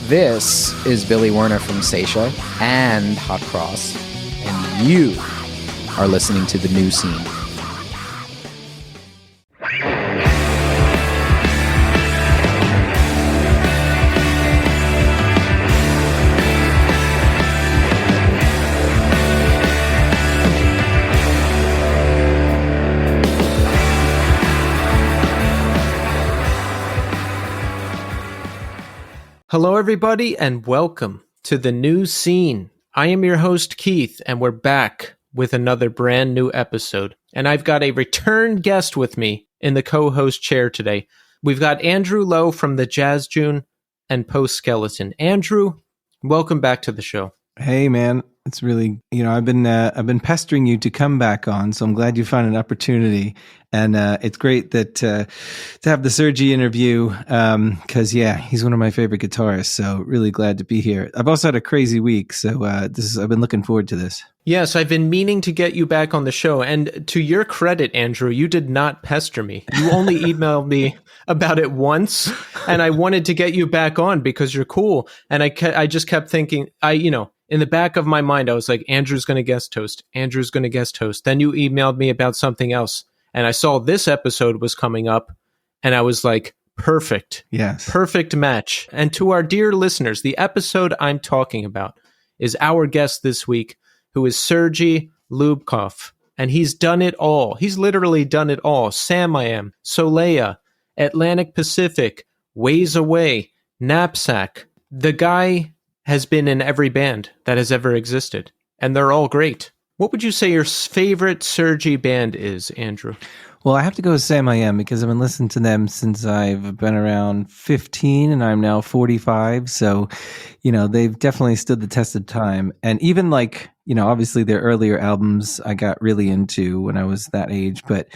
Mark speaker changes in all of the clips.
Speaker 1: This is Billy Werner from Seisha and Hot Cross, and you are listening to The New Scene.
Speaker 2: Hello, everybody, and welcome to The New Scene. I am your host, Keith, and we're back with another brand new episode. And I've got a return guest with me in the co-host chair today. We've got Andrew Lowe from the Jazz June and Post Skeleton. Andrew, welcome back to the show.
Speaker 3: Hey, man. It's really, I've been pestering you to come back on, so I'm glad you found an opportunity. And it's great that to have the Sergie interview, because he's one of my favorite guitarists. So really glad to be here. I've also had a crazy week, so I've been looking forward to this.
Speaker 2: Yes, I've been meaning to get you back on the show. And to your credit, Andrew, you did not pester me. You only emailed me about it once, and I wanted to get you back on because you're cool. And I just kept thinking, in the back of my mind, I was like, Andrew's going to guest host. Andrew's going to guest host. Then you emailed me about something else. And I saw this episode was coming up. And I was like, perfect.
Speaker 3: Yes.
Speaker 2: Perfect match. And to our dear listeners, the episode I'm talking about is our guest this week, who is Sergie Loobkoff. And he's done it all. He's literally done it all. Samiam, Solea, Atlantic Pacific, Ways Away, Knapsack. The guy has been in every band that has ever existed, and they're all great. What would you say your favorite Sergie band is, Andrew?
Speaker 3: Well, I have to go with Samiam because I've been listening to them since I've been around 15 and I'm now 45. So, they've definitely stood the test of time. And even obviously their earlier albums I got really into when I was that age, but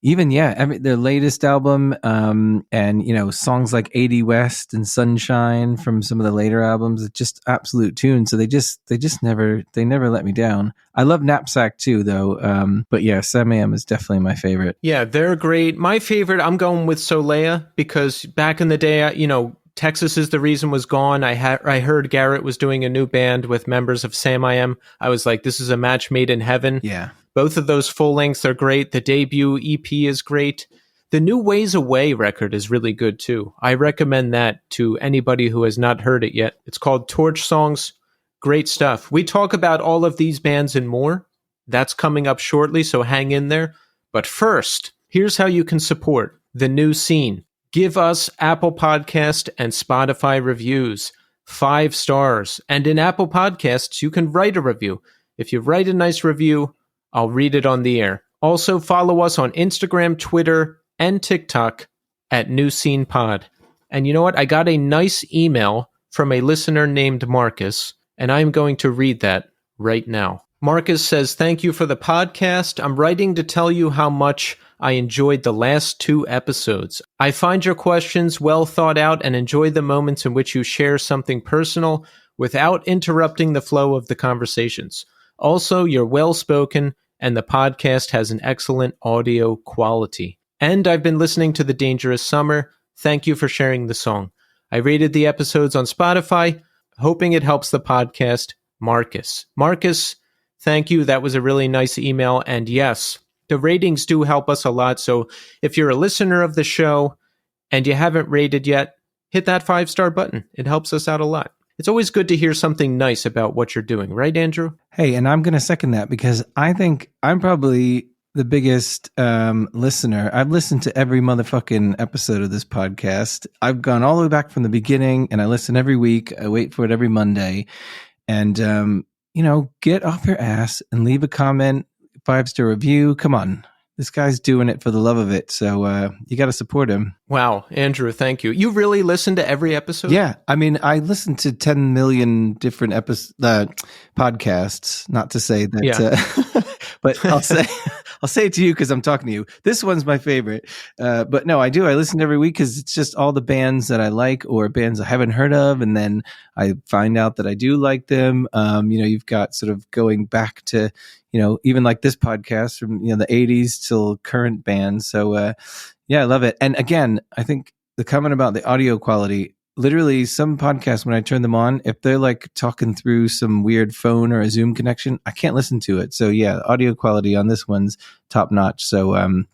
Speaker 3: even, their latest album, and, songs like 80 West and Sunshine from some of the later albums, it's just absolute tunes. So they never let me down. I love Knapsack too, though. But yeah, Samiam is definitely my favorite.
Speaker 2: Yeah, they're great. My favorite, I'm going with Solea because back in the day, Texas is the Reason was gone. I heard Garrett was doing a new band with members of Samiam. I was like, this is a match made in heaven.
Speaker 3: Yeah.
Speaker 2: Both of those full lengths are great. The debut EP is great. The new Ways Away record is really good too. I recommend that to anybody who has not heard it yet. It's called Torch Songs. Great stuff. We talk about all of these bands and more. That's coming up shortly, so hang in there. But first, here's how you can support The New Scene. Give us Apple Podcast and Spotify reviews, 5 stars. And in Apple Podcasts, you can write a review. If you write a nice review, I'll read it on the air. Also, follow us on Instagram, Twitter, and TikTok at New Scene Pod. And you know what? I got a nice email from a listener named Marcus, and I'm going to read that right now. Marcus says, thank you for the podcast. I'm writing to tell you how much I enjoyed the last 2 episodes. I find your questions well thought out and enjoy the moments in which you share something personal without interrupting the flow of the conversations. Also, you're well-spoken, and the podcast has an excellent audio quality. And I've been listening to The Dangerous Summer. Thank you for sharing the song. I rated the episodes on Spotify, hoping it helps the podcast. Marcus, thank you. That was a really nice email. And yes, the ratings do help us a lot. So if you're a listener of the show and you haven't rated yet, hit that 5-star button. It helps us out a lot. It's always good to hear something nice about what you're doing, right, Andrew?
Speaker 3: Hey, and I'm going to second that because I think I'm probably the biggest listener. I've listened to every motherfucking episode of this podcast. I've gone all the way back from the beginning, and I listen every week. I wait for it every Monday. And, get off your ass and leave a comment, 5-star review. Come on. This guy's doing it for the love of it. So you got to support him.
Speaker 2: Wow, Andrew, thank you. You really listen to every episode?
Speaker 3: Yeah. I mean, I listen to 10 million different podcasts, not to say that,
Speaker 2: yeah.
Speaker 3: But I'll say it to you because I'm talking to you. This one's my favorite. But no, I do. I listen every week because it's just all the bands that I like or bands I haven't heard of. And then I find out that I do like them. You've got sort of going back to, even like this podcast from, the 80s till current bands. So, I love it. And again, I think the comment about the audio quality, literally some podcasts, when I turn them on, if they're like talking through some weird phone or a Zoom connection, I can't listen to it. So yeah, audio quality on this one's top notch. So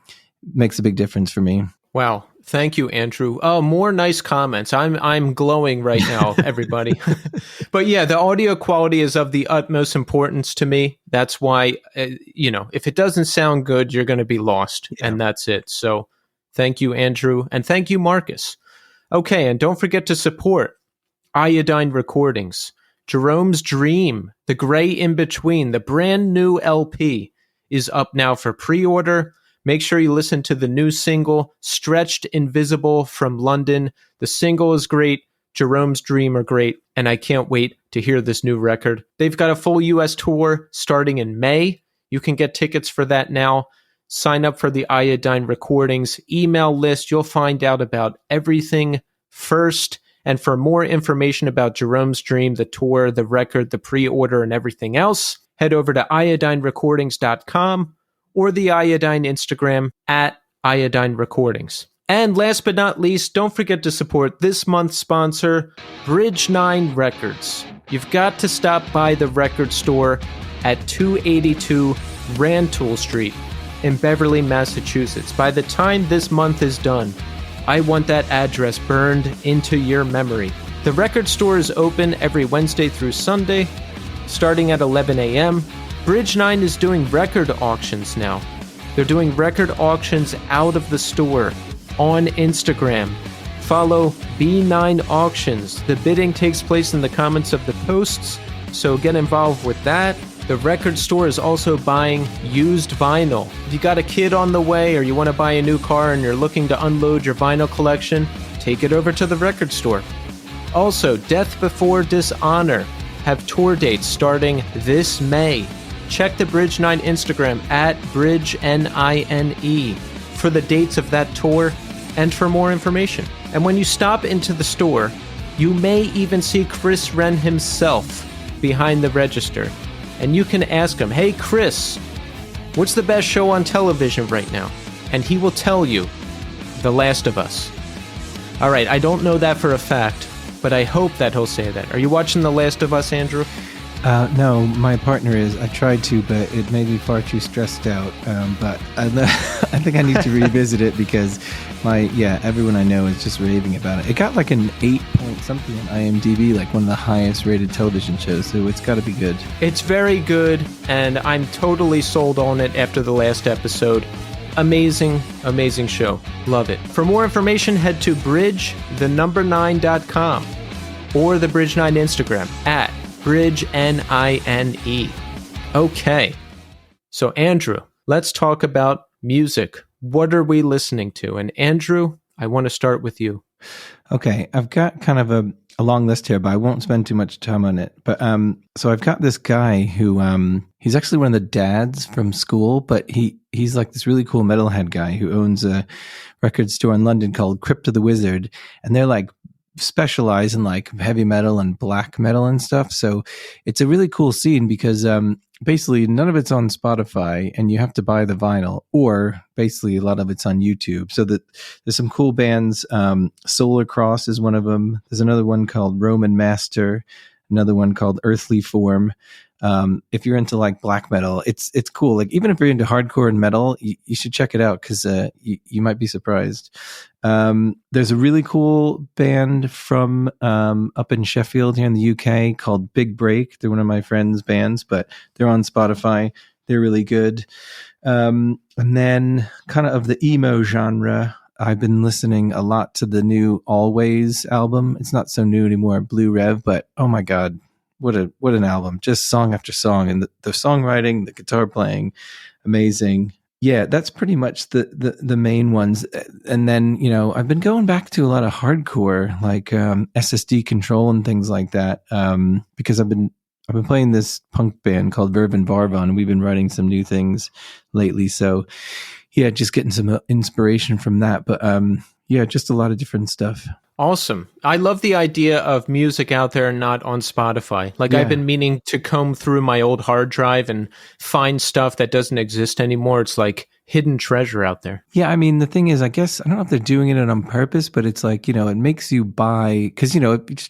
Speaker 3: makes a big difference for me.
Speaker 2: Wow. Thank you, Andrew. Oh, more nice comments. I'm glowing right now, everybody. But yeah, the audio quality is of the utmost importance to me. That's why, if it doesn't sound good, you're going to be lost. Yeah. And that's it. So thank you, Andrew. And thank you, Marcus. Okay. And don't forget to support Iodine Recordings, Jerome's Dream, The Gray In Between, the brand new LP is up now for pre-order. Make sure you listen to the new single, Stretched Invisible from London. The single is great. Jerome's Dream are great. And I can't wait to hear this new record. They've got a full US tour starting in May. You can get tickets for that now. Sign up for the Iodine Recordings email list. You'll find out about everything first. And for more information about Jerome's Dream, the tour, the record, the pre-order, and everything else, head over to iodinerecordings.com. or the Iodine Instagram at Iodine Recordings. And last but not least, don't forget to support this month's sponsor, Bridge 9 Records. You've got to stop by the record store at 282 Rantoul Street in Beverly, Massachusetts. By the time this month is done, I want that address burned into your memory. The record store is open every Wednesday through Sunday, starting at 11 a.m., Bridge 9 is doing record auctions now. They're doing record auctions out of the store on Instagram. Follow B9 Auctions. The bidding takes place in the comments of the posts, so get involved with that. The record store is also buying used vinyl. If you got a kid on the way or you want to buy a new car and you're looking to unload your vinyl collection, take it over to the record store. Also, Death Before Dishonor have tour dates starting this May. Check the Bridge 9 Instagram at BridgeNINE for the dates of that tour and for more information. And when you stop into the store, you may even see Chris Wren himself behind the register. And you can ask him, hey Chris, what's the best show on television right now? And he will tell you, The Last of Us. All right, I don't know that for a fact, but I hope that he'll say that. Are you watching The Last of Us, Andrew?
Speaker 3: No, my partner is. I tried to, but it made me far too stressed out. But I think I need to revisit it because everyone I know is just raving about it. It got like an 8 point something on IMDb, like one of the highest rated television shows. So it's got to be good.
Speaker 2: It's very good, and I'm totally sold on it after the last episode. Amazing, amazing show. Love it. For more information, head to bridge9.com or the Bridge 9 Instagram at BridgeNINE. Okay. So, Andrew, let's talk about music. What are we listening to? And Andrew, I want to start with you.
Speaker 3: Okay. I've got kind of a long list here, but I won't spend too much time on it. But so I've got this guy who he's actually one of the dads from school, but he's like this really cool metalhead guy who owns a record store in London called Crypt of the Wizard, and they're like specialize in like heavy metal and black metal and stuff. So it's a really cool scene because basically none of it's on Spotify and you have to buy the vinyl, or basically a lot of it's on YouTube. So that there's some cool bands. Solar Cross is one of them. There's another one called Roman Master, another one called Earthly Form. If you're into like black metal, it's cool. Like even if you're into hardcore and metal, you should check it out because you might be surprised. There's a really cool band from up in Sheffield here in the UK called Big Break. They're one of my friends' bands, but they're on Spotify. They're really good. And then kind of the emo genre, I've been listening a lot to the new Always album. It's not so new anymore, Blue Rev, but oh my God. What an album, just song after song, and the songwriting, the guitar playing, amazing. Yeah, that's pretty much the main ones. And then, I've been going back to a lot of hardcore, like SSD Control and things like that, because I've been playing this punk band called Verve and Varvon, and we've been writing some new things lately. So yeah, just getting some inspiration from that. But just a lot of different stuff.
Speaker 2: Awesome. I love the idea of music out there and not on Spotify. I've been meaning to comb through my old hard drive and find stuff that doesn't exist anymore. It's like hidden treasure out there.
Speaker 3: Yeah, I mean, the thing is, I guess, I don't know if they're doing it on purpose, but it's like, it makes you buy, because,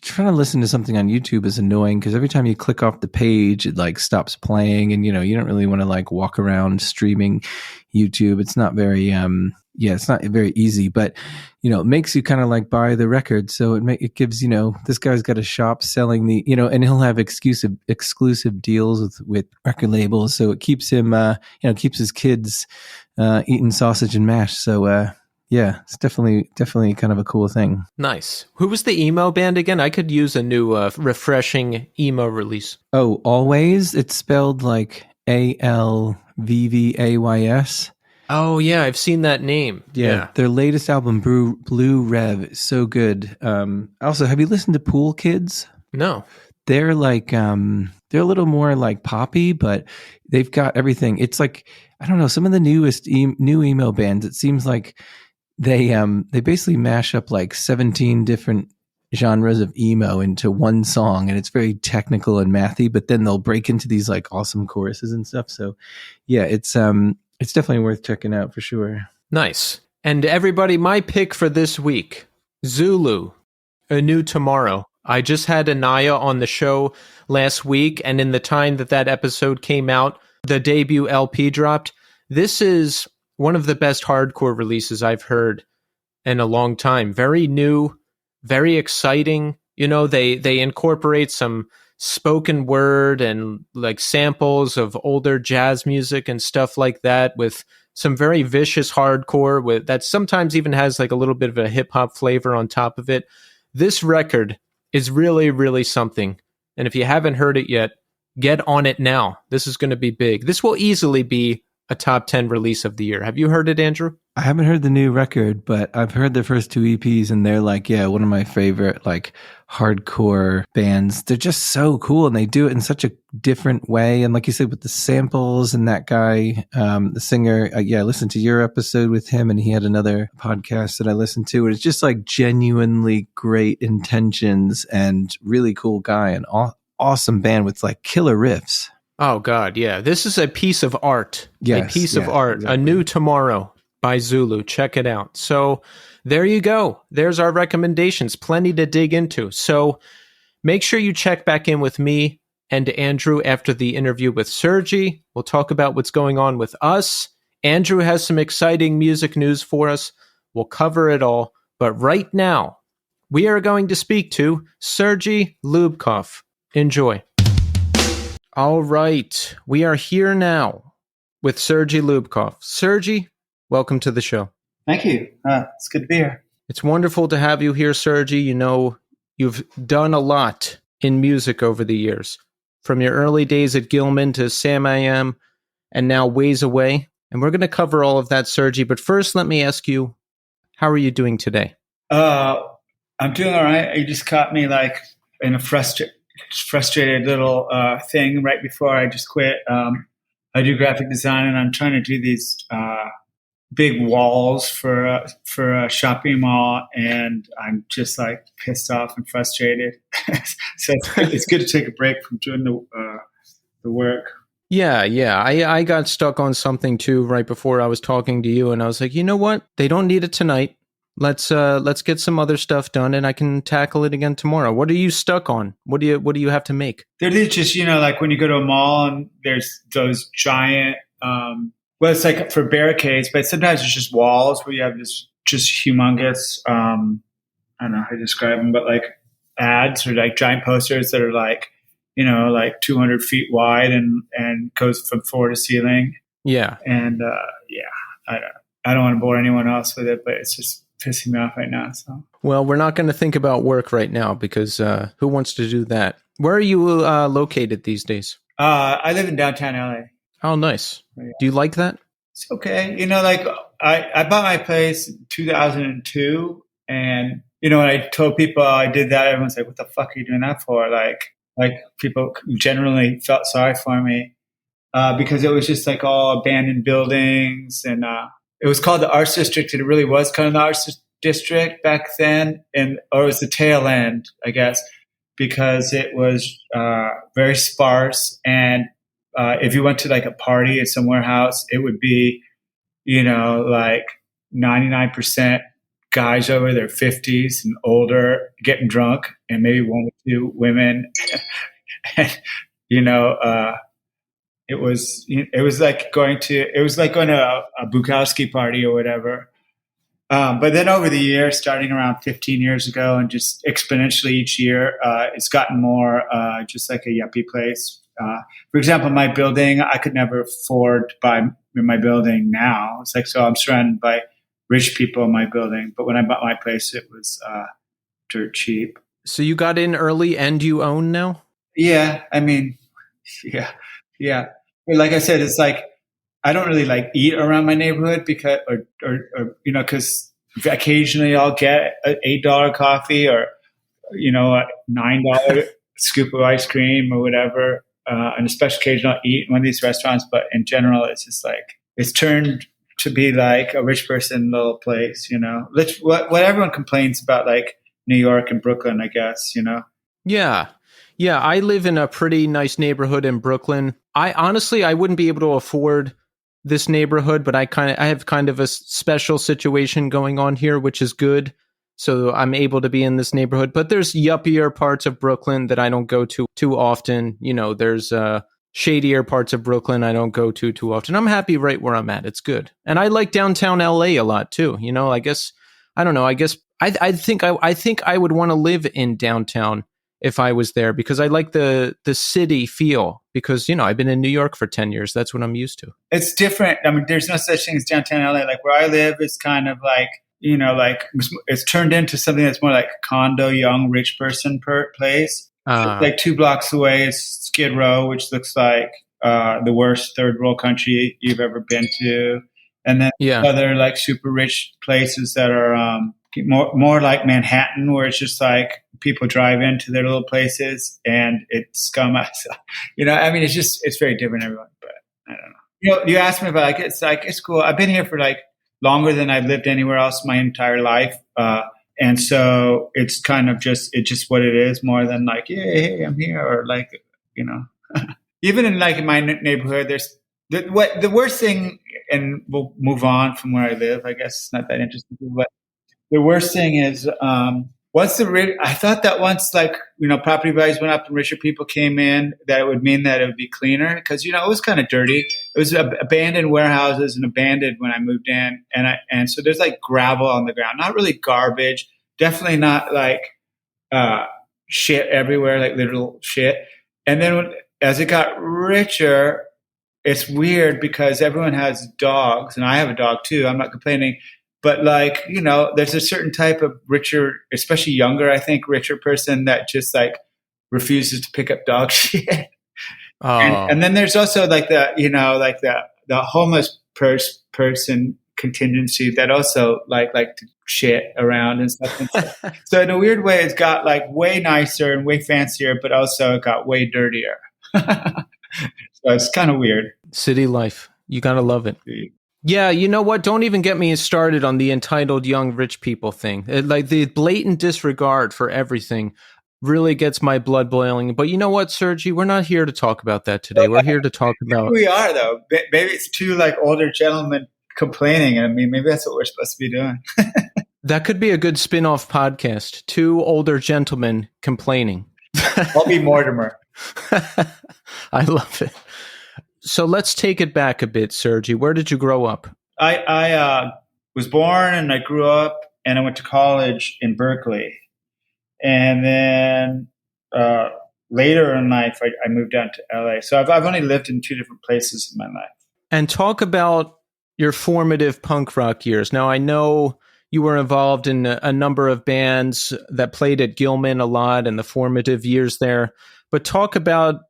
Speaker 3: trying to listen to something on YouTube is annoying because every time you click off the page, it like stops playing and, you don't really want to like walk around streaming YouTube. It's not very, it's not very easy, but, it makes you kind of like buy the record. So it gives, this guy's got a shop selling the, and he'll have exclusive deals with record labels. So it keeps him, keeps his kids eating sausage and mash. So, it's definitely kind of a cool thing.
Speaker 2: Nice. Who was the emo band again? I could use a new refreshing emo release.
Speaker 3: Oh, Always. It's spelled like ALVVAYS.
Speaker 2: Oh, yeah, I've seen that name. Yeah.
Speaker 3: Their latest album, Blue Rev, is so good. Also, have you listened to Pool Kids?
Speaker 2: No.
Speaker 3: They're like, they're a little more like poppy, but they've got everything. It's like, I don't know, some of the newest new emo bands, it seems like they basically mash up like 17 different genres of emo into one song, and it's very technical and mathy, but then they'll break into these like awesome choruses and stuff. So yeah, it's definitely worth checking out for sure.
Speaker 2: Nice. And everybody, my pick for this week, Zulu, A New Tomorrow. I just had Anaya on the show last week, and in the time that episode came out, the debut LP dropped. This is one of the best hardcore releases I've heard in a long time. Very new, very exciting. They incorporate some spoken word and like samples of older jazz music and stuff like that, with some very vicious hardcore that sometimes even has like a little bit of a hip hop flavor on top of it. This record is really, really something. And if you haven't heard it yet, get on it now. This is going to be big. This will easily be a top 10 release of the year. Have you heard it, Andrew?
Speaker 3: I haven't heard the new record, but I've heard the first two EPs, and they're like, one of my favorite like hardcore bands. They're just so cool, and they do it in such a different way. And like you said, with the samples and that guy, the singer, I listened to your episode with him, and he had another podcast that I listened to. And it's just like genuinely great intentions and really cool guy and awesome band with like killer riffs.
Speaker 2: Oh God, yeah. This is a piece of art.
Speaker 3: Yes,
Speaker 2: a piece of art.
Speaker 3: Exactly.
Speaker 2: A New Tomorrow by Zulu. Check it out. So there you go. There's our recommendations. Plenty to dig into. So make sure you check back in with me and Andrew after the interview with Sergie. We'll talk about what's going on with us. Andrew has some exciting music news for us. We'll cover it all. But right now, we are going to speak to Sergie Loobkoff. Enjoy. All right. We are here now with Sergie Loobkoff. Sergie, welcome to the show.
Speaker 4: Thank you. It's good to be here.
Speaker 2: It's wonderful to have you here, Sergie. You've done a lot in music over the years, from your early days at Gilman to Samiam and now Ways Away. And we're going to cover all of that, Sergie. But first, let me ask you, how are you doing today?
Speaker 4: I'm doing all right. You just caught me like in a frustrated little thing right before I just quit. I do graphic design, and I'm trying to do these big walls for a shopping mall, and I'm just like pissed off and frustrated. So it's good to take a break from doing the work.
Speaker 2: Yeah. I got stuck on something too right before I was talking to you, and I was like, you know what? They don't need it tonight. Let's get some other stuff done, and I can tackle it again tomorrow. What are you stuck on? What do you have to make?
Speaker 4: They're just, like when you go to a mall and there's those giant, well, it's like for barricades, but sometimes it's just walls where you have this just humongous, I don't know how to describe them, but like ads or like giant posters that are like, like 200 feet wide and goes from floor to ceiling.
Speaker 2: Yeah.
Speaker 4: And I don't want to bore anyone else with it, but it's just pissing me off right now. So,
Speaker 2: well, we're not going to think about work right now because who wants to do that? Where are you located these days?
Speaker 4: I live in downtown LA.
Speaker 2: Oh, nice. Yeah. Do you like that?
Speaker 4: It's okay. Like I bought my place in 2002, and when I told people I did that, everyone's like, "What the fuck are you doing that for?" Like people generally felt sorry for me because it was just like all abandoned buildings, and it was called the Arts District, and it really was kind of the Arts District back then, or it was the tail end, I guess, because it was very sparse. And if you went to like a party at some warehouse, it would be like 99% guys over their 50s and older getting drunk, and maybe one or two women. And, it was like going to a Bukowski party or whatever. But then over the years, starting around 15 years ago, and just exponentially each year, it's gotten more just like a yuppie place. For example, my building, I could never afford to buy my building now. It's like, so I'm surrounded by rich people in my building. But when I bought my place, it was dirt cheap.
Speaker 2: So you got in early and you own now?
Speaker 4: Yeah. I mean, yeah. Yeah. But like I said, it's like, I don't really like eat around my neighborhood because, because occasionally I'll get an $8 coffee or, a $9 scoop of ice cream or whatever. On a special occasion, I'll eat in one of these restaurants. But in general, it's just like, it's turned to be like a rich person little place, what everyone complains about, like New York and Brooklyn, I guess,
Speaker 2: Yeah. Yeah. I live in a pretty nice neighborhood in Brooklyn. I wouldn't be able to afford this neighborhood, but I have kind of a special situation going on here, which is good. So I'm able to be in this neighborhood, but there's yuppier parts of Brooklyn that I don't go to too often. There's shadier parts of Brooklyn I don't go to too often. I'm happy right where I'm at. It's good. And I like downtown LA a lot too. I guess, I don't know. I guess I think I would want to live in downtown if I was there, because I like the city feel, because, I've been in New York for 10 years. That's what I'm used to.
Speaker 4: It's different. I mean, there's no such thing as downtown LA. Like where I live is kind of like, it's turned into something that's more like condo, young, rich person place. Like 2 blocks away is Skid Row, which looks like the worst third world country you've ever been to. And then other like super rich places that are more like Manhattan, where it's just like people drive into their little places and it's scum. It's very different everyone, but I don't know. You asked me about it's cool. I've been here for like longer than I've lived anywhere else my entire life. And so it's kind of just what it is, more than like, yeah, hey, I'm here, or like, even in like in my neighborhood, there's the worst thing, and we'll move on from where I live. I guess it's not that interesting, but the worst thing is, I thought that once like, property values went up and richer people came in, that it would mean that it would be cleaner, because, it was kind of dirty. It was abandoned warehouses and abandoned when I moved in. And so there's like gravel on the ground, not really garbage, definitely not like shit everywhere, like literal shit. And then as it got richer, it's weird because everyone has dogs, and I have a dog too. I'm not complaining. But like, there's a certain type of richer, especially younger, I think, richer person that just like refuses to pick up dog shit. Oh. And then there's also like the homeless person contingency that also like to shit around and stuff. And stuff. So in a weird way, it's got like way nicer and way fancier, but also it got way dirtier. So it's kind of weird.
Speaker 2: City life. You got to love it. Yeah, you know what? Don't even get me started on the entitled young rich people thing. Like the blatant disregard for everything really gets my blood boiling. But you know what, Sergie? We're not here to talk about that today. We're here to talk about...
Speaker 4: We are, though. Maybe it's two like older gentlemen complaining. I mean, maybe that's what we're supposed to be doing.
Speaker 2: That could be a good spin-off podcast. 2 older gentlemen complaining.
Speaker 4: I'll be Mortimer.
Speaker 2: I love it. So let's take it back a bit, Sergie. Where did you grow up?
Speaker 4: I was born and I grew up and I went to college in Berkeley. And then later in life, I moved down to LA. So I've only lived in 2 different places in my life.
Speaker 2: And talk about your formative punk rock years. Now, I know you were involved in a number of bands that played at Gilman a lot and the formative years there. But talk about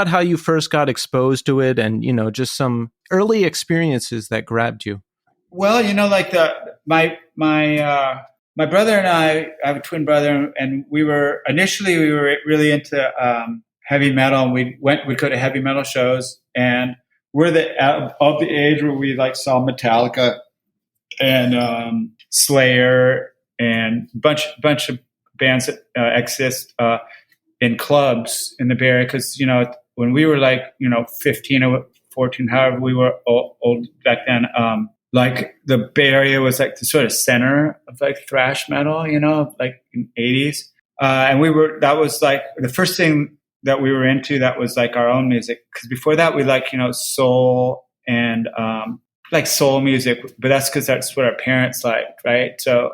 Speaker 2: how you first got exposed to it, and just some early experiences that grabbed you.
Speaker 4: Well, like my brother and I have a twin brother, and we were really into heavy metal, and we'd go to heavy metal shows, and we're of the age where we like saw Metallica and Slayer and bunch of bands that exist in clubs in the Bay Area, because when we were like 15 or 14, however we were old back then, like the Bay Area was like the sort of center of like thrash metal, you know, like in the 80s. And that was like the first thing that we were into that was like our own music. Because before that, we like, you know, soul and like soul music, but that's because that's what our parents liked, right? So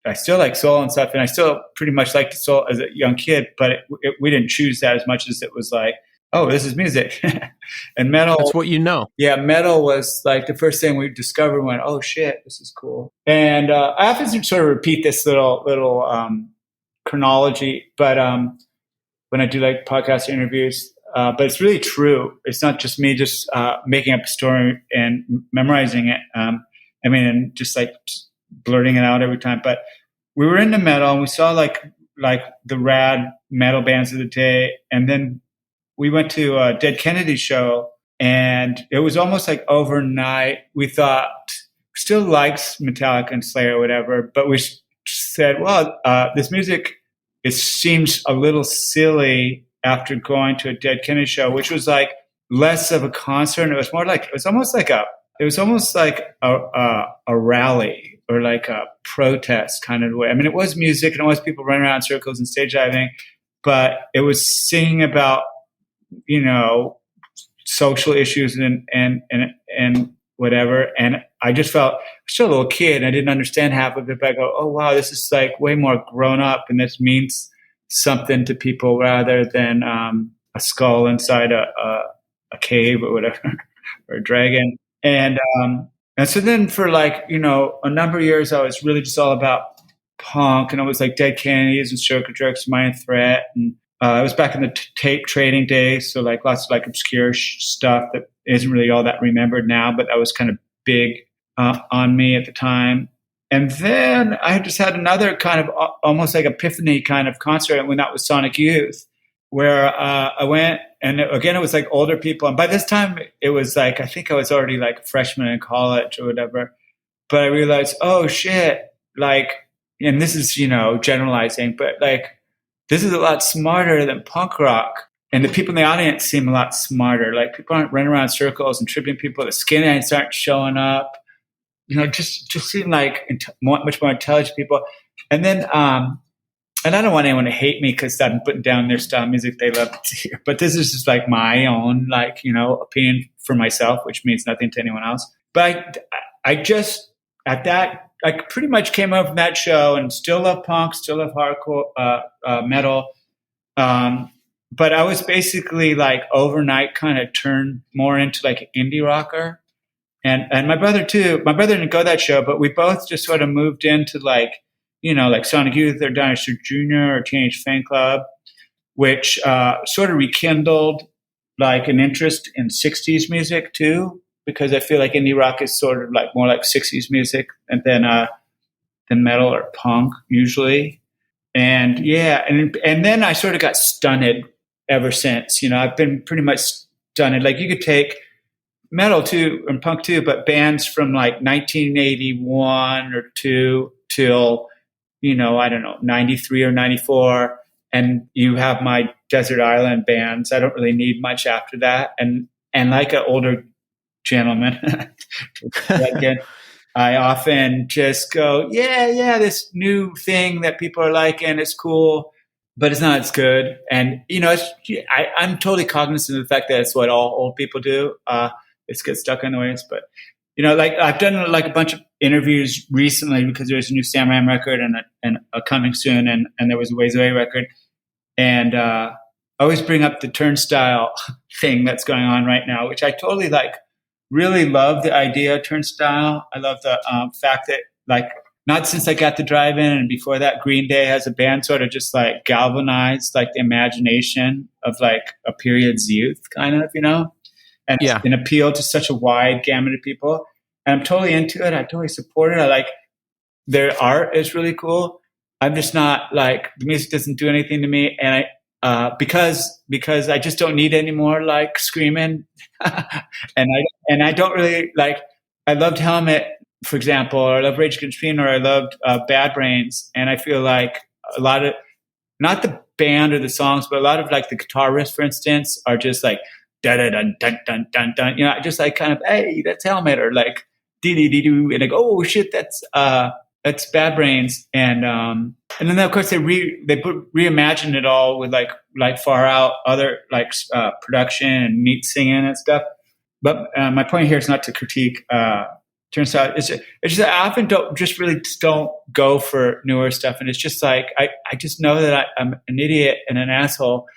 Speaker 4: I still like soul and stuff, and I still pretty much liked soul as a young kid, but we didn't choose that as much as it was like, oh, this is music. And metal.
Speaker 2: That's what you know.
Speaker 4: Yeah, metal was like the first thing we discovered. Went, oh shit, this is cool. And I often sort of repeat this little chronology, but when I do like podcast interviews, but it's really true. It's not just me just making up a story and memorizing it. And just like blurting it out every time. But we were into metal, and we saw like the rad metal bands of the day, and then we went to a Dead Kennedy show, and it was almost like overnight. We thought, still likes Metallica and Slayer or whatever, but we said, well, this music, it seems a little silly after going to a Dead Kennedy show, which was like less of a concert. It was almost like a rally or like a protest kind of way. I mean, it was music and it was people running around in circles and stage diving, but it was singing about, you know, social issues and whatever. And I just felt still a little kid. And I didn't understand half of it, but I go, oh wow, this is like way more grown up, and this means something to people rather than a skull inside a cave or whatever, or a dragon. And so then for like, you know, a number of years, I was really just all about punk, and it was like Dead Kennedys and Circuit Jerks, Minor Threat, and it was back in the tape trading days, so like lots of like obscure stuff that isn't really all that remembered now, but that was kind of big on me at the time. And then I just had another kind of almost like epiphany kind of concert when that was Sonic Youth, where I went, and again, it was like older people. And by this time, it was like, I think I was already like a freshman in college or whatever. But I realized, oh shit, like, and this is, you know, generalizing, but like, this is a lot smarter than punk rock. And the people in the audience seem a lot smarter. Like, people aren't running around in circles and tripping people. The skinheads aren't showing up. You know, just seem like much more intelligent people. And then, and I don't want anyone to hate me because I'm putting down their style music they love to hear. But this is just like my own, like, you know, opinion for myself, which means nothing to anyone else. But I just, at that, I pretty much came up from that show and still love punk, still love hardcore metal. But I was basically like overnight kind of turned more into like an indie rocker. And my brother too. My brother didn't go to that show, but we both just sort of moved into like, you know, like Sonic Youth or Dinosaur Jr. or Teenage Fan Club, which sort of rekindled like an interest in 60s music too, because I feel like indie rock is sort of like more like 60s music and then metal or punk usually. And yeah, and then I sort of got stunted ever since. You know, I've been pretty much stunted. Like, you could take metal too and punk too, but bands from like 1981 or 2 till, you know, I don't know, 93 or 94, and you have my desert island bands. I don't really need much after that. And like an older gentleman, again, I often just go, yeah, this new thing that people are liking, it's cool, but it's not as good. And, you know, I'm totally cognizant of the fact that it's what all old people do. It's get stuck in the ways, but, you know, like I've done like a bunch of interviews recently because there's a new Samiam record and a coming soon, and there was a Ways Away record. And I always bring up the Turnstile thing that's going on right now, which I totally like. Really love the idea of Turnstile. I love the fact that, like, not since I got the drive-in and before that, Green Day has a band sort of just like galvanized like the imagination of like a period's youth, kind of, you know, and yeah, an appeal to such a wide gamut of people. And I'm totally into it. I totally support it. I like their art is really cool. I'm just not like, the music doesn't do anything to me, and because I just don't need any more like screaming, and I don't really like. I loved Helmet, for example, or I love Rage Against the Machine, or I loved Bad Brains, and I feel like a lot of, not the band or the songs, but a lot of like the guitar riffs, for instance, are just like da da dun dun dun dun dun. You know, just like kind of, hey, that's Helmet, or like dee-dee-dee-doo, and I go, oh shit, that's Bad Brains. And then of course they reimagined it all with like Far Out, other like production and neat singing and stuff. But my point here is not to critique. Turns out it's just that I often don't go for newer stuff, and it's just like I just know that I'm an idiot and an asshole.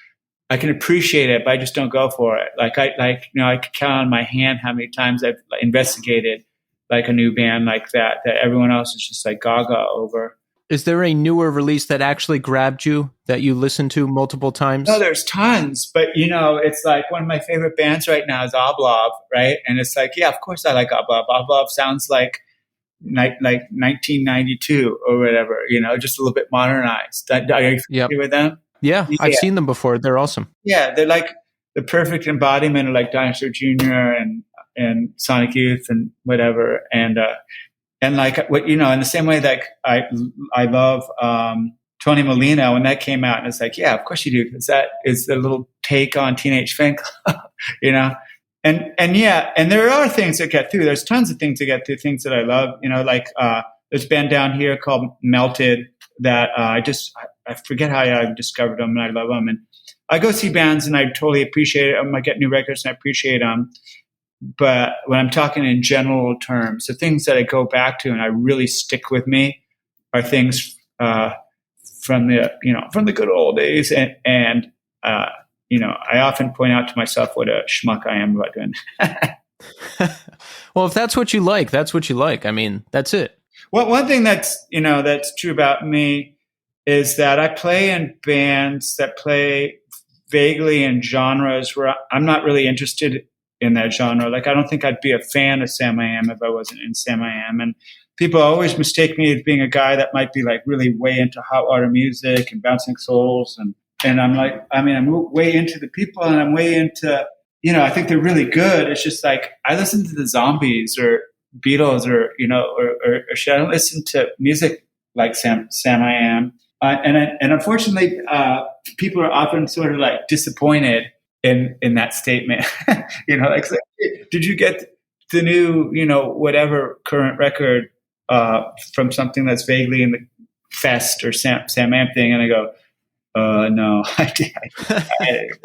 Speaker 4: I can appreciate it, but I just don't go for it. I could count on my hand how many times I've investigated like a new band like that everyone else is just like gaga over.
Speaker 2: Is there a newer release that actually grabbed you that you listened to multiple times?
Speaker 4: No, there's tons, but it's like one of my favorite bands right now is Oblov, right? And it's like, yeah, of course I like Oblov. Oblov sounds like 1992 or whatever, just a little bit modernized. Are you familiar with them?
Speaker 2: Yeah, I've seen them before. They're awesome.
Speaker 4: Yeah, they're like the perfect embodiment of like Dinosaur Jr. and Sonic Youth and whatever. And like what in the same way that I love Tony Molina when that came out, and it's like, yeah, of course you do, because that is a little take on Teenage Fan Club, And yeah, and there are things that get through. There's tons of things that get through, things that I love. Like there's a band down here called Melted that I forget how I discovered them, and I love them. And I go see bands and I totally appreciate them. I get new records and I appreciate them. But when I'm talking in general terms, the things that I go back to and I really stick with me are things from the good old days. And I often point out to myself what a schmuck I am about doing.
Speaker 2: Well, if that's what you like, that's what you like. I mean, that's it.
Speaker 4: Well, one thing that's true about me is that I play in bands that play vaguely in genres where I'm not really interested in that genre. Like, I don't think I'd be a fan of Sam I Am if I wasn't in Sam I Am. And people always mistake me as being a guy that might be like really way into hot water music and Bouncing Souls. And I'm like, I'm way into the people, and I'm way into, I think they're really good. It's just like, I listen to the Zombies or Beatles or shit. I don't listen to music like Sam I Am. And unfortunately, people are often sort of like disappointed in that statement. Like, did you get the new, whatever current record from something that's vaguely in the Fest or Sam Am thing? And I go, no,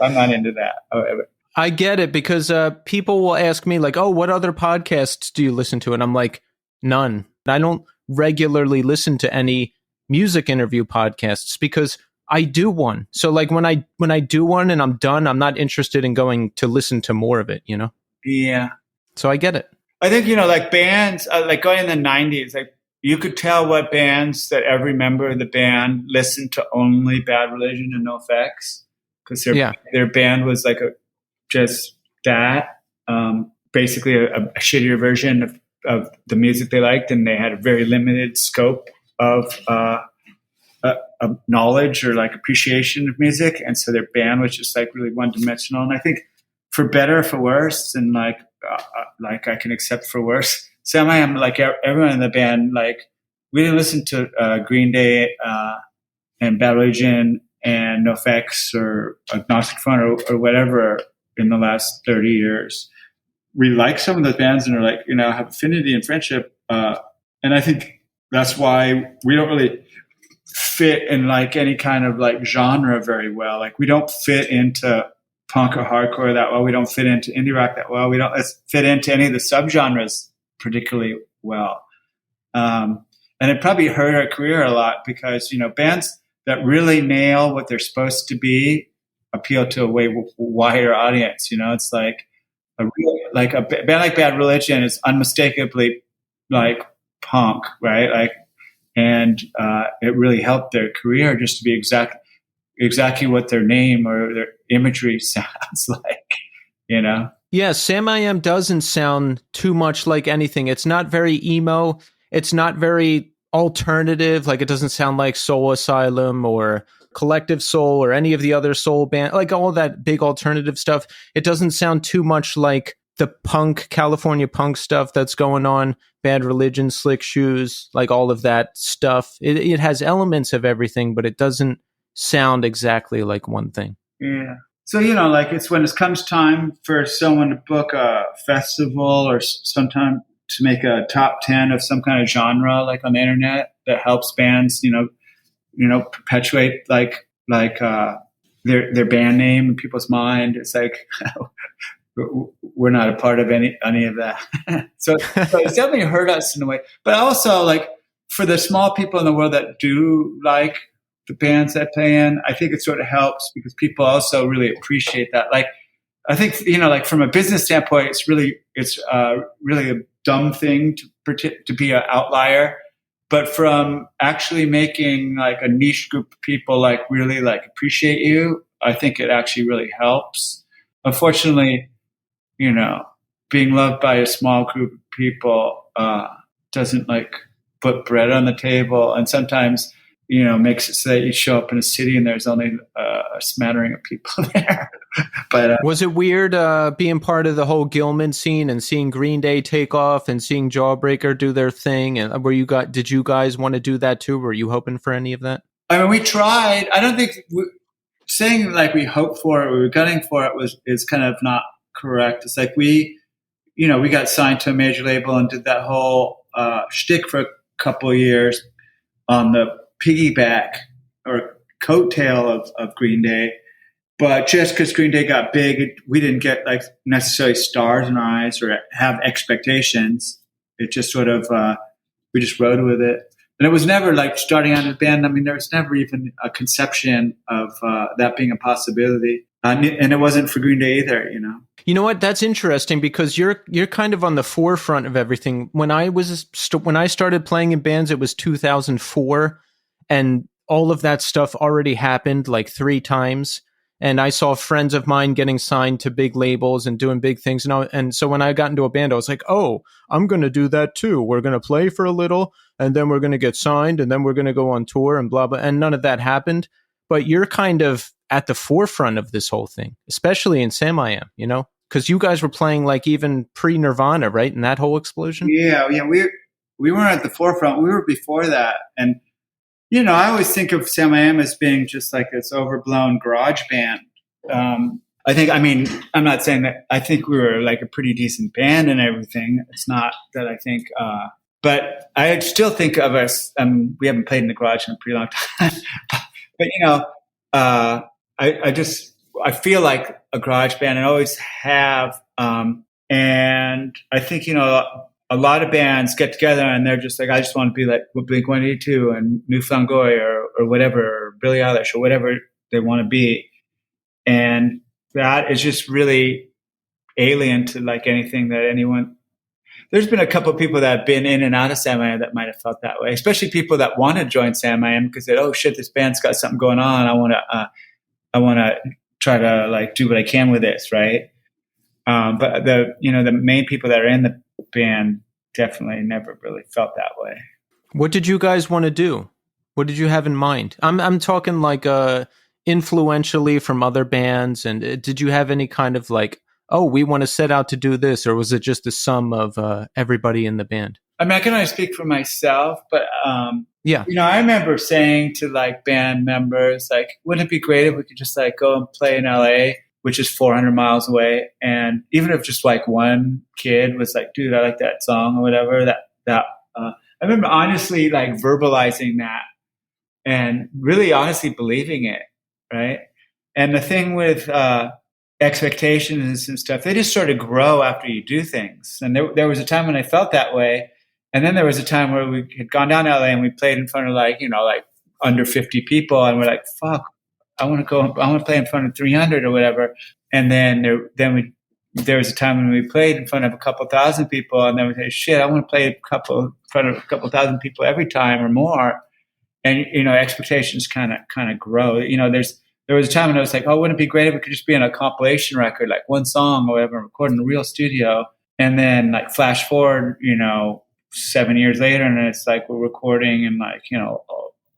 Speaker 4: I'm not into that.
Speaker 2: I get it, because people will ask me like, oh, what other podcasts do you listen to? And I'm like, none. I don't regularly listen to any music interview podcasts because I do one. So like when I do one and I'm done, I'm not interested in going to listen to more of it,
Speaker 4: Yeah.
Speaker 2: So I get it.
Speaker 4: I think, like bands, like going in the 90s, like you could tell what bands that every member of the band listened to only Bad Religion and NoFX, because their band was like just that, basically a shittier version of the music they liked, and they had a very limited scope of knowledge or like appreciation of music, and so their band was just like really one-dimensional. And I think for better or for worse, and like I can accept for worse, Sam I Am, like everyone in the band, like we didn't listen to Green Day and Bad Religion and NoFX or Agnostic Front or whatever in the last 30 years. We like some of those bands and are like, have affinity and friendship. And I think that's why we don't really fit in like any kind of like genre very well. Like we don't fit into punk or hardcore that well. We don't fit into indie rock that well. We don't fit into any of the subgenres particularly well. And it probably hurt our career a lot because, bands that really nail what they're supposed to be appeal to a way wider audience. It's like a band like Bad Religion is unmistakably like punk, right? Like, and it really helped their career just to be exactly what their name or their imagery sounds like,
Speaker 2: Yeah, Sam I Am doesn't sound too much like anything. It's not very emo. It's not very alternative. Like, it doesn't sound like Soul Asylum or Collective Soul or any of the other soul band, like all that big alternative stuff. It doesn't sound too much like the punk, California punk stuff that's going on, Bad Religion, Slick Shoes, like all of that stuff. It has elements of everything, but it doesn't sound exactly like one thing.
Speaker 4: Yeah. So, like it's when it comes time for someone to book a festival or sometime to make a top 10 of some kind of genre, like on the internet, that helps bands, perpetuate like their band name in people's mind. It's like we're not a part of any of that. so it's definitely hurt us in a way. But also, like, for the small people in the world that do like the bands that play in, I think it sort of helps because people also really appreciate that. Like, I think, like from a business standpoint, it's really a dumb thing to be an outlier. But from actually making like a niche group of people like really like appreciate you, I think it actually really helps. Unfortunately, being loved by a small group of people doesn't like put bread on the table, and sometimes makes it so that you show up in a city and there's only a smattering of people there. But
Speaker 2: was it weird being part of the whole Gilman scene and seeing Green Day take off and seeing Jawbreaker do their thing? And did you guys want to do that too? Were you hoping for any of that?
Speaker 4: I mean, we tried. I don't think saying like we hoped for it, we were gunning for it is kind of not correct. It's like we got signed to a major label and did that whole shtick for a couple of years on the piggyback or coattail of Green Day. But just because Green Day got big, we didn't get like necessarily stars in our eyes or have expectations. It just sort of, we just rode with it. And it was never like starting out a band. I mean, there was never even a conception of that being a possibility. And it wasn't for Green Day either,
Speaker 2: You know what? That's interesting because you're kind of on the forefront of everything. When I started playing in bands, it was 2004, and all of that stuff already happened like 3 times. And I saw friends of mine getting signed to big labels and doing big things. And so when I got into a band, I was like, oh, I'm going to do that too. We're going to play for a little, and then we're going to get signed, and then we're going to go on tour and blah, blah. And none of that happened. But you're kind of at the forefront of this whole thing, especially in Samiam, because you guys were playing like even pre-Nirvana, right? In that whole explosion?
Speaker 4: Yeah. We weren't at the forefront. We were before that. And I always think of Samiam as being just like this overblown garage band. I'm not saying that I think we were like a pretty decent band and everything. It's not that I think, but I still think of us, we haven't played in the garage in a pretty long time, but I feel like a garage band and always have. And I think, a lot of bands get together and they're just like, I just want to be like Blink-182 and New Goy or whatever, or Billie Eilish or whatever they want to be. And that is just really alien to like anything that anyone. There's been a couple of people that have been in and out of Samiam that might have felt that way, especially people that want to join Samiam because they, oh shit, this band's got something going on. I want to try to like do what I can with this, right? But the main people that are in the band definitely never really felt that way.
Speaker 2: What did you guys want to do? What did you have in mind? I'm talking like influentially from other bands, and did you have any kind of like, oh, we want to set out to do this, or was it just the sum of everybody in the band?
Speaker 4: I mean, I can only speak for myself, but
Speaker 2: yeah,
Speaker 4: I remember saying to like band members, like, wouldn't it be great if we could just like go and play in LA, which is 400 miles away, and even if just like one kid was like, dude, I like that song or whatever, I remember honestly like verbalizing that and really honestly believing it, right? And the thing with expectations and stuff, they just sort of grow after you do things. And there was a time when I felt that way. And then there was a time where we had gone down to LA and we played in front of like under 50 people. And we're like, fuck, I want to play in front of 300 or whatever. And then there was a time when we played in front of a couple thousand people. And then we said, shit, I want to play in front of a couple thousand people every time or more. And, expectations kind of grow. There was a time when I was like, oh, wouldn't it be great if we could just be on a compilation record, like one song or whatever, record in a real studio. And then like flash forward, 7 years later, and it's like we're recording in like,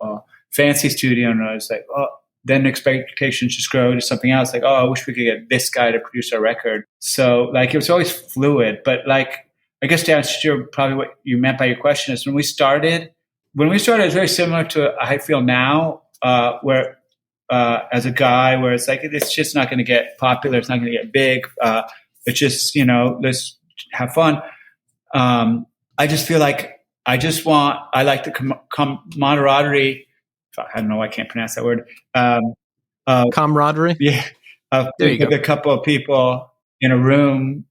Speaker 4: a fancy studio. And I was like, oh, then expectations just grow to something else. Like, oh, I wish we could get this guy to produce our record. So like, it was always fluid. But like, I guess to answer probably what you meant by your question is when we started, it was very similar to how I feel now, where, as a guy, where it's like, it's just not going to get popular. It's not going to get big. It's just, let's have fun. I just feel like I like the camaraderie. I don't know. I can't pronounce that word.
Speaker 2: Camaraderie.
Speaker 4: Yeah.
Speaker 2: There you go.
Speaker 4: With a couple of people in a room,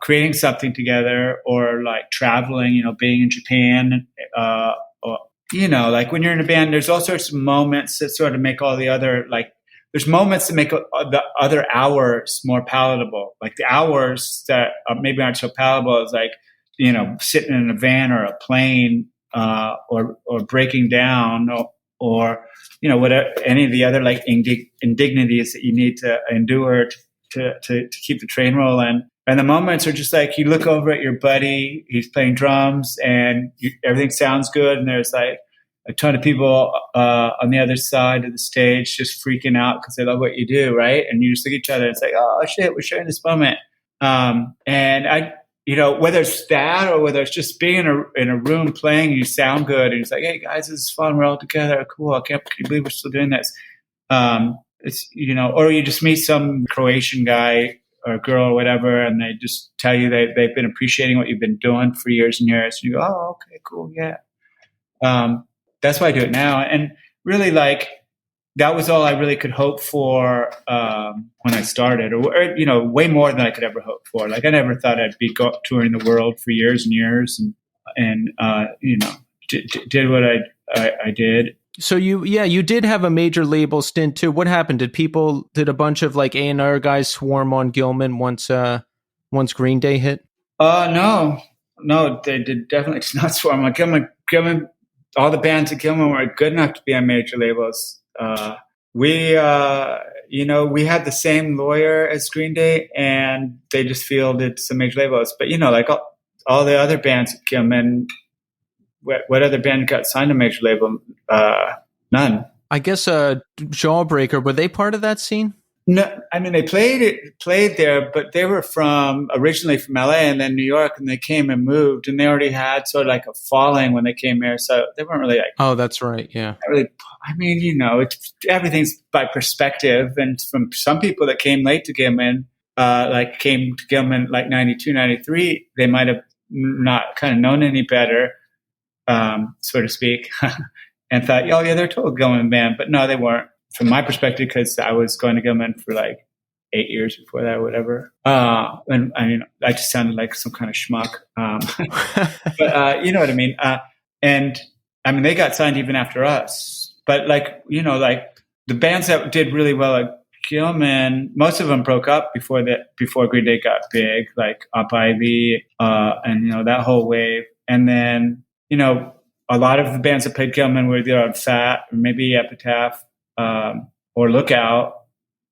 Speaker 4: creating something together, or like traveling, being in Japan, or, like when you're in a band, there's all sorts of moments that sort of make all the other, like, there's moments that make the other hours more palatable. Like the hours that maybe aren't so palatable is like, sitting in a van or a plane, or breaking down, or whatever, any of the other like indignities that you need to endure to keep the train rolling. And the moments are just like, you look over at your buddy, he's playing drums, and everything sounds good, and there's like a ton of people on the other side of the stage just freaking out because they love what you do, right? And you just look at each other and it's like, oh shit, we're sharing this moment. And I, whether it's that or whether it's just being in a room playing and you sound good and it's like, hey guys, this is fun, we're all together, cool, I can't believe we're still doing this. It's, or you just meet some Croatian guy or girl or whatever, and they just tell you they've been appreciating what you've been doing for years and years. And you go, oh, okay, cool, yeah. That's why I do it now. And really, like, that was all I really could hope for when I started, or way more than I could ever hope for. Like, I never thought I'd be touring the world for years and years, and did what I did.
Speaker 2: So you did have a major label stint too. What happened? Did a bunch of like A&R guys swarm on Gilman once Green Day hit?
Speaker 4: No, they did definitely not swarm on Gilman. All the bands at Gilman were good enough to be on major labels. We had the same lawyer as Green Day, and they just fielded some major labels. But like all the other bands at Gilman, what other band got signed to a major label? None.
Speaker 2: I guess Jawbreaker, were they part of that scene?
Speaker 4: No, I mean they played there, but they were originally from LA and then New York, and they came and moved, and they already had sort of like a following when they came here, so they weren't really like. Oh,
Speaker 2: that's right, yeah.
Speaker 4: Really, I mean, everything's by perspective, and from some people that came late to Gilman, came to Gilman like 92, 93, they might have not kind of known any better, so to speak, and thought, oh yeah, they're a total Gilman band, but no, they weren't. From my perspective, because I was going to Gilman for like 8 years before that or whatever. And I mean, I just sounded like some kind of schmuck. But you know what I mean? And I mean, they got signed even after us. But like the bands that did really well at Gilman, most of them broke up before Green Day got big, like Up Ivy, and that whole wave. And then, a lot of the bands that played Gilman were either on Fat or maybe Epitaph, or Lookout,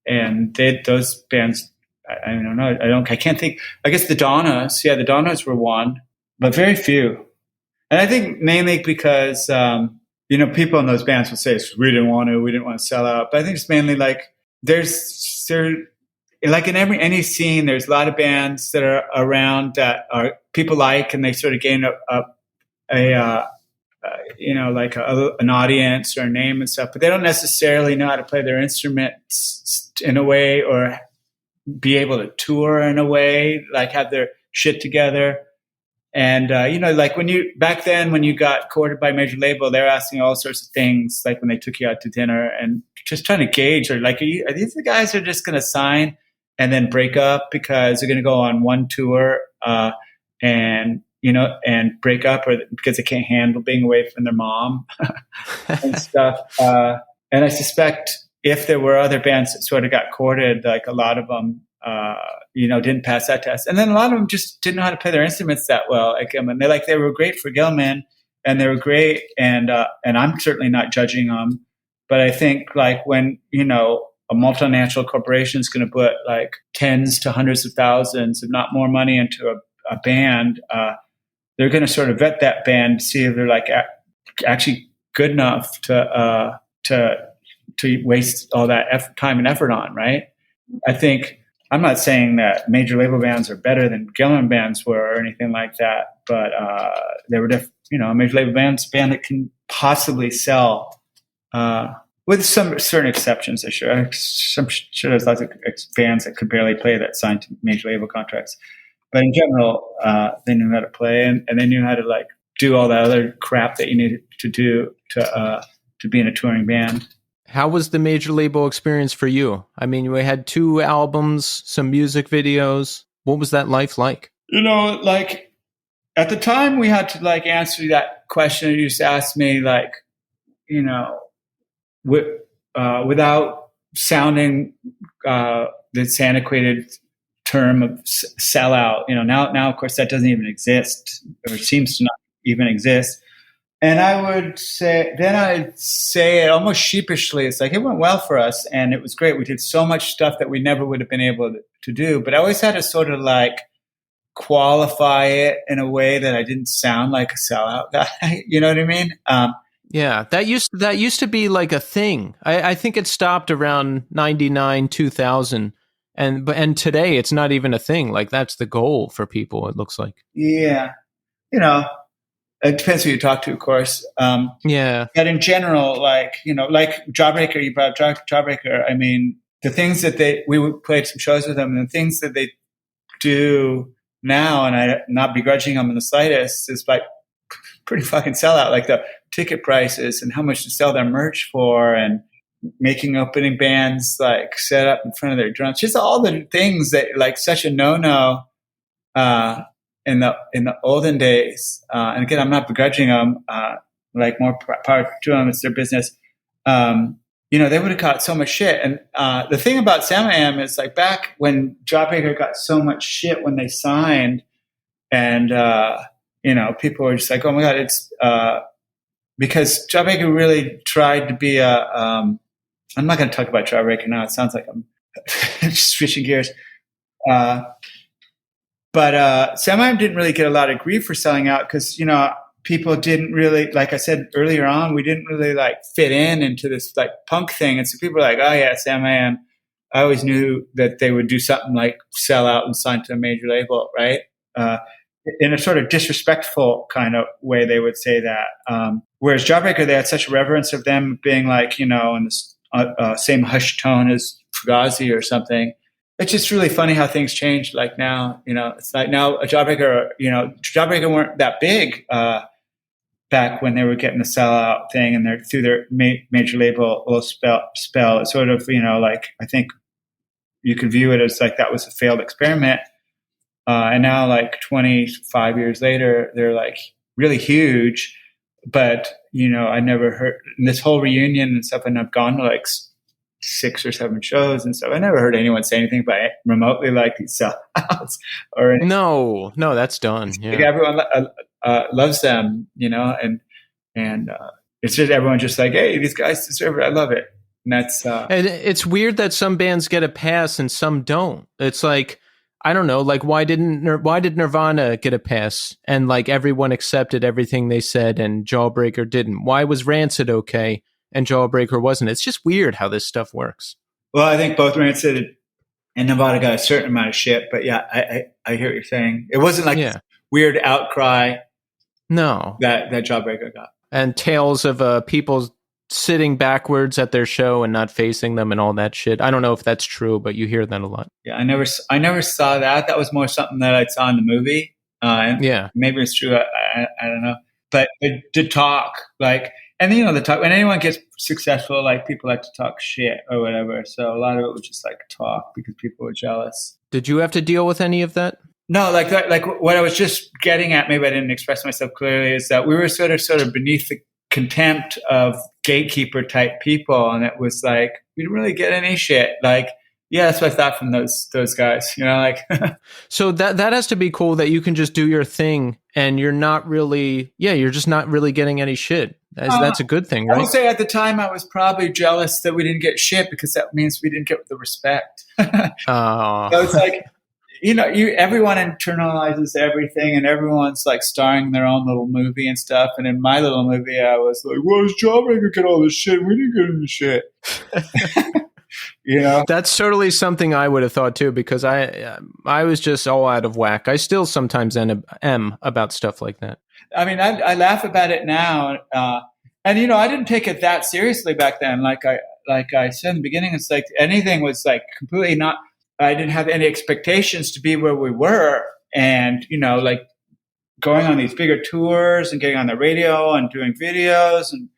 Speaker 4: and those bands. I don't know. I can't think. I guess the Donnas. Yeah, the Donnas were one, but very few. And I think mainly because people in those bands would say we didn't want to sell out. But I think it's mainly like there's like in any scene, there's a lot of bands that are around that are people like, and they sort of gain an audience or a name and stuff, but they don't necessarily know how to play their instruments in a way or be able to tour in a way, like have their shit together. And, like back then when you got courted by a major label, they're asking all sorts of things, like when they took you out to dinner and just trying to gauge, or like, are these the guys who are just going to sign and then break up because they're going to go on one tour, and break up, or because they can't handle being away from their mom and stuff. And I suspect if there were other bands that sort of got courted, like a lot of them, didn't pass that test. And then a lot of them just didn't know how to play their instruments that well at Gilman. They were great for Gilman, and they were great. And I'm certainly not judging them, but I think like when, a multinational corporation is going to put like tens to hundreds of thousands, if not more money into a band, they're going to sort of vet that band to see if they're like actually good enough to waste all that time and effort on, right? I think I'm not saying that major label bands are better than Gilman bands were or anything like that, but they were a major label band that can possibly sell, with some certain exceptions. I'm sure there's lots of bands that could barely play that signed to major label contracts. But in general, they knew how to play, and they knew how to like do all that other crap that you needed to do to be in a touring band.
Speaker 2: How was the major label experience for you? I mean, we had 2 albums, some music videos. What was that life like?
Speaker 4: You know, like at the time we had to like answer that question you just asked me, like, you know, without sounding this antiquated term of sellout. You know, now of course that doesn't even exist, or seems to not even exist. And I'd say it almost sheepishly. It's like, it went well for us and it was great. We did so much stuff that we never would have been able to do. But I always had to sort of like qualify it in a way that I didn't sound like a sellout guy. You know what I mean?
Speaker 2: Yeah, that used to be like a thing. I think it stopped around 99, 2000. And today it's not even a thing. Like that's the goal for people, it looks like.
Speaker 4: Yeah. You know, it depends who you talk to, of course.
Speaker 2: Yeah.
Speaker 4: But in general, like, you know, like Jawbreaker, you brought up Jawbreaker. I mean, the things that we played some shows with them, and the things that they do now, and I'm not begrudging them in the slightest, is like pretty fucking sellout. Like the ticket prices and how much to sell their merch for, and making opening bands like set up in front of their drums. Just all the things that like such a no-no in the olden days. And again, I'm not begrudging them. Like more power to them. It's their business. You know, they would have caught so much shit. And the thing about Samiam is like back when Jawbreaker got so much shit when they signed, and you know, people were just like, oh my God, it's because Jawbreaker really tried to be I'm not going to talk about Jawbreaker now. It sounds like I'm switching gears. But Samiam didn't really get a lot of grief for selling out because, you know, people didn't really, like I said earlier on, we didn't really like fit into this like punk thing. And so people were like, oh yeah, Samiam. I always knew that they would do something like sell out and sign to a major label, right? In a sort of disrespectful kind of way, they would say that. Whereas Jawbreaker, they had such a reverence of them being like, you know, in the same hushed tone as Fugazi or something. It's just really funny how things change. Like now, you know, it's like now a Jawbreaker, you know, Jawbreaker weren't that big back when they were getting the sellout thing, and they're through their major label little spell. It's sort of, you know, like I think you could view it as like that was a failed experiment. And now, like 25 years later, they're like really huge. But, you know, I never heard this whole reunion and stuff, and I've gone to like 6 or 7 shows and stuff. I never heard anyone say anything about it remotely like these sellouts or anything.
Speaker 2: No, that's done. Yeah.
Speaker 4: Like everyone loves them, you know, and it's just everyone just like, hey, these guys deserve it. I love it. And that's
Speaker 2: and it's weird that some bands get a pass and some don't. It's like, I don't know, like why did Nirvana get a pass and like everyone accepted everything they said and Jawbreaker didn't? Why was Rancid okay and Jawbreaker wasn't? It's just weird how this stuff works.
Speaker 4: Well, I think both Rancid and Nirvana got a certain amount of shit, but yeah, I hear what you're saying. It wasn't like this weird outcry.
Speaker 2: No,
Speaker 4: that Jawbreaker got, and
Speaker 2: tales of people sitting backwards at their show and not facing them and all that shit. I don't know if that's true, but you hear that a lot.
Speaker 4: Yeah, I never saw that. That was more something that I saw in the movie. And
Speaker 2: yeah,
Speaker 4: maybe it's true. I don't know. But to talk, like, and you know, the talk, when anyone gets successful, like people like to talk shit or whatever. So a lot of it was just like talk because people were jealous.
Speaker 2: Did you have to deal with any of that?
Speaker 4: No, like what I was just getting at, maybe I didn't express myself clearly, is that we were sort of beneath the contempt of gatekeeper type people, and it was like we didn't really get any shit. Like, yeah, that's what I thought from those guys, you know, like.
Speaker 2: So that has to be cool that you can just do your thing and you're not really, you're just not really getting any shit. That's a good thing, right?
Speaker 4: I would say at the time I was probably jealous that we didn't get shit because that means we didn't get the respect. So it's like, you know, everyone internalizes everything, and everyone's like starring their own little movie and stuff. And in my little movie, I was like, "Well, does Jawbreaker get all this shit? We didn't get any shit." You know,
Speaker 2: that's totally something I would have thought too, because I was just all out of whack. I still sometimes am about stuff like that.
Speaker 4: I mean, I laugh about it now, and you know, I didn't take it that seriously back then. Like I said in the beginning, it's like anything was like completely not. I didn't have any expectations to be where we were, and, like going on these bigger tours and getting on the radio and doing videos and,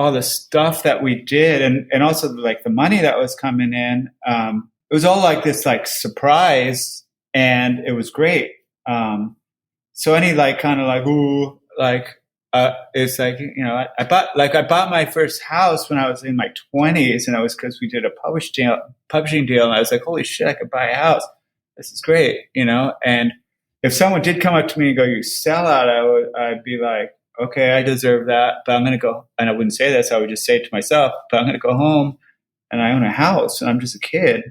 Speaker 4: all the stuff that we did, and also like the money that was coming in. It was all like this like surprise, and it was great. So any like kind of like, ooh, like, it's like, I bought my first house when I was in my 20s, and it was because we did a publishing deal, and I was like, holy shit, I could buy a house. This is great, and if someone did come up to me and go, you sellout, I'd be like, okay, I deserve that, but I'm going to go, and I wouldn't say this, I would just say it to myself, but I'm going to go home and I own a house and I'm just a kid,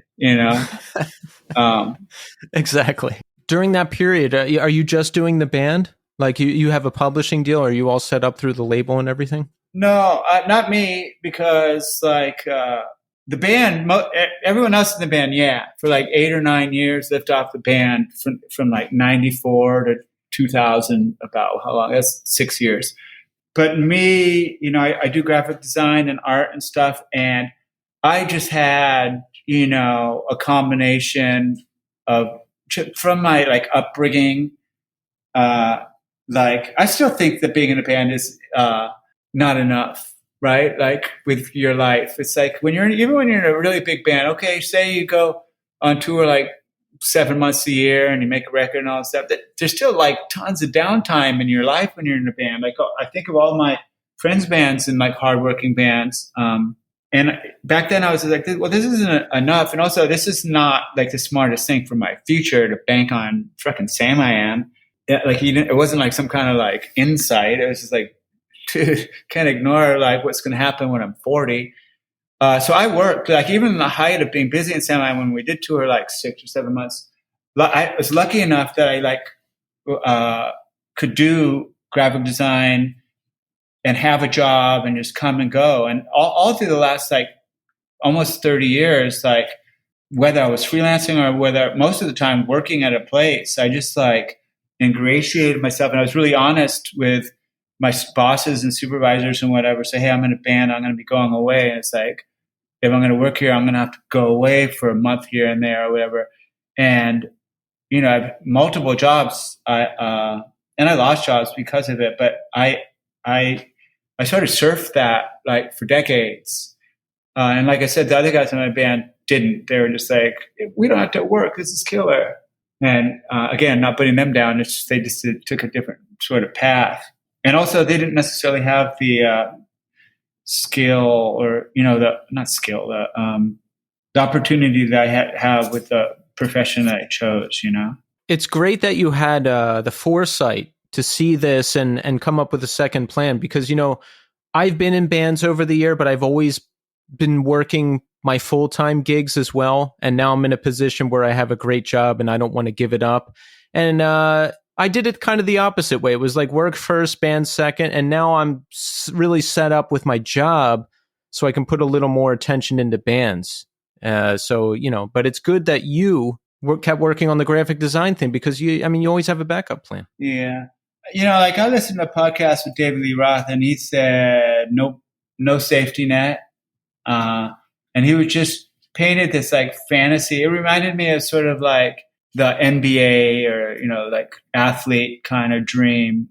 Speaker 2: Exactly. During that period, are you just doing the band? Like you have a publishing deal? Are you all set up through the label and everything?
Speaker 4: No, not me, because like the band, everyone else in the band, for like 8 or 9 years, lived off the band from like 94 to 2000, about how long? That's 6 years. But me, I do graphic design and art and stuff, and I just had, a combination of from my like upbringing. Like I still think that being in a band is not enough, right? Like with your life, it's like even when you're in a really big band. Okay, say you go on tour like 7 months a year and you make a record and all that stuff. There's still like tons of downtime in your life when you're in a band. Like I think of all my friends' bands and like hardworking bands. And back then I was like, well, this isn't enough. And also this is not like the smartest thing for my future to bank on fucking Samiam. Like it wasn't like some kind of like insight. It was just like, dude, can't ignore like what's going to happen when I'm 40. So I worked like even in the height of being busy in Samiam when we did tour like 6 or 7 months. I was lucky enough that I like could do graphic design and have a job and just come and go. And all through the last like almost 30 years, like whether I was freelancing or whether most of the time working at a place, I just like ingratiated myself. And I was really honest with my bosses and supervisors and whatever. Say, hey, I'm in a band, I'm going to be going away. And it's like, if I'm going to work here, I'm going to have to go away for a month here and there or whatever. And, I have multiple jobs. And I lost jobs because of it, but I sort of surfed that like for decades. And like I said, the other guys in my band didn't. They were just like, we don't have to work. This is killer. And again, not putting them down. They just took a different sort of path. And also they didn't necessarily have the skill or, the opportunity that I have with the profession that I chose,
Speaker 2: It's great that you had the foresight to see this and come up with a second plan, because, I've been in bands over the year, but I've always been working my full-time gigs as well. And now I'm in a position where I have a great job and I don't want to give it up. And I did it kind of the opposite way. It was like work first, band second. And now I'm really set up with my job so I can put a little more attention into bands. But it's good that you kept working on the graphic design thing, because you always have a backup plan.
Speaker 4: Yeah. Like I listened to a podcast with David Lee Roth, and he said, no safety net. And he was just painted this like fantasy. It reminded me of sort of like the NBA or, like athlete kind of dream,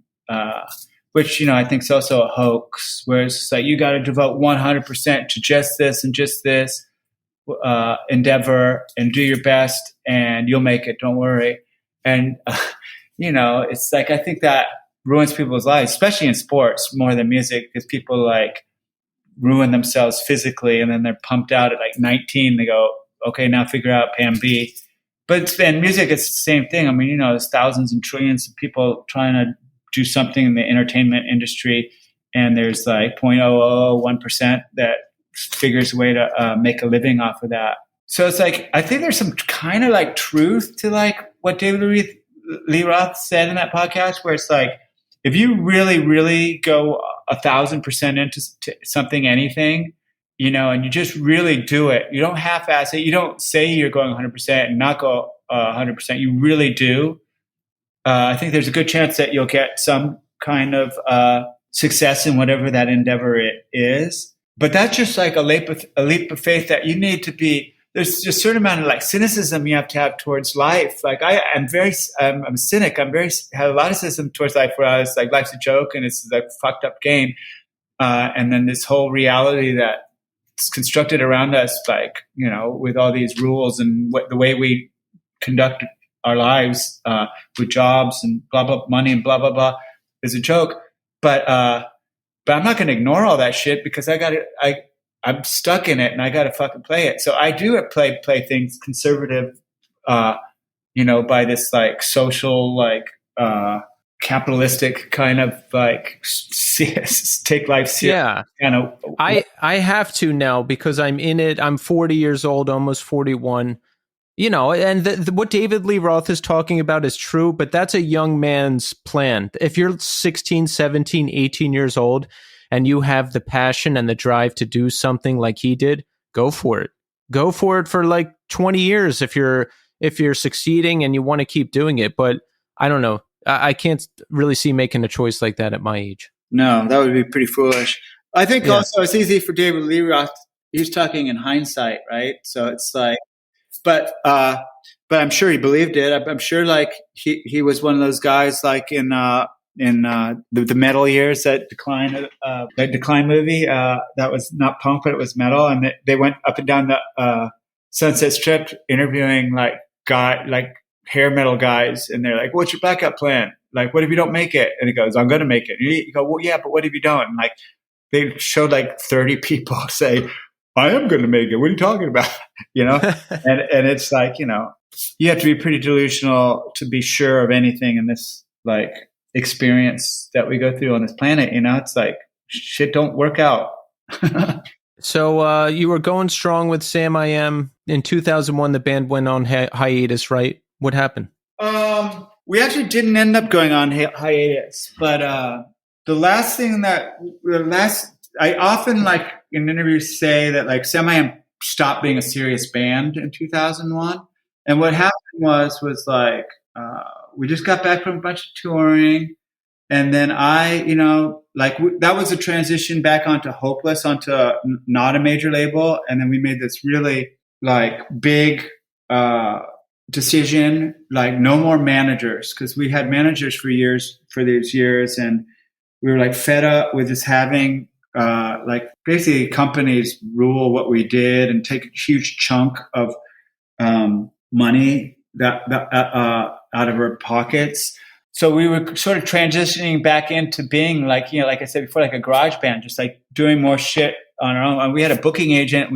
Speaker 4: which, I think is also a hoax, where it's just like, you got to devote 100% to just this and just this endeavor and do your best and you'll make it. Don't worry. And, it's like, I think that ruins people's lives, especially in sports more than music, because people like ruin themselves physically and then they're pumped out at like 19. They go, okay, now figure out plan B. But in music, it's the same thing. There's thousands and trillions of people trying to do something in the entertainment industry, and there's like 0.001% that figures a way to make a living off of that. So it's like, I think there's some kind of like truth to like what David Lee Roth said in that podcast, where it's like, if you really, really go 1,000% into something, anything, and you just really do it, you don't half-ass it. You don't say you're going 100% and not go 100%. You really do. I think there's a good chance that you'll get some kind of success in whatever that endeavor it is. But that's just like a leap of faith that you need to be. there's just a certain amount of like cynicism you have to have towards life. Like I'm a cynic. Have a lot of cynicism towards life where I was like, life's a joke and it's like fucked up game. And then this whole reality that's constructed around us, like, you know, with all these rules and the way we conduct our lives, with jobs and blah, blah, money and blah, blah, blah is a joke. But I'm not going to ignore all that shit because I'm stuck in it and I got to fucking play it. So I do play things conservative, you know, by this like social, like, capitalistic kind of like take life serious.
Speaker 2: Yeah.
Speaker 4: Kind of.
Speaker 2: I have to now because I'm in it. I'm 40 years old, almost 41. You know, and what David Lee Roth is talking about is true, but that's a young man's plan. If you're 16, 17, 18 years old and you have the passion and the drive to do something like he did, go for it. Go for it for like 20 years if you're succeeding and you want to keep doing it. But I don't know. I can't really see making a choice like that at my age.
Speaker 4: No, that would be pretty foolish. I think also it's easy for David Lee Roth. He's talking in hindsight, right? So it's like, but I'm sure he believed it. I'm sure like he was one of those guys like in the metal years, that Decline movie, that was not punk, but it was metal. And they went up and down the Sunset Strip interviewing like hair metal guys. And they're like, what's your backup plan? Like, what if you don't make it? And he goes, I'm going to make it. And you go, well, yeah, but what have you done? And like, they showed like 30 people say, I am going to make it. What are you talking about? You know? and it's like, you know, you have to be pretty delusional to be sure of anything in this like experience that we go through on this planet. You know, it's like shit don't work out.
Speaker 2: So you were going strong with Samiam. In 2001, the band went on hiatus, right? What happened?
Speaker 4: We actually didn't end up going on hiatus, but I often like in interviews say that like Samiam stopped being a serious band in 2001. And what happened was like, we just got back from a bunch of touring. And then that was a transition back onto Hopeless, onto not a major label. And then we made this really like big, decision, like no more managers. Cause we had managers for these years. And we were like fed up with just having, like basically companies rule what we did and take a huge chunk of money that out of our pockets. So we were sort of transitioning back into being like, you know, like I said before, like a garage band, just like doing more shit on our own. And we had a booking agent.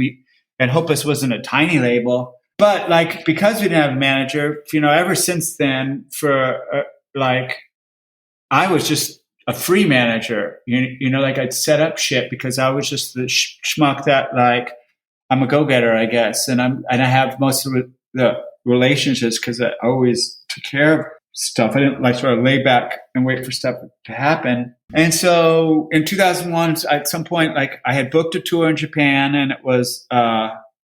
Speaker 4: And Hopeless wasn't a tiny label, but like because we didn't have a manager, you know, ever since then, I was just a free manager, you know, like I'd set up shit because I was just the schmuck that like I'm a go-getter, I guess. And I have most of the relationships because I always took care of stuff. I didn't like sort of lay back and wait for stuff to happen. And so in 2001, at some point, like I had booked a tour in Japan and it was,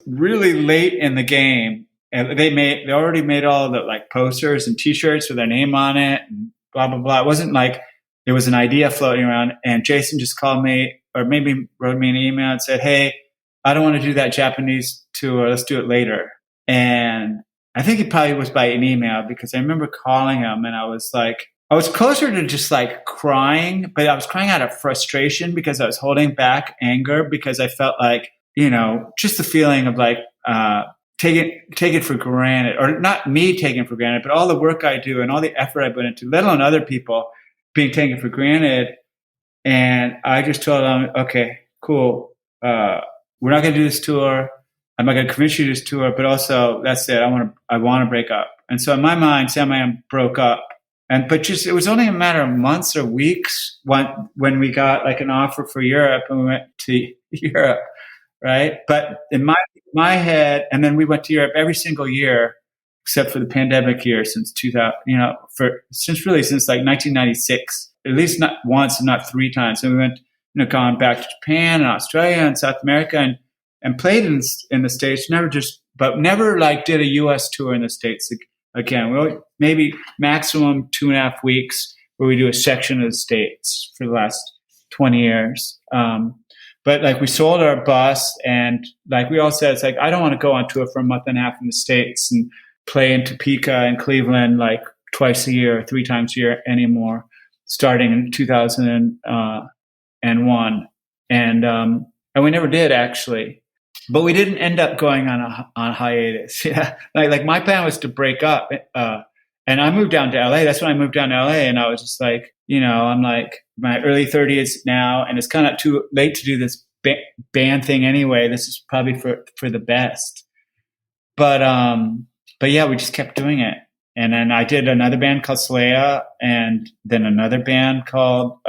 Speaker 4: really late in the game. And they already made all the like posters and t-shirts with their name on it and blah, blah, blah. It wasn't like, it was an idea floating around, and Jason just called me or maybe wrote me an email and said, hey, I don't want to do that Japanese tour. Let's do it later. And I think it probably was by an email because I remember calling him and I was closer to just like crying, but I was crying out of frustration because I was holding back anger because I felt like, you know, just the feeling of like, take it for granted, or not me taking it for granted, but all the work I do and all the effort I put into, let alone other people, being taken for granted. And I just told them, okay, cool. We're not going to do this tour. I'm not going to convince you to do this tour, but also that's it. I want to break up. And so in my mind, Samiam broke up. But it was only a matter of months or weeks when we got like an offer for Europe and we went to Europe. Right. But in my head, and then we went to Europe every single year, except for the pandemic year since 2000, you know, since like 1996, at least not once and not three times. And we went, you know, gone back to Japan and Australia and South America and played in the States, never like did a US tour in the States again. We maybe maximum 2.5 weeks where we do a section of the States for the last 20 years. but like we sold our bus, and like we all said, it's like, I don't want to go on tour for a month and a half in the States and play in Topeka and Cleveland like twice a year, 3 times a year anymore, starting in 2001. And we never did, actually. But we didn't end up going on hiatus. Yeah, like my plan was to break up, and I moved down to LA. That's when I moved down to LA, and I was just like, I'm like my early 30s now, and it's kind of too late to do this band thing anyway. This is probably for the best. But yeah, we just kept doing it, and then I did another band called Solea, and then another band called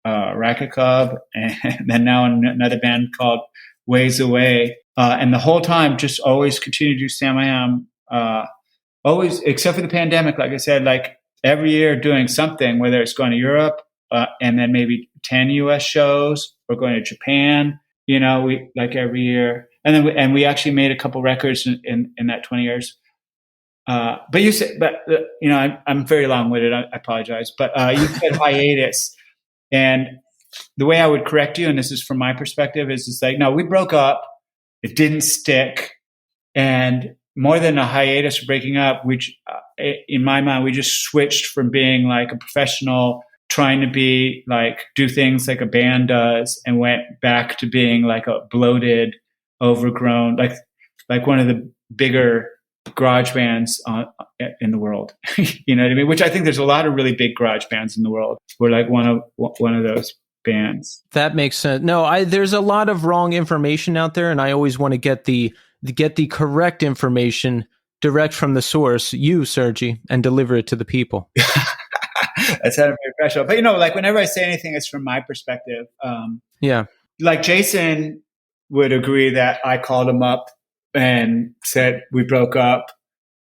Speaker 4: Racket Club, and then now another band called Ways Away, and the whole time just always continue to do Samiam, always, except for the pandemic, like I said, like every year doing something, whether it's going to Europe, and then maybe 10 US shows, or going to Japan, we like every year. And then we actually made a couple records in that 20 years. But you said, I'm very long-winded. I apologize, but you said hiatus, and the way I would correct you, and this is from my perspective, is it's like, no, we broke up. It didn't stick. And more than a hiatus or breaking up, in my mind, we just switched from being like a professional, trying to be like, do things like a band does, and went back to being like a bloated, overgrown, like one of the bigger garage bands in the world. You know what I mean? Which I think there's a lot of really big garage bands in the world. We're like one of those bands.
Speaker 2: That makes sense. No, there's a lot of wrong information out there, and I always want to get the correct information direct from the source, you, Sergie, and deliver it to the people.
Speaker 4: That sounded very professional. But like whenever I say anything, it's from my perspective.
Speaker 2: Yeah.
Speaker 4: Like Jason would agree that I called him up and said we broke up.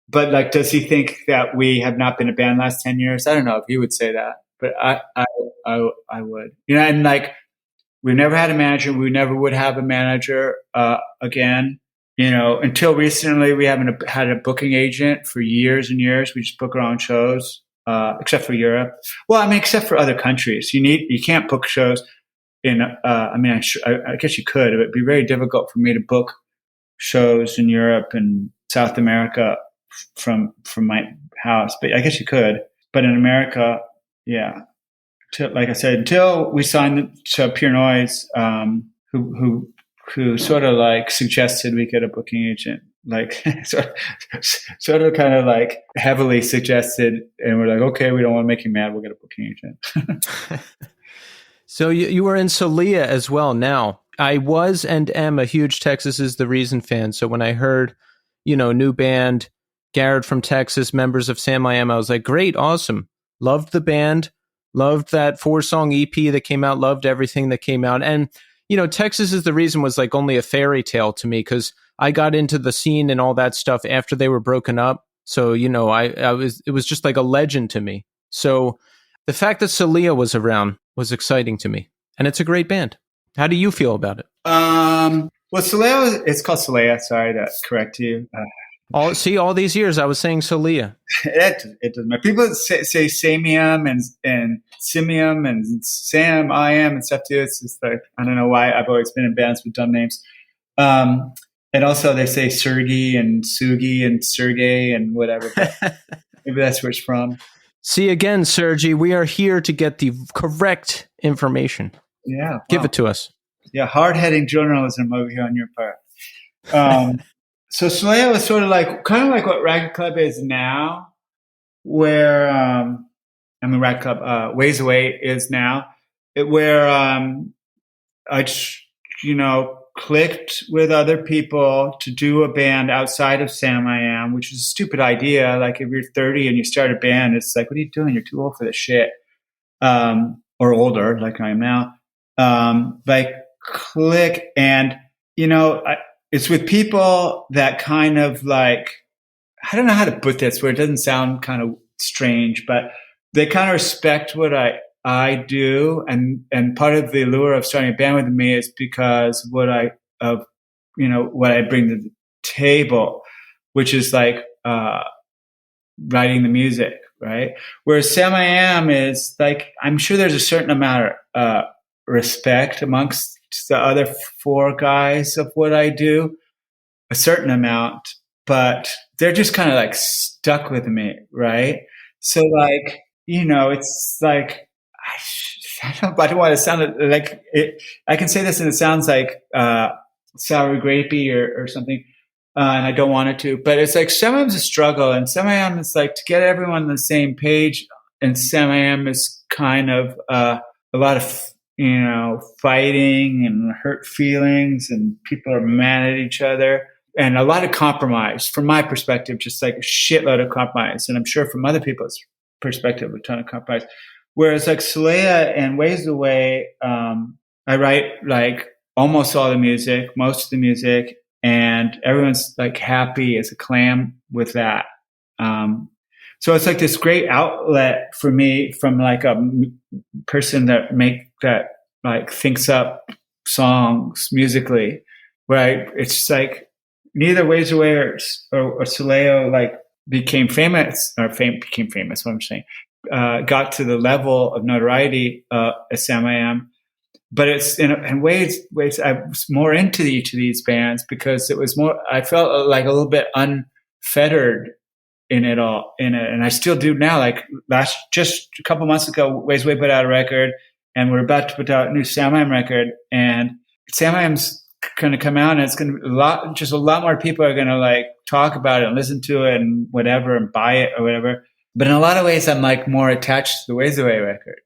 Speaker 4: But like, does he think that we have not been a band last 10 years? I don't know if he would say that, but I would. And like, we never had a manager. We never would have a manager again. Until recently, we haven't had a booking agent for years and years. We just book our own shows, except for Europe. Well, I mean, except for other countries. You can't book shows in. I guess you could. It would be very difficult for me to book shows in Europe and South America from my house, but I guess you could. But in America, yeah. Like I said, until we signed to Pure Noise, who sort of like suggested we get a booking agent, like sort of kind of like heavily suggested, and we're like, okay, we don't want to make you mad, we'll get a booking agent.
Speaker 2: So you were in Solea as well. Now, I was and am a huge Texas is the Reason fan. So when I heard, new band, Garrett from Texas, members of Samiam, I was like, great, awesome. Loved the band, loved that 4-song EP that came out, loved everything that came out. And, Texas is the Reason was like only a fairy tale to me, because I got into the scene and all that stuff after they were broken up. So, it was just like a legend to me. So the fact that Solea was around was exciting to me. And it's a great band. How do you feel about it?
Speaker 4: Well, Solea, it's called Solea. Sorry to correct you.
Speaker 2: All these years I was saying Solea.
Speaker 4: It doesn't matter. People say Samiam and Simiam and Sam, I am and stuff too. It's just like, I don't know why I've always been in bands with dumb names. And also they say Sergie and Sugi and Sergey and whatever. Maybe that's where it's from.
Speaker 2: See, again, Sergie, we are here to get the correct information.
Speaker 4: Yeah.
Speaker 2: Give it to us.
Speaker 4: Yeah, hard-hitting journalism over here on your part. So Solea was sort of like, kind of like what Racket Club is now, where, Racket Club, Ways Away is now, where I just, clicked with other people to do a band outside of Samiam, which is a stupid idea. Like if you're 30 and you start a band, it's like, what are you doing? You're too old for this shit. Or older, like I am now. Click, and it's with people that kind of like, I don't know how to put this where it doesn't sound kind of strange, but they kind of respect what I do, and part of the allure of starting a band with me is because what I bring to the table, which is like writing the music, right? Whereas Samiam is like, I'm sure there's a certain amount of respect amongst the other 4 guys of what I do a certain amount, but they're just kind of like stuck with me, right? So like, it's like I don't want to sound like it. I can say this and it sounds like sour grapey or something, and I don't want it to. But it's like Samiam's a struggle, and Samiam is like to get everyone on the same page. And Samiam is kind of a lot of fighting and hurt feelings, and people are mad at each other, and a lot of compromise. From my perspective, just like a shitload of compromise, and I'm sure from other people's perspective, a ton of compromise. Whereas like Solea and Ways Away, I write like almost all the music, most of the music, and everyone's like happy as a clam with that. So it's like this great outlet for me from like a person that like thinks up songs musically, where it's like neither Ways Away or Solea like became famous. What I'm saying. Got to the level of notoriety as Samiam, but it's in ways I was more into each of these bands because it was more. I felt like a little bit unfettered in it all, and I still do now. Like just a couple months ago, Ways Away put out a record, and we're about to put out a new Samiam record, and Samiam's going to come out, and it's going to be a lot more people are going to like talk about it and listen to it and whatever and buy it or whatever. But in a lot of ways, I'm like more attached to the Ways Away record,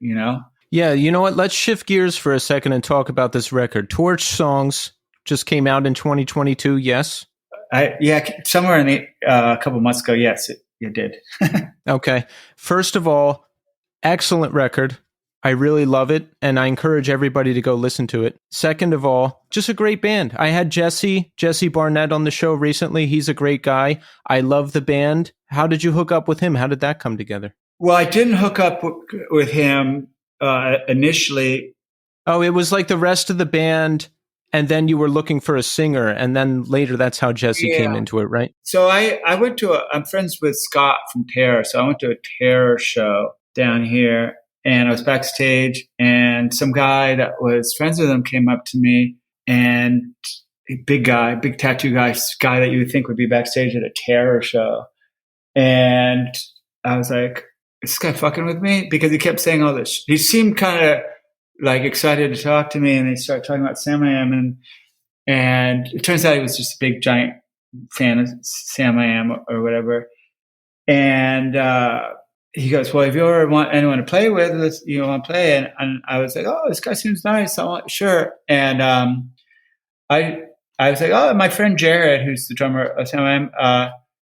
Speaker 2: Yeah, you know what? Let's shift gears for a second and talk about this record. Torch Songs just came out in 2022, yes?
Speaker 4: Somewhere in a couple months ago, yes, it did.
Speaker 2: Okay. First of all, excellent record. I really love it, and I encourage everybody to go listen to it. Second of all, just a great band. I had Jesse Barnett on the show recently. He's a great guy. I love the band. How did you hook up with him? How did that come together?
Speaker 4: Well, I didn't hook up with him initially.
Speaker 2: Oh, it was like the rest of the band, and then you were looking for a singer, and then later that's how Jesse came into it, right?
Speaker 4: So I went to I'm friends with Scott from Terror, so I went to a Terror show down here. And I was backstage, and some guy that was friends with him came up to me, and a big tattoo guy that you would think would be backstage at a Terror show. And I was like, is this guy fucking with me? Because he kept saying all this. He seemed kind of like excited to talk to me, and they started talking about Samiam, and it turns out he was just a big giant fan of Samiam or whatever. And he goes, well, if you ever want anyone to play with, you want to play. And I was like, oh, this guy seems nice. Sure. And I was like, oh, my friend Jared, who's the drummer of Samiam,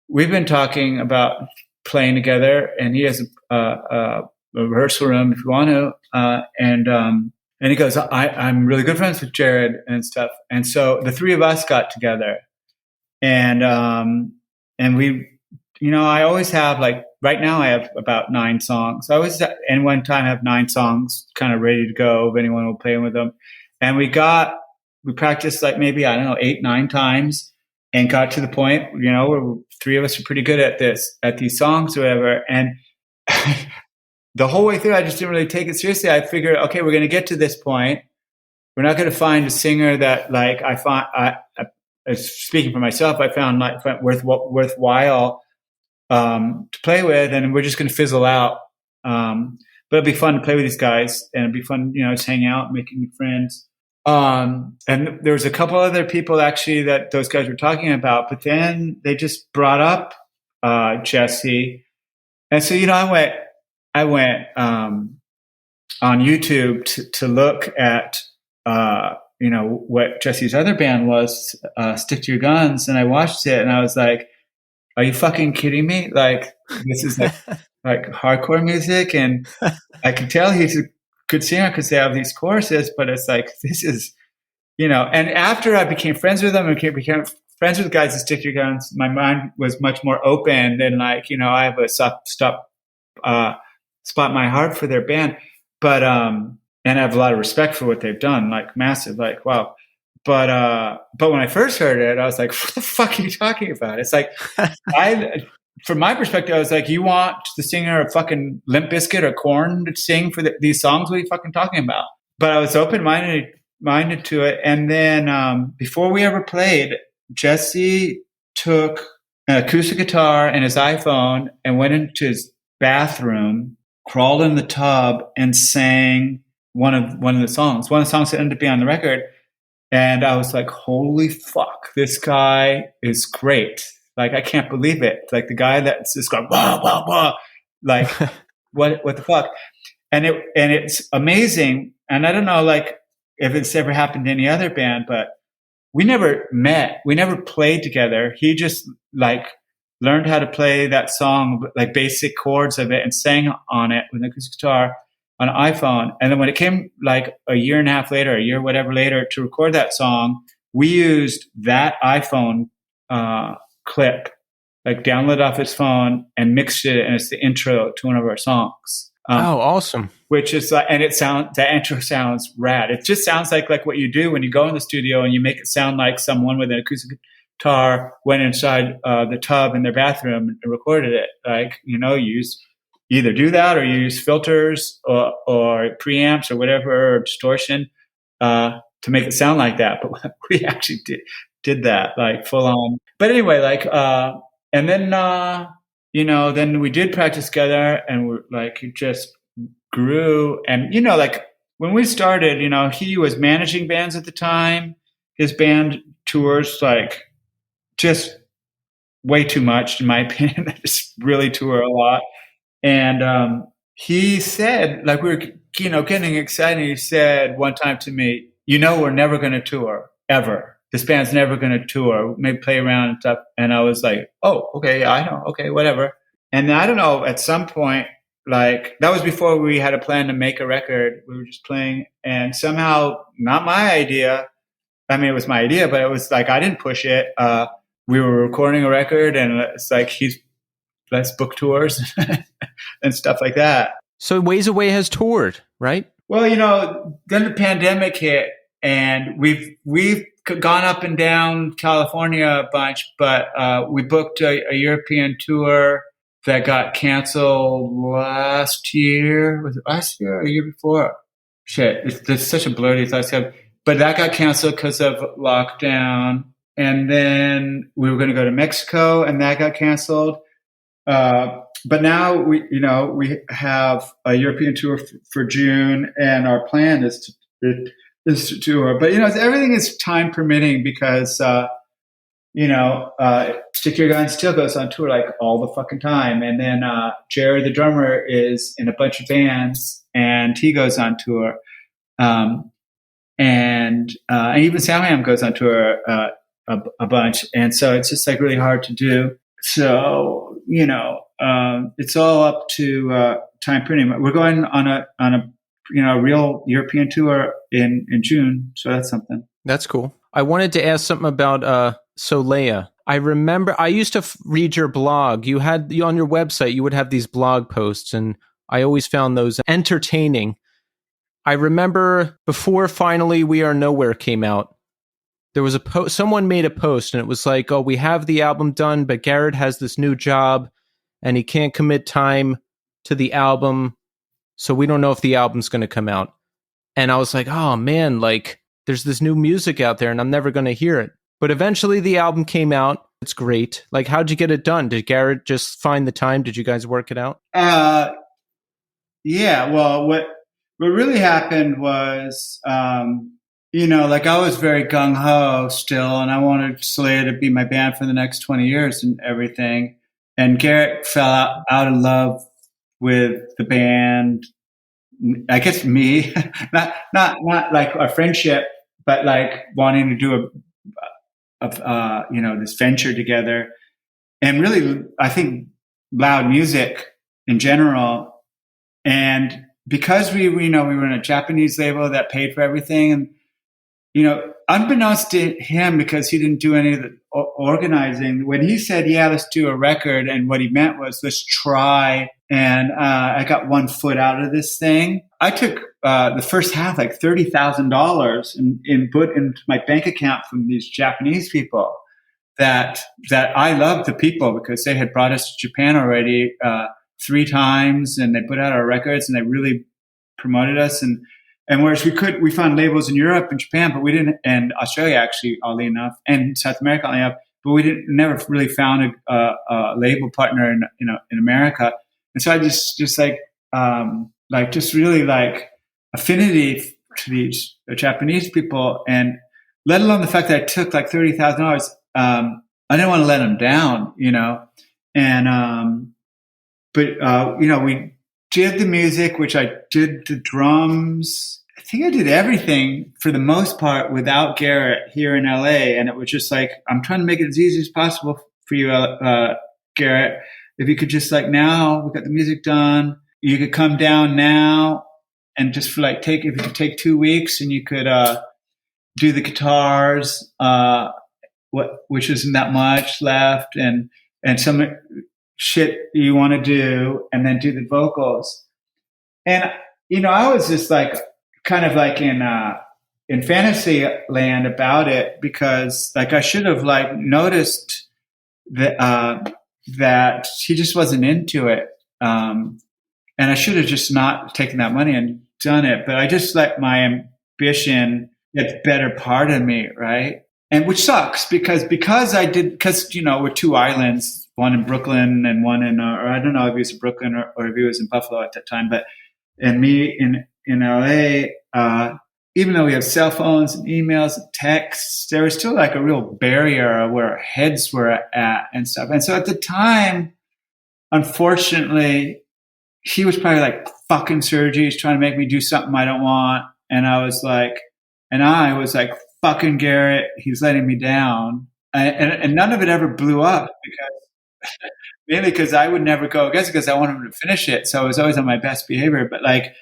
Speaker 4: we've been talking about playing together, and he has a rehearsal room if you want to. And he goes, I'm really good friends with Jared and stuff. And so the three of us got together, and we, I always have like, right now I have about 9 songs. I always, and one time I have 9 songs kind of ready to go if anyone will play with them. And we practiced like maybe, 8, 9 times, and got to the point, where 3 of us are pretty good at these songs or whatever. And the whole way through, I just didn't really take it seriously. I figured, okay, we're going to get to this point. We're not going to find a singer that like speaking for myself, I found like worthwhile to play with, and we're just going to fizzle out. But it'll be fun to play with these guys, and it'll be fun, just hang out, making new friends. And there was a couple other people actually that those guys were talking about, but then they just brought up Jesse, and so I went on YouTube to look at what Jesse's other band was, Stick to Your Guns, and I watched it, and I was like, are you fucking kidding me? Like, this is like hardcore music, and I can tell he's a good singer because they have these choruses, but it's like, this is, and after I became friends with them and became friends with guys that Stick to Your Guns, my mind was much more open than like, I have a soft spot in my heart for their band, but and I have a lot of respect for what they've done, like massive, like, wow. But when I first heard it, I was like, what the fuck are you talking about? It's like, from my perspective, I was like, you want the singer of fucking Limp Bizkit or Korn to sing for these songs? What are you fucking talking about? But I was open-minded minded to it. And then before we ever played, Jesse took an acoustic guitar and his iPhone and went into his bathroom, crawled in the tub, and sang one of the songs. One of the songs that ended up being on the record. And I was like, holy fuck, this guy is great. Like, I can't believe it. Like, the guy that's just going, wah, wah, wah. Like, what the fuck? And it's amazing. And I don't know, like, if it's ever happened to any other band, but we never met. We never played together. He just, like, learned how to play that song, like, basic chords of it, and sang on it with an acoustic guitar on an iPhone. And then when it came like a year and a half later, a year whatever later, to record that song, we used that iPhone clip, like downloaded off his phone and mixed it, and it's the intro to one of our songs.
Speaker 2: Oh, awesome!
Speaker 4: Which is like, and that intro sounds rad. It just sounds like what you do when you go in the studio and you make it sound like someone with an acoustic guitar went inside the tub in their bathroom and recorded it. Like, you use either do that or use filters or preamps or whatever, or distortion to make it sound like that. But we actually did that, like, full on. But anyway, like, and then, then we did practice together, and we're like, it just grew. And, like, when we started, he was managing bands at the time. His band tours, like, just way too much, in my opinion. They just really tour a lot. And he said, like, we were, getting excited. He said one time to me, we're never going to tour, ever. This band's never going to tour. Maybe play around and stuff. And I was like, oh, okay, I know. Okay, whatever. And I don't know, at some point, like, that was before we had a plan to make a record. We were just playing, and somehow, not my idea. I mean, it was my idea, but it was like, I didn't push it. We were recording a record, and it's like, let's book tours and stuff like that.
Speaker 2: So Ways Away has toured, right?
Speaker 4: Well, then the pandemic hit, and we've gone up and down California a bunch, but we booked a European tour that got canceled last year. Was it last year or a year before? Shit, it's such a blurry thought. But that got canceled because of lockdown. And then we were going to go to Mexico, and that got canceled. But now we have a European tour for June, and our plan is to tour. But everything is time permitting, because Stick Your Gun still goes on tour like all the fucking time, and then Jerry the drummer is in a bunch of bands, and he goes on tour, and even Samiam goes on tour a bunch, and so it's just like really hard to do. So it's all up to time permitting. We're going on a real European tour in June, so that's something.
Speaker 2: That's cool. I wanted to ask something about Solea. I remember I used to read your blog. You had on your website, you would have these blog posts, and I always found those entertaining. I remember before finally We Are Nowhere came out, there was someone made a post, and it was like, oh, we have the album done, but Garrett has this new job and he can't commit time to the album, so we don't know if the album's going to come out. And I was like, oh man, like, there's this new music out there and I'm never going to hear it. But eventually the album came out. It's great. Like, how'd you get it done? Did Garrett just find the time? Did you guys work it out?
Speaker 4: Yeah. Well, what really happened was, like, I was very gung ho still, and I wanted Solea to be my band for the next 20 years and everything. And Garrett fell out of love with the band. I guess me, not like our friendship, but like wanting to do this venture together, and really, I think, loud music in general. And because we were in a Japanese label that paid for everything, and unbeknownst to him, because he didn't do any of the organizing, when he said, yeah, let's do a record, and what he meant was, let's try. And I got one foot out of this thing. I took the first half, like $30,000 and put into my bank account from these Japanese people that I loved the people, because they had brought us to Japan already 3 times, and they put out our records, and they really promoted us. And And whereas we found labels in Europe and Japan, but we didn't, and Australia actually, oddly enough, and South America, oddly enough, but we never really found a label partner in America. And so I just really like affinity to these Japanese people, and let alone the fact that I took like $30,000. I didn't want to let them down, and we did the music, which I did the drums. I think I did everything for the most part without Garrett here in LA. And it was just like, I'm trying to make it as easy as possible for you, Garrett. If you could just like, now we got the music done, you could come down now and just for like if you could take 2 weeks and you could do the guitars, which isn't that much left, and some shit you want to do, and then do the vocals. And I was just like kind of like in fantasy land about it, because like I should have like noticed that he just wasn't into it, and I should have just not taken that money and done it. But I just let my ambition get the better part of me, right? And which sucks because we're two islands, one in Brooklyn and one in, or I don't know if he was in Brooklyn or if he was in Buffalo at that time, and me in LA, even though we have cell phones and emails and texts, there was still like a real barrier where our heads were at and stuff. And so at the time, unfortunately, he was probably like, fucking Sergie, he's trying to make me do something I don't want. And I was like, fucking Garrett, he's letting me down. And none of it ever blew up mainly because I would never go against it because I wanted him to finish it. So I was always on my best behavior, but like,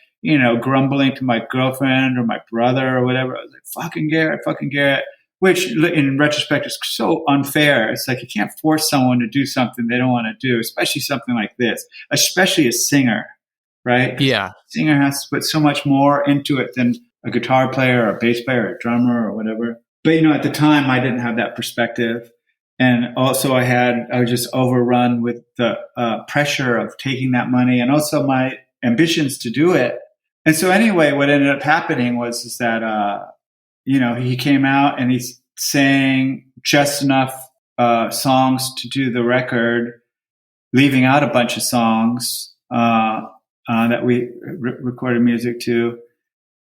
Speaker 4: grumbling to my girlfriend or my brother or whatever. I was like, fucking Garrett, which in retrospect is so unfair. It's like, you can't force someone to do something they don't want to do, especially something like this, especially a singer, right?
Speaker 2: Yeah.
Speaker 4: A singer has to put so much more into it than a guitar player or a bass player or a drummer or whatever. But, at the time I didn't have that perspective. And also I was just overrun with the pressure of taking that money and also my ambitions to do it. And so anyway, what ended up happening was that, he came out and he sang just enough songs to do the record, leaving out a bunch of songs that we recorded music to.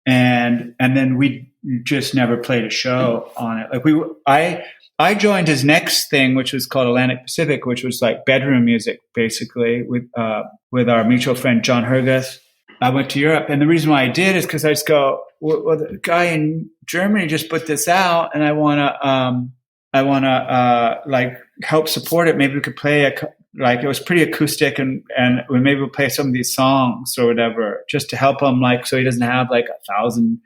Speaker 4: And then we just never played a show on it. Like I joined his next thing, which was called Atlantic Pacific, which was like bedroom music, basically, with our mutual friend John Herguth. I went to Europe, and the reason why I did is because I just go, well, the guy in Germany just put this out, and I want to like help support it. Maybe we could play it was pretty acoustic, and maybe we'll play some of these songs or whatever, just to help him, like, so he doesn't have like 1,000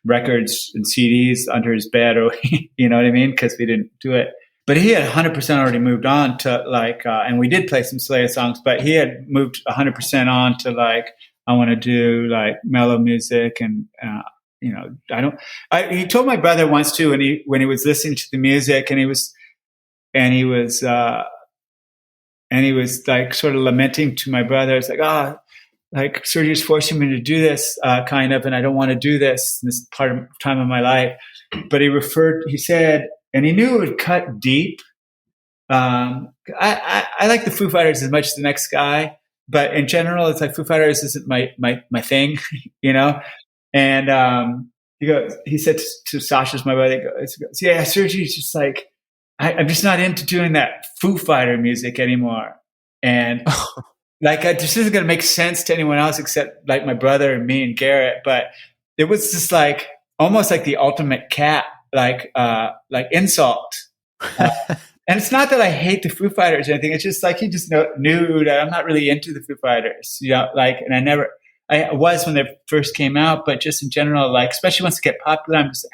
Speaker 4: records and CDs under his bed, or you know what I mean? Because we didn't do it. But he had 100% already moved on to like, and we did play some Solea songs, but he had moved 100% on to like, I want to do like mellow music, and he told my brother once too, when he was listening to the music, and he was like sort of lamenting to my brother. It's like, like Sergie's forcing me to do this kind of, and I don't want to do this time of my life. But he said, and he knew it would cut deep. I like the Foo Fighters as much as the next guy, but in general, it's like Foo Fighters isn't my thing, And he said to Sasha's my brother, he goes, yeah, Sergie's just like, I'm just not into doing that Foo Fighter music anymore. And like, this isn't going to make sense to anyone else except like my brother and me and Garrett. But it was just like, almost like the ultimate cat, like insult. And it's not that I hate the Foo Fighters or anything. It's just like, he just knew that I'm not really into the Foo Fighters, and I was when they first came out, but just in general, like, especially once they get popular, I'm just,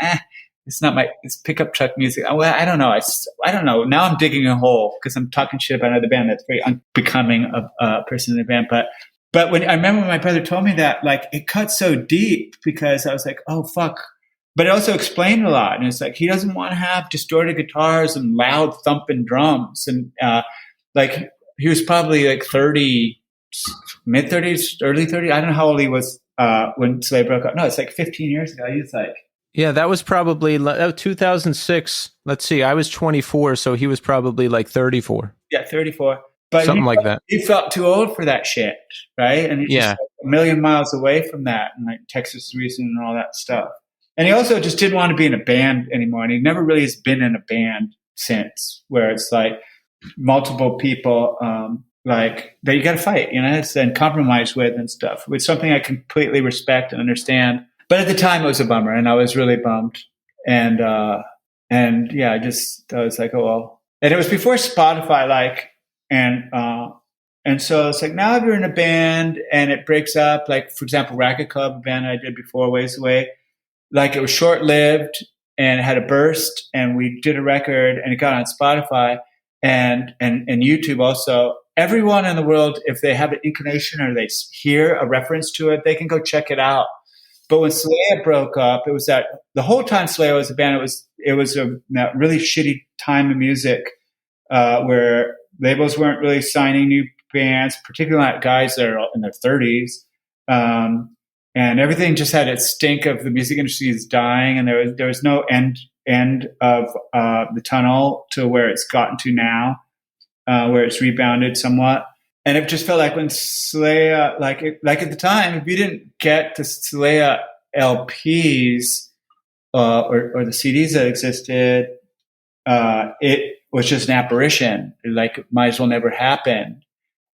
Speaker 4: it's not it's pickup truck music. Well, I don't know. I don't know. Now I'm digging a hole because I'm talking shit about another band that's very unbecoming of a person in a band. But when I remember when my brother told me that, like, it cut so deep, because I was like, oh, fuck. But it also explained a lot. And it's like, he doesn't want to have distorted guitars and loud thumping drums. And like, he was probably like 30, mid 30s, early 30s. I don't know how old he was when Solea broke up. No, it's like 15 years ago. He was like,
Speaker 2: Yeah, that was probably 2006. Let's see, I was 24, so he was probably like 34.
Speaker 4: yeah, 34. But
Speaker 2: Something like that.
Speaker 4: He felt too old for that shit, right? And he's just
Speaker 2: Yeah.
Speaker 4: like a million miles away from that, and like Texas Reason and all that stuff. And he also just didn't want to be in a band anymore. And he never really has been in a band since, where it's like multiple people, like that you got to fight, and compromise with and stuff. It's something I completely respect and understand. But at the time, it was a bummer, and I was really bummed. And yeah, I was like, oh well. And it was before Spotify, like, and so it's like, now if you're in a band and it breaks up, like for example, Racket Club, a band I did before, Ways Away, like it was short lived and it had a burst, and we did a record and it got on Spotify and YouTube also. Everyone in the world, if they have an inclination or they hear a reference to it, they can go check it out. But when Solea broke up, it was that the whole time Solea was a band, it was a really shitty time of music where labels weren't really signing new bands, particularly not guys that are in their 30s. And everything just had its stink of the music industry is dying, and there was no end of the tunnel to where it's gotten to now, where it's rebounded somewhat. And it just felt like when Solea, like at the time, if you didn't get the Solea LPs or the CDs that existed, it was just an apparition. Like it might as well never happen.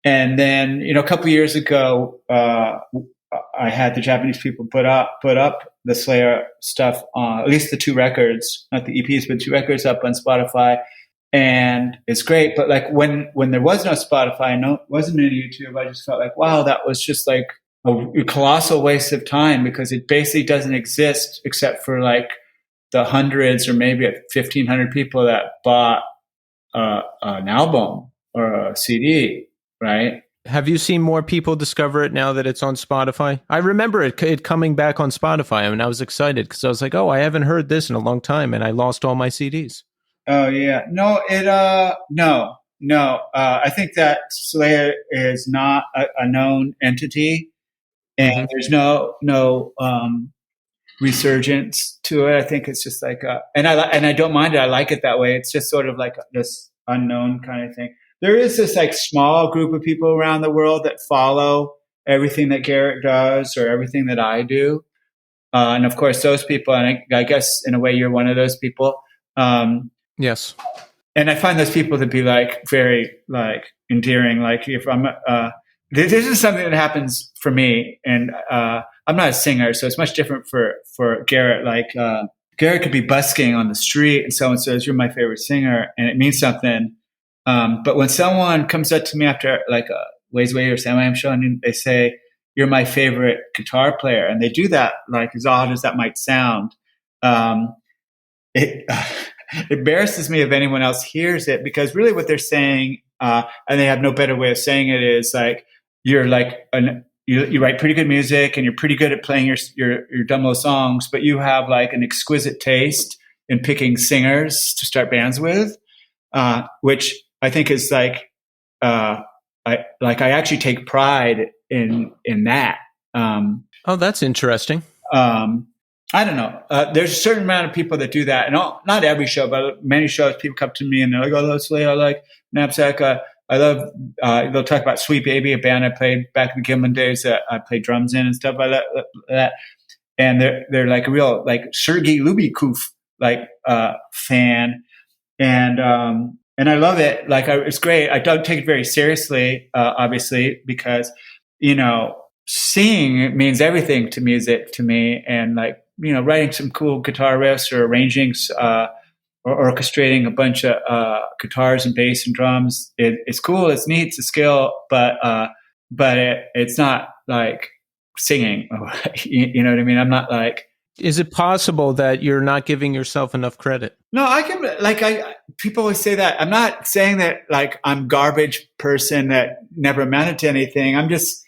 Speaker 4: And then, a couple of years ago, I had the Japanese people put up the Solea stuff on, at least the 2 records, not the EPs, but 2 records up on Spotify. And it's great. But like when there was no Spotify, wasn't any YouTube, I just felt like, wow, that was just like a colossal waste of time, because it basically doesn't exist except for like the hundreds or maybe 1,500 people that bought an album or a CD, right?
Speaker 2: Have you seen more people discover it now that it's on Spotify? I remember it coming back on Spotify, and I was excited because I was like, oh, I haven't heard this in a long time, and I lost all my CDs.
Speaker 4: Oh yeah, no. I think that Solea is not a known entity, and there's no resurgence to it. I think it's just like, and I don't mind it. I like it that way. It's just sort of like this unknown kind of thing. There is this like small group of people around the world that follow everything that Garrett does or everything that I do, and of course those people. And I guess in a way you're one of those people.
Speaker 2: Yes.
Speaker 4: And I find those people to be like very like endearing. Like if I'm, this is something that happens for me, and I'm not a singer, so it's much different for Garrett. Like Garrett could be busking on the street, and someone says, "You're my favorite singer," and it means something. But when someone comes up to me after like a Ways Away or Samiam show, and they say, "You're my favorite guitar player," and they do that, like as odd as that might sound, it embarrasses me if anyone else hears it, because really what they're saying, and they have no better way of saying it, is like you're like you write pretty good music and you're pretty good at playing your dumb little songs, but you have like an exquisite taste in picking singers to start bands with, which I think is like I actually take pride in that.
Speaker 2: Oh, that's interesting.
Speaker 4: I don't know. There's a certain amount of people that do that, and not every show, but many shows. People come to me and they're like, "Oh, I love Solea, I like Knapsack. I love." They'll talk about Sweet Baby, a band I played back in the Gilman days that I played drums in and stuff like that. And they're like a real like Sergie Loobkoff like fan, and I love it. Like it's great. I don't take it very seriously, obviously, because singing means everything to music to me, and like. Writing some cool guitar riffs or arranging or orchestrating a bunch of guitars and bass and drums. It's cool. It's neat. It's a skill, but it's not like singing. You know what I mean? I'm not like.
Speaker 2: Is it possible that you're not giving yourself enough credit?
Speaker 4: No, I can people always say that. I'm not saying that like I'm garbage person that never amounted to anything. I'm just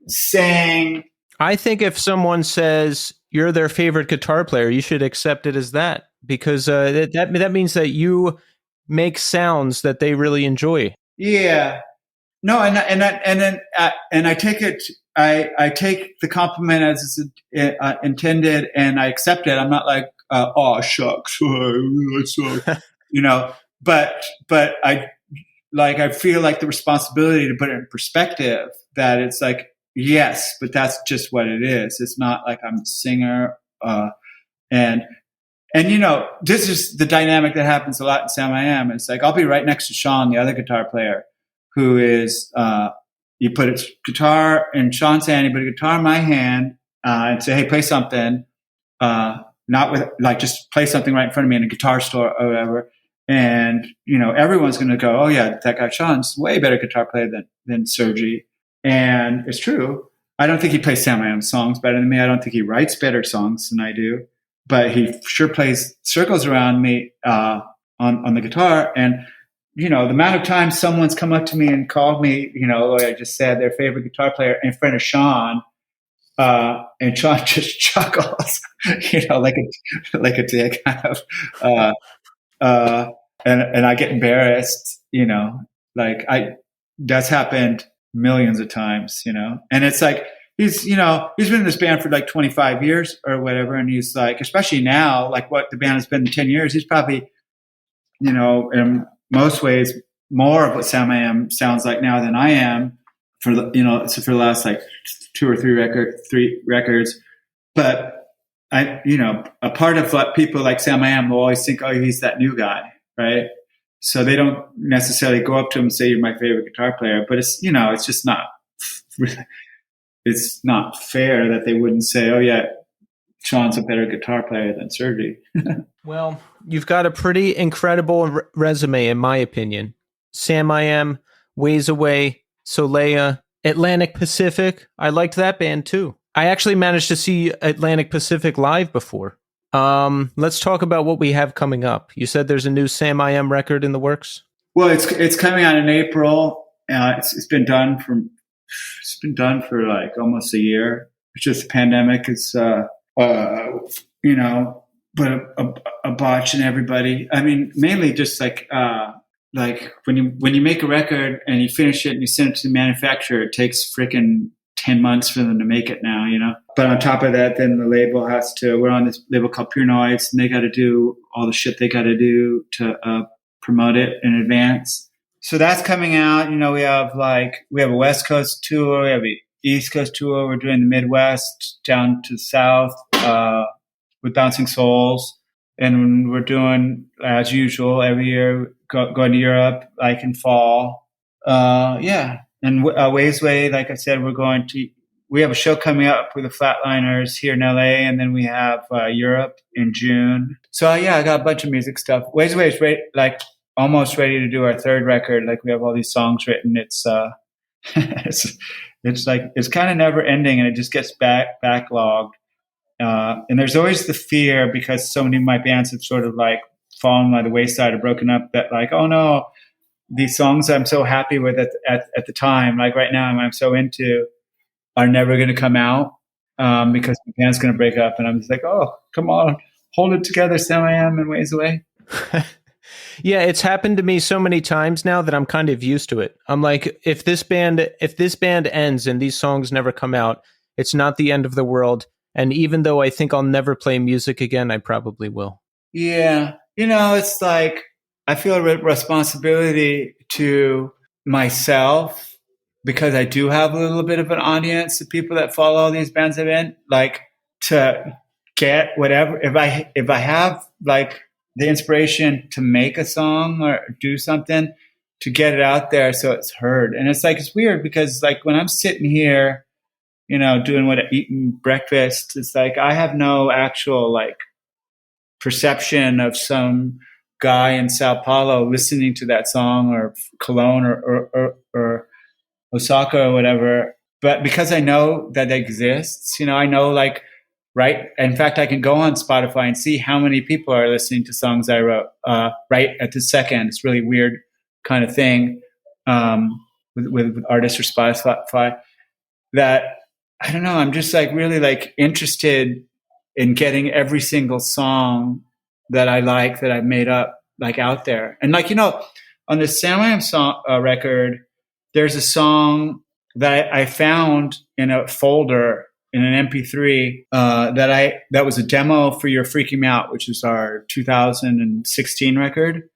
Speaker 4: saying.
Speaker 2: I think if someone says you're their favorite guitar player, you should accept it as that, because that means that you make sounds that they really enjoy.
Speaker 4: Yeah. No, and I take it. I take the compliment as it's intended, and I accept it. I'm not like, oh shucks, you know. But I feel like the responsibility to put it in perspective. That it's like, yes, but that's just what it is. It's not like I'm a singer, and this is the dynamic that happens a lot in Samiam. It's like I'll be right next to Sean, the other guitar player, who is. You put a guitar in Sean's hand, you put a guitar in my hand, and say, hey, play something. Not with just play something right in front of me in a guitar store or whatever. And, everyone's going to go, oh yeah, that guy Sean's way better guitar player than Sergie. And it's true. I don't think he plays Samiam songs better than me. I don't think he writes better songs than I do, but he sure plays circles around me, on the guitar. And, the amount of times someone's come up to me and called me, like I just said, their favorite guitar player in front of Sean, and Sean just chuckles, like a dick kind of, and I get embarrassed, that's happened millions of times, and it's like, he's been in this band for like 25 years or whatever. And he's like, especially now, like what the band has been in 10 years, he's probably, in most ways, more of what Samiam sounds like now than I am for the last like 2 or 3 records. But a part of what people like Samiam will always think, oh, he's that new guy, right? So they don't necessarily go up to him and say, you're my favorite guitar player. But it's, it's just not, it's not fair that they wouldn't say, oh yeah, Sean's a better guitar player than Sergie.
Speaker 2: Well, you've got a pretty incredible resume, in my opinion. Samiam, Ways Away, Solea, Atlantic Pacific. I liked that band too. I actually managed to see Atlantic Pacific live before. Let's talk about what we have coming up. You said there's a new Samiam record in the works?
Speaker 4: Well, it's coming out in April. It's been done for like almost a year. It's just the pandemic. It's but a botch in everybody. I mean, mainly just like when you make a record and you finish it and you send it to the manufacturer, it takes freaking 10 months for them to make it now, But on top of that, then the label we're on this label called Pure Noise, and they got to do all the shit they got to do to promote it in advance. So that's coming out. We have a West Coast tour, we have an East Coast tour. We're doing the Midwest down to the South, with Bouncing Souls, and we're doing, as usual, every year going to Europe, like in fall. And Ways Away, like I said, we have a show coming up with the Flatliners here in LA, and then we have Europe in June. So I got a bunch of music stuff. Ways Away is almost ready to do our 3rd record. Like we have all these songs written. It's it's kind of never ending, and it just gets backlogged. And there's always the fear, because so many of my bands have sort of like fallen by the wayside or broken up, that like, oh no, these songs I'm so happy with at the time, like right now I'm so into, are never going to come out, because the band's going to break up. And I'm just like, oh, come on, hold it together, Samiam and Ways Away.
Speaker 2: Yeah, it's happened to me so many times now that I'm kind of used to it. I'm like, if this band ends and these songs never come out, it's not the end of the world. And even though I think I'll never play music again, I probably will.
Speaker 4: Yeah. It's like, I feel a responsibility to myself, because I do have a little bit of an audience of people that follow all these bands I'm in, like to get whatever, if I have like the inspiration to make a song or do something, to get it out there so it's heard. And it's like, it's weird, because like when I'm sitting here, doing eating breakfast, it's like I have no actual like perception of some guy in Sao Paulo listening to that song, or Cologne or Osaka or whatever. But because I know that it exists, I know like, right. In fact, I can go on Spotify and see how many people are listening to songs I wrote right at the second. It's really weird kind of thing with artists or Spotify, that I don't know. I'm just like really like interested in getting every single song that I like, that I've made up, like out there. And like, on the Samiam song record, there's a song that I found in a folder in an MP3 that was a demo for You're Freaking Me Out, which is our 2016 record.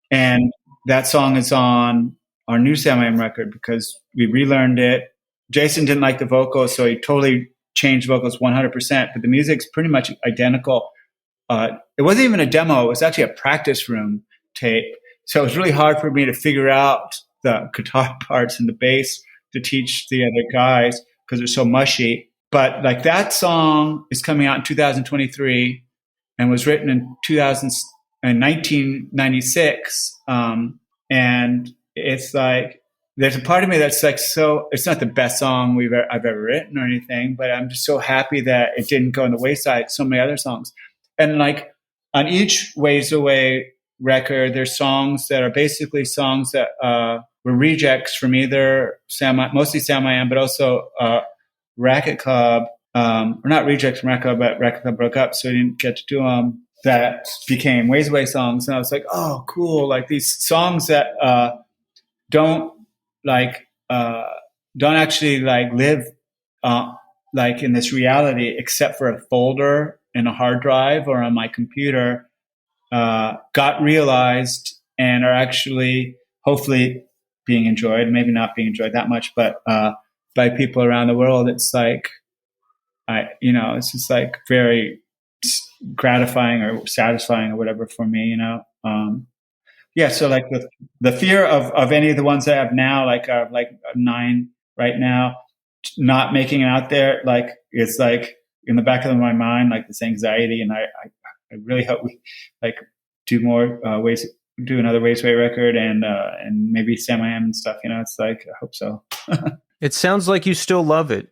Speaker 4: And that song is on our new Samiam record because we relearned it. Jason didn't like the vocals, so he totally changed vocals 100%, but the music's pretty much identical. It wasn't even a demo. It was actually a practice room tape. So it was really hard for me to figure out the guitar parts and the bass to teach the other guys because they're so mushy. But like that song is coming out in 2023 and was written in 1996. And it's like, there's a part of me that's like, so it's not the best song I've ever written or anything, but I'm just so happy that it didn't go on the wayside. So many other songs. And like on each Ways Away record, there's songs that are basically songs that were rejects from either mostly Samiam, but also Racket Club, or not rejects from Racket Club, but Racket Club broke up, so we didn't get to do them. That became Ways Away songs, and I was like, oh, cool! Like these songs that don't actually like live like in this reality, except for a folder in a hard drive or on my computer, got realized and are actually hopefully being enjoyed, maybe not being enjoyed that much, but by people around the world. It's like, it's just like very gratifying or satisfying or whatever for me, So like the fear of any of the ones I have now, like 9 right now, not making it out there, like it's like in the back of my mind, like this anxiety, and I really hope we like do another Ways Away record and maybe Samiam and stuff. It's like I hope so.
Speaker 2: It sounds like you still love it.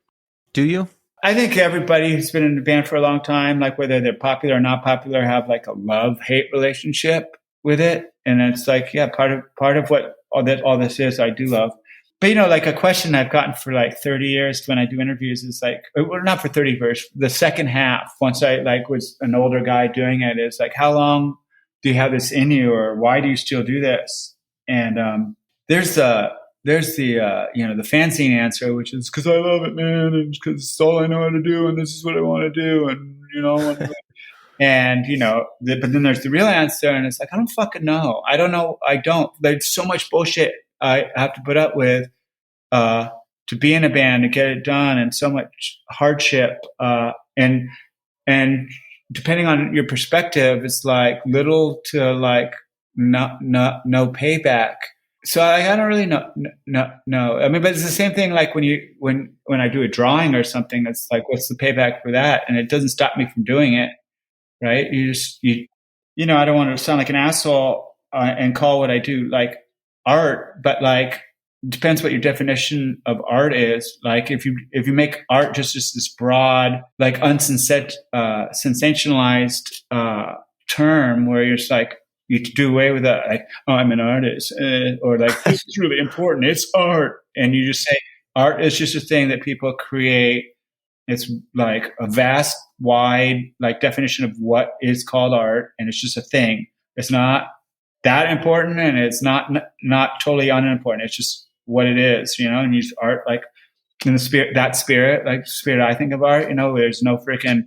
Speaker 2: Do you?
Speaker 4: I think everybody who's been in the band for a long time, like whether they're popular or not popular, have like a love-hate relationship with it. And it's like, yeah, part of what all this is, I do love. But like a question I've gotten for like 30 years when I do interviews is like, well, not for 30 years, the second half, once I like was an older guy doing it, is like, how long do you have this in you, or why do you still do this? And there's the the fanzine answer, which is because I love it, man, and because it's all I know how to do, and this is what I want to do, and and but then there's the real answer, and it's like I don't fucking know. I don't know. I don't. There's so much bullshit I have to put up with to be in a band, to get it done, and so much hardship, and depending on your perspective, it's like little to like no payback. So I don't really know. I mean, but it's the same thing. Like when I do a drawing or something, it's like, what's the payback for that? And it doesn't stop me from doing it, right? I don't want to sound like an asshole and call what I do like art, but like depends what your definition of art is. Like if you make art just this broad, like sensationalized term where you're just like, you do away with that, like, oh, I'm an artist, or like, this is really important, it's art. And you just say art is just a thing that people create. It's like a vast, wide, like definition of what is called art, and it's just a thing. It's not that important, and it's not totally unimportant. It's just what it is, and use art like in the spirit, like the spirit I think of art, there's no freaking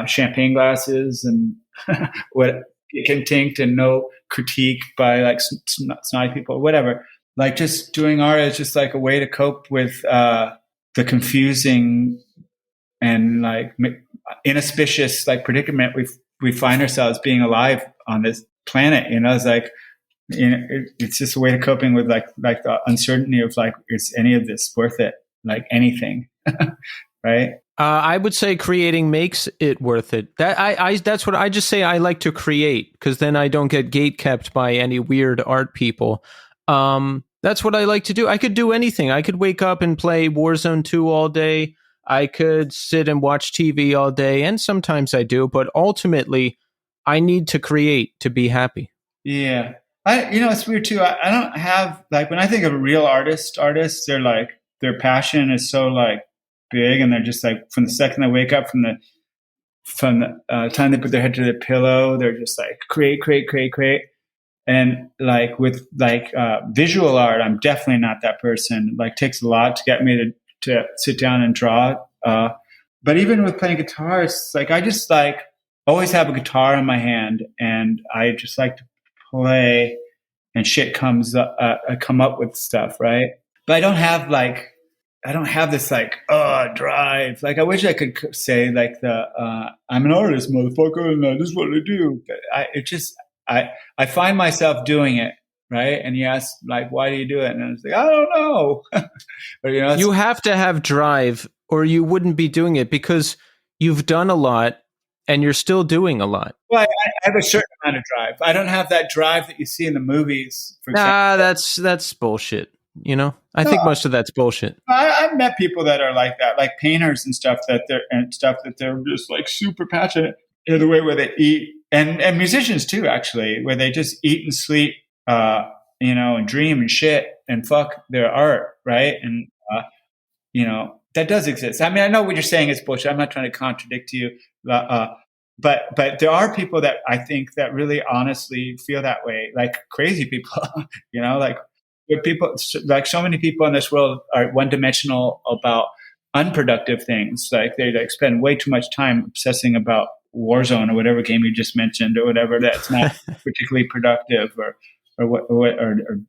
Speaker 4: champagne glasses and what getting tinked and no critique by like snide people or whatever. Like just doing art is just like a way to cope with the confusing and like inauspicious like predicament we find ourselves being alive on this planet. It's like it's just a way of coping with like the uncertainty of like, is any of this worth it? Like anything, right?
Speaker 2: I would say creating makes it worth it. That's what I just say. I like to create because then I don't get gatekept by any weird art people. That's what I like to do. I could do anything. I could wake up and play Warzone 2 all day. I could sit and watch TV all day, and sometimes I do. But ultimately, I need to create to be happy.
Speaker 4: Yeah, it's weird too. I don't have like when I think of a real artists, they're like their passion is so like big, and they're just like from the second they wake up, from the time they put their head to their pillow, they're just like create. And like with like visual art, I'm definitely not that person. Like takes a lot to get me to sit down and draw. But even with playing guitar, it's like I just like always have a guitar in my hand, and I just like to play, and shit comes up, I come up with stuff, right? But I don't have this like drive. Like I wish I could say like I'm an artist, motherfucker, and this is what I do. But I find myself doing it, right? And you ask like, why do you do it? And I was like, I don't know. But
Speaker 2: you have to have drive, or you wouldn't be doing it, because you've done a lot and you're still doing a lot.
Speaker 4: Well, I have a certain amount of drive. I don't have that drive that you see in the movies. For example.
Speaker 2: That's bullshit. You know, I think most of that's bullshit.
Speaker 4: I've met people that are like that, like painters and stuff that they're just like super passionate in the way where they eat, and musicians too, actually, where they just eat and sleep, and dream and shit and fuck their art, right? And that does exist. I mean, I know what you're saying is bullshit. I'm not trying to contradict you, but there are people that I think that really honestly feel that way, like crazy people, like. People, like so many people in this world, are one-dimensional about unproductive things. Like they like spend way too much time obsessing about Warzone or whatever game you just mentioned, or whatever that's not particularly productive, or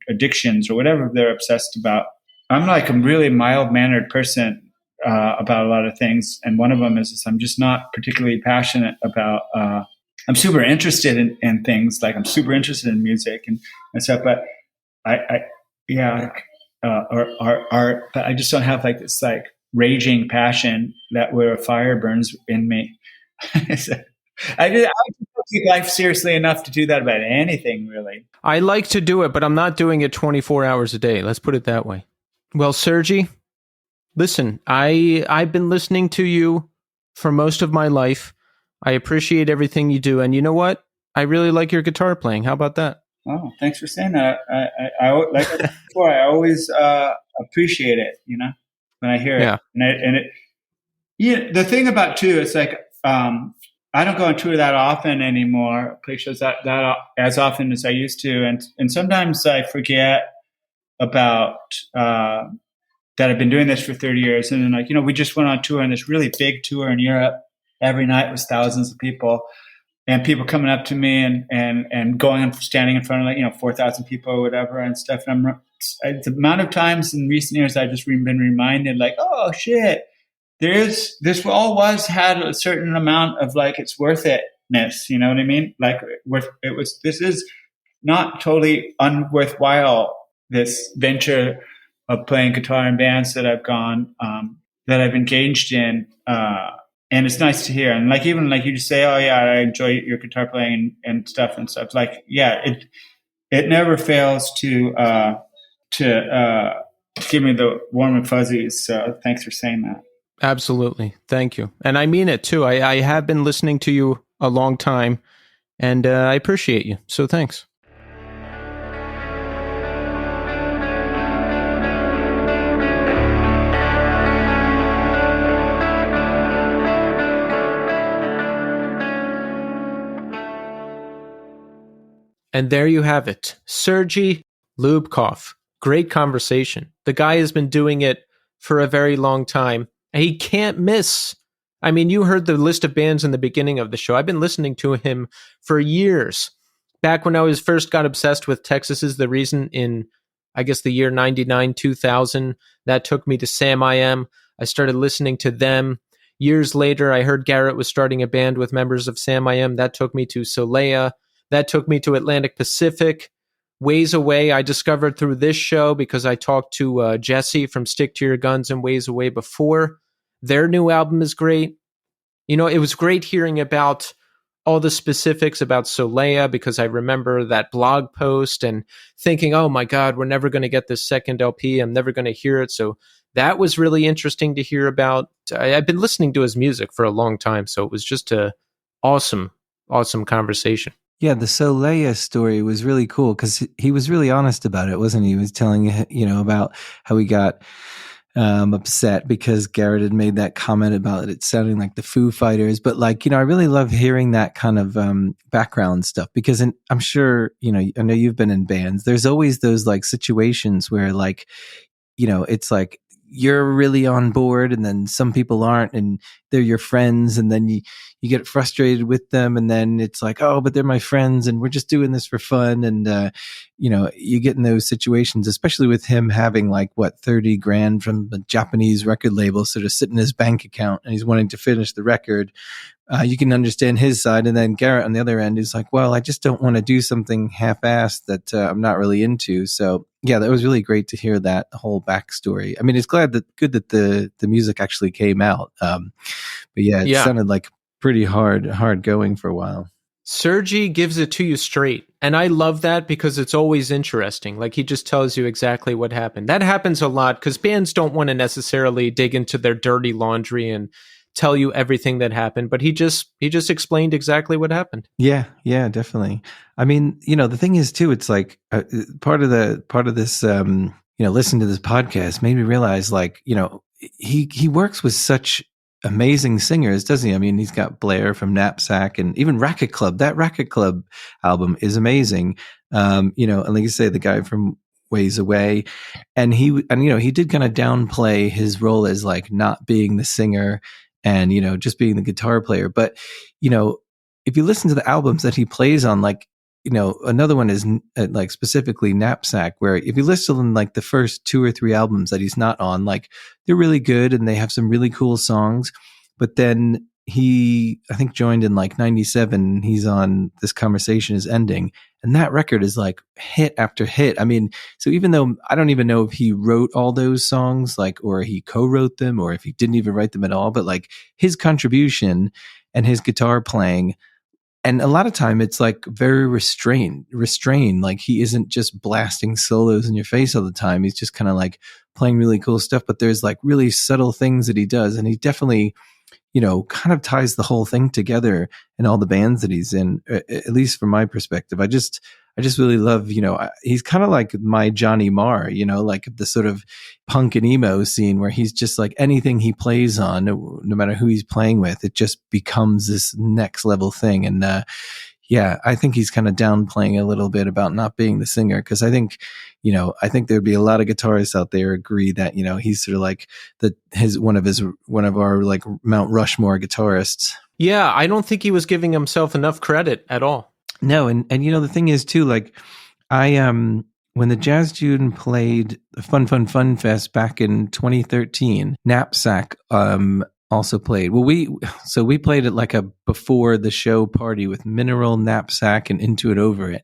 Speaker 4: addictions or whatever they're obsessed about. I'm like a really mild-mannered person about a lot of things, and one of them is I'm just not particularly passionate about. I'm super interested in things, like I'm super interested in music and stuff, but or art, but I just don't have like this like raging passion where a fire burns in me. I don't take life seriously enough to do that about anything, really.
Speaker 2: I like to do it, but I'm not doing it 24 hours a day. Let's put it that way. Well, Sergie, listen, I've been listening to you for most of my life. I appreciate everything you do, and you know what? I really like your guitar playing. How about that?
Speaker 4: Oh, thanks for saying that. I like I said before, I always appreciate it, when I hear it. Yeah. The thing about too, it's like I don't go on tour that often anymore. Play shows that as often as I used to, and sometimes I forget about that I've been doing this for 30 years, and then we just went on tour on this really big tour in Europe. Every night was thousands of people. And people coming up to me and going and standing in front of 4,000 people or whatever and stuff. And the amount of times in recent years I've just been reminded, like, oh shit, this had a certain amount of like it's worth itness. You know what I mean? Like this is not totally unworthwhile. This venture of playing guitar in bands that that I've engaged in. And it's nice to hear. And like, even like you just say, oh yeah, I enjoy your guitar playing and stuff. Like, yeah, it never fails to give me the warm and fuzzies. So thanks for saying that.
Speaker 2: Absolutely. Thank you. And I mean it too. I have been listening to you a long time, and I appreciate you. So thanks. And there you have it. Sergie Loobkoff. Great conversation. The guy has been doing it for a very long time. He can't miss. I mean, you heard the list of bands in the beginning of the show. I've been listening to him for years. Back when I first got obsessed with Texas Is the Reason in, I guess, the year 99, 2000. That took me to Samiam. I started listening to them. Years later, I heard Garrett was starting a band with members of Samiam. That took me to Solea. That took me to Atlantic Pacific. Ways Away, I discovered through this show because I talked to Jesse from Stick to Your Guns and Ways Away before. Their new album is great. It was great hearing about all the specifics about Solea, because I remember that blog post and thinking, oh my God, we're never going to get this second LP. I'm never going to hear it. So that was really interesting to hear about. I've been listening to his music for a long time, so it was just a awesome conversation.
Speaker 3: Yeah, the Solea story was really cool because he was really honest about it, wasn't he? He was telling, about how he got upset because Garrett had made that comment about it sounding like the Foo Fighters. But like, I really love hearing that kind of background stuff because I'm sure, I know you've been in bands. There's always those like situations where like, it's like you're really on board and then some people aren't and they're your friends and then you get frustrated with them and then it's like, oh, but they're my friends and we're just doing this for fun. And, you get in those situations, especially with him having like 30 grand from the Japanese record label sort of sit in his bank account and he's wanting to finish the record. You can understand his side. And then Garrett on the other end is like, well, I just don't want to do something half-assed that I'm not really into. So yeah, that was really great to hear that whole backstory. I mean, it's good that the music actually came out. But yeah, it sounded like pretty hard going for a while.
Speaker 2: Sergie gives it to you straight. And I love that because it's always interesting. Like he just tells you exactly what happened. That happens a lot because bands don't want to necessarily dig into their dirty laundry and tell you everything that happened, but he just explained exactly what happened.
Speaker 3: Yeah, definitely. I mean, the thing is too, it's like part of this, listen to this podcast made me realize like, he works with such amazing singers, doesn't he? I mean, he's got Blair from Knapsack and even Racket Club. That Racket Club album is amazing. And like you say, the guy from Ways Away, and he did kind of downplay his role as like not being the singer and, just being the guitar player. But, if you listen to the albums that he plays on, like, another one is like specifically Knapsack, where if you listen to like the first 2 or 3 albums that he's not on, like they're really good and they have some really cool songs. But then he, I think, joined in like 97. He's on This Conversation Is Ending. And that record is like hit after hit. I mean, so even though I don't even know if he wrote all those songs, like, or he co-wrote them, or if he didn't even write them at all, but like his contribution and his guitar playing, and a lot of time it's like very restrained. Like he isn't just blasting solos in your face all the time. He's just kind of like playing really cool stuff, but there's like really subtle things that he does. And he definitely, kind of ties the whole thing together in all the bands that he's in, at least from my perspective. I just really love, he's kind of like my Johnny Marr, like the sort of punk and emo scene where he's just like anything he plays on, no matter who he's playing with, it just becomes this next level thing. And, I think he's kind of downplaying a little bit about not being the singer. Cause I think there'd be a lot of guitarists out there agree that, he's sort of like one of our like Mount Rushmore guitarists.
Speaker 2: Yeah. I don't think he was giving himself enough credit at all.
Speaker 3: No. And the thing is too, like when the Jazz June played Fun Fest back in 2013, Knapsack, also played. Well, we played it like a before the show party with Mineral, Knapsack, and Into It Over It.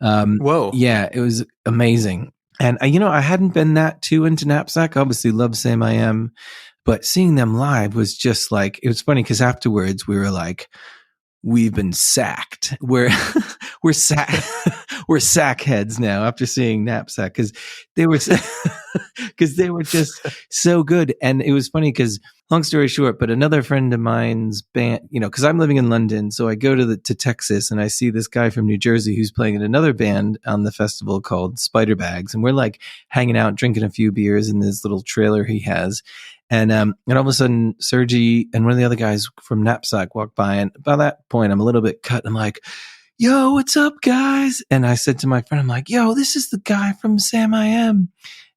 Speaker 2: Whoa.
Speaker 3: Yeah, it was amazing. And I hadn't been that too into Knapsack. Obviously love Sam I Am, but seeing them live was just like, it was funny because afterwards we were like, we've been sacked. We're sack heads now after seeing Knapsack because they were just so good. And it was funny because, long story short, but another friend of mine's band, because I'm living in London, so I go to Texas and I see this guy from New Jersey who's playing in another band on the festival called Spider Bags, and we're like hanging out, drinking a few beers in this little trailer he has. And all of a sudden, Sergie and one of the other guys from Knapsack walked by, and by that point, I'm a little bit cut. I'm like, "Yo, what's up, guys?" And I said to my friend, "I'm like, yo, this is the guy from Sam I Am,"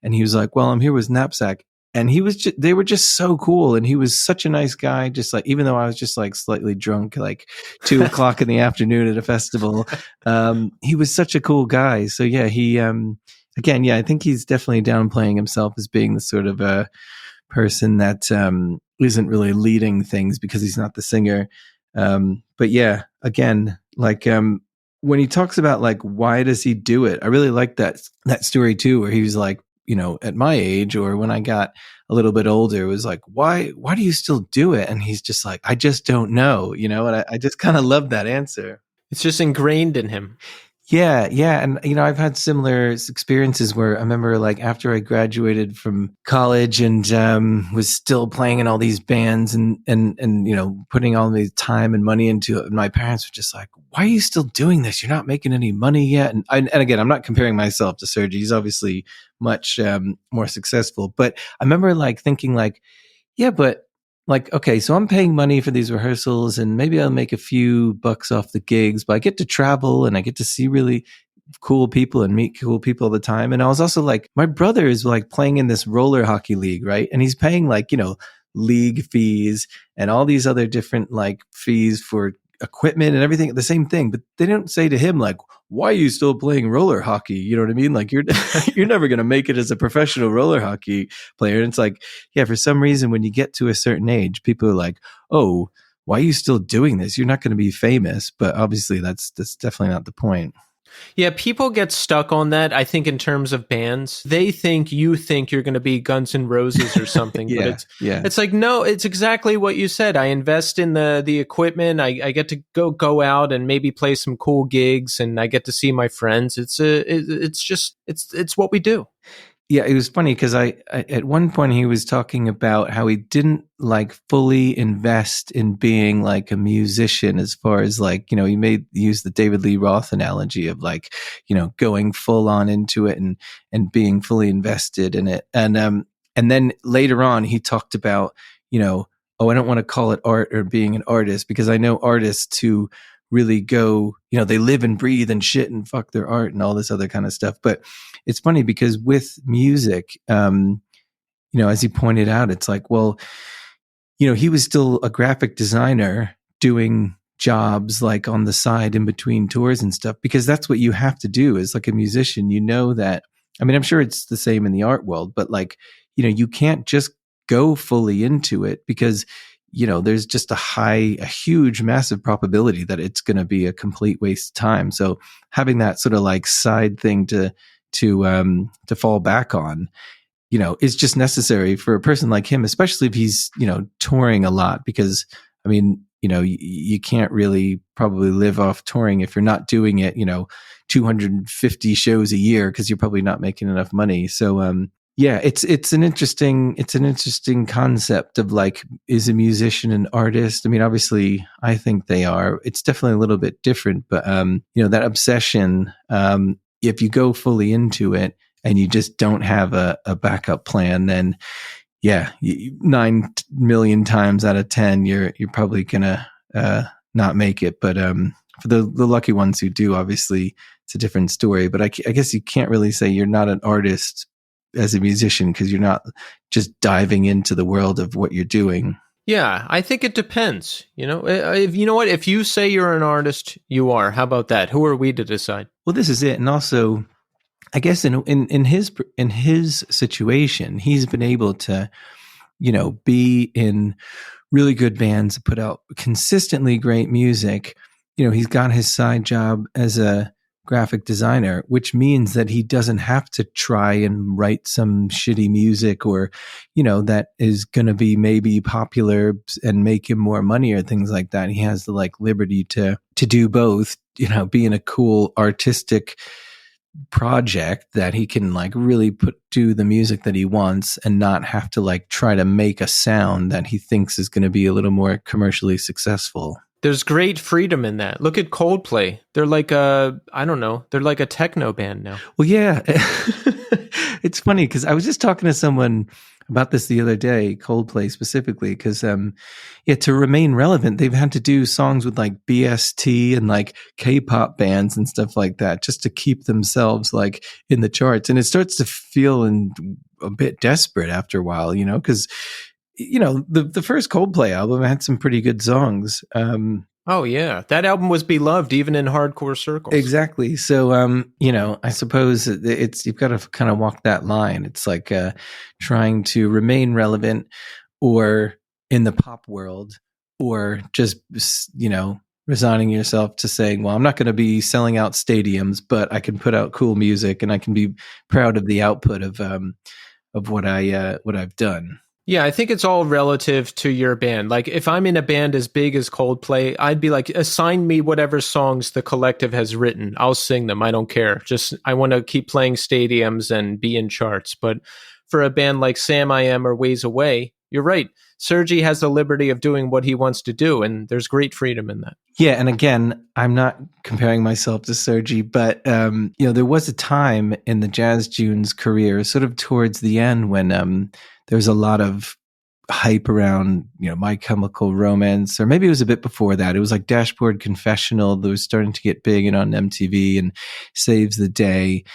Speaker 3: and he was like, "Well, I'm here with Knapsack." And they were just so cool, and he was such a nice guy. Just like, even though I was just like slightly drunk, like 2:00 in the afternoon at a festival, he was such a cool guy. So yeah, he again, I think he's definitely downplaying himself as being the sort of person that isn't really leading things because he's not the singer. But yeah, again, like when he talks about like why does he do it, I really like that story too, where he was like, at my age or when I got a little bit older, it was like, why do you still do it? And he's just like, I just don't know, and I just kind of love that answer.
Speaker 2: It's just ingrained in him.
Speaker 3: Yeah, yeah, and I've had similar experiences where I remember, like, after I graduated from college and was still playing in all these bands and putting all the time and money into it. And my parents were just like, "Why are you still doing this? You're not making any money yet." And again, I'm not comparing myself to Sergie. He's obviously much more successful, but I remember like thinking like, yeah, but like, okay, so I'm paying money for these rehearsals and maybe I'll make a few bucks off the gigs, but I get to travel and I get to see really cool people and meet cool people all the time. And I was also like, my brother is like playing in this roller hockey league, right? And he's paying like, league fees and all these other different like fees for equipment and everything, the same thing. But they don't say to him like, why are you still playing roller hockey? You know what I mean? Like you're never going to make it as a professional roller hockey player. And it's like, yeah, for some reason, when you get to a certain age, people are like, oh, why are you still doing this? You're not going to be famous. But obviously that's definitely not the point.
Speaker 2: Yeah, people get stuck on that. I think in terms of bands, they think you think you're going to be Guns N' Roses or something.
Speaker 3: Yeah,
Speaker 2: but it's like, no, it's exactly what you said. I invest in the equipment. I get to go out and maybe play some cool gigs, and I get to see my friends. It's what we do.
Speaker 3: Yeah, it was funny because I at one point he was talking about how he didn't like fully invest in being like a musician, as far as like, he use the David Lee Roth analogy of like, going full on into it and being fully invested in it. And then later on he talked about, oh, I don't want to call it art or being an artist, because I know artists who really go, they live and breathe and shit and fuck their art and all this other kind of stuff. But it's funny because with music, as he pointed out, it's like, well, he was still a graphic designer doing jobs like on the side in between tours and stuff, because that's what you have to do as like a musician. That, I mean, I'm sure it's the same in the art world, but like, you can't just go fully into it, because there's just a huge, massive probability that it's going to be a complete waste of time. So having that sort of like side thing to fall back on, is just necessary for a person like him, especially if he's, touring a lot, because I mean, you can't really probably live off touring if you're not doing it, 250 shows a year, because you're probably not making enough money. So, yeah, it's an interesting concept of like, is a musician an artist? I mean, obviously, I think they are. It's definitely a little bit different, but that obsession. If you go fully into it and you just don't have a backup plan, then yeah, 9 million times out of 10, you're probably gonna not make it. But for the lucky ones who do, obviously, it's a different story. But I guess you can't really say you're not an artist as a musician, because you're not just diving into the world of what you're doing.
Speaker 2: Yeah, I think it depends. If you say you're an artist, you are. How about that? Who are we to decide?
Speaker 3: Well, this is it. And also, I guess in his situation, he's been able to, be in really good bands, put out consistently great music. He's got his side job as a graphic designer, which means that he doesn't have to try and write some shitty music or, that is going to be maybe popular and make him more money or things like that. He has the like liberty to do both, be in a cool artistic project that he can like really do the music that he wants and not have to like try to make a sound that he thinks is going to be a little more commercially successful.
Speaker 2: There's great freedom in that. Look at Coldplay. They're like they're like a techno band now.
Speaker 3: Well, yeah. It's funny because I was just talking to someone about this the other day, Coldplay specifically, because to remain relevant, they've had to do songs with like BST and like K-pop bands and stuff like that just to keep themselves like in the charts. And it starts to feel a bit desperate after a while, because the first Coldplay album had some pretty good songs.
Speaker 2: Oh yeah, that album was beloved even in hardcore circles.
Speaker 3: Exactly. So, I suppose you've got to kind of walk that line. It's like trying to remain relevant, or in the pop world, or just resigning yourself to saying, well, I'm not going to be selling out stadiums, but I can put out cool music and I can be proud of the output of what I've done.
Speaker 2: Yeah, I think it's all relative to your band. Like, if I'm in a band as big as Coldplay, I'd be like, assign me whatever songs the collective has written. I'll sing them. I don't care. Just, I want to keep playing stadiums and be in charts. But for a band like Samiam or Ways Away, you're right. Sergie has the liberty of doing what he wants to do, and there's great freedom in that.
Speaker 3: Yeah, and again, I'm not comparing myself to Sergie, but there was a time in the Jazz June's career, sort of towards the end, when there was a lot of hype around, My Chemical Romance, or maybe it was a bit before that. It was like Dashboard Confessional that was starting to get big and on MTV, and Saves the Day.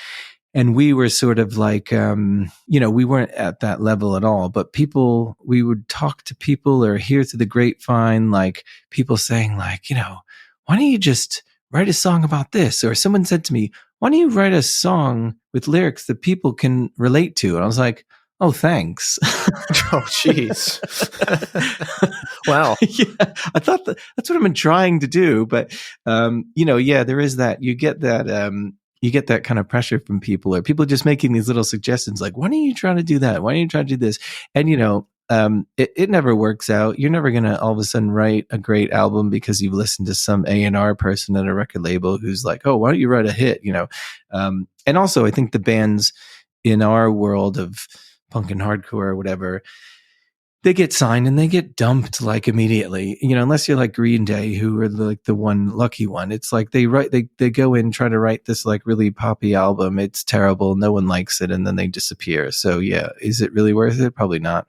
Speaker 3: And we were sort of like, we weren't at that level at all, but we would talk to people or hear through the grapevine, like people saying like, why don't you just write a song about this? Or someone said to me, why don't you write a song with lyrics that people can relate to? And I was like, oh, thanks.
Speaker 2: Oh, jeez. Wow.
Speaker 3: Yeah, I thought that's what I've been trying to do. But, there is that, you get that kind of pressure from people, or people just making these little suggestions like, why don't you try to do that? Why don't you try to do this? And, it never works out. You're never going to all of a sudden write a great album because you've listened to some A&R person at a record label who's like, oh, why don't you write a hit? And also I think the bands in our world of punk and hardcore or whatever, they get signed and they get dumped like immediately, unless you're like Green Day, who are like the one lucky one. It's like they go in, try to write this like really poppy album. It's terrible. No one likes it. And then they disappear. So yeah, is it really worth it? Probably not.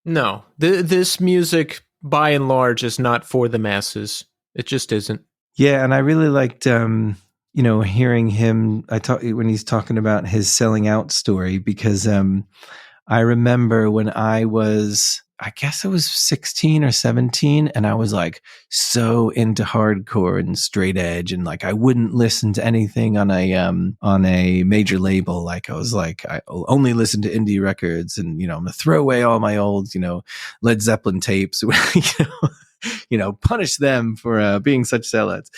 Speaker 2: No, this music by and large is not for the masses. It just isn't.
Speaker 3: Yeah. And I really liked, hearing him, when he's talking about his selling out story, because, I remember when I was 16 or 17, and I was like so into hardcore and straight edge, and like I wouldn't listen to anything on a major label. Like I was like, I only listen to indie records, and I'm gonna throw away all my old Led Zeppelin tapes. Punish them for being such sellouts.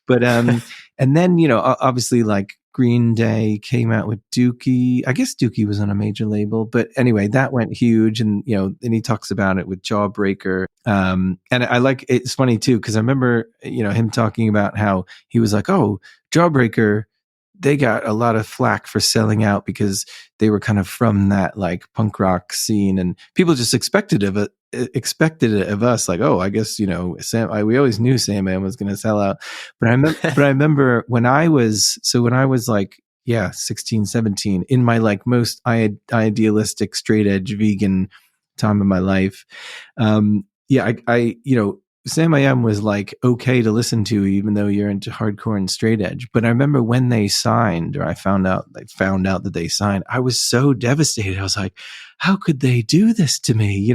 Speaker 3: But and then obviously like Green Day came out with Dookie. I guess Dookie was on a major label, but anyway, that went huge. And, and he talks about it with Jawbreaker. And I like, it's funny too, because I remember, him talking about how he was like, oh, Jawbreaker, they got a lot of flack for selling out because they were kind of from that like punk rock scene, and people just expected it of us, like, oh, I guess we always knew Sandman was going to sell out. But I remember when I was like 16, 17, in my like most idealistic straight edge vegan time of my life, Sam I Am was like okay to listen to, even though you're into hardcore and straight edge. But I remember when they signed, or I found out that they signed, I was so devastated. I was like, how could they do this to me?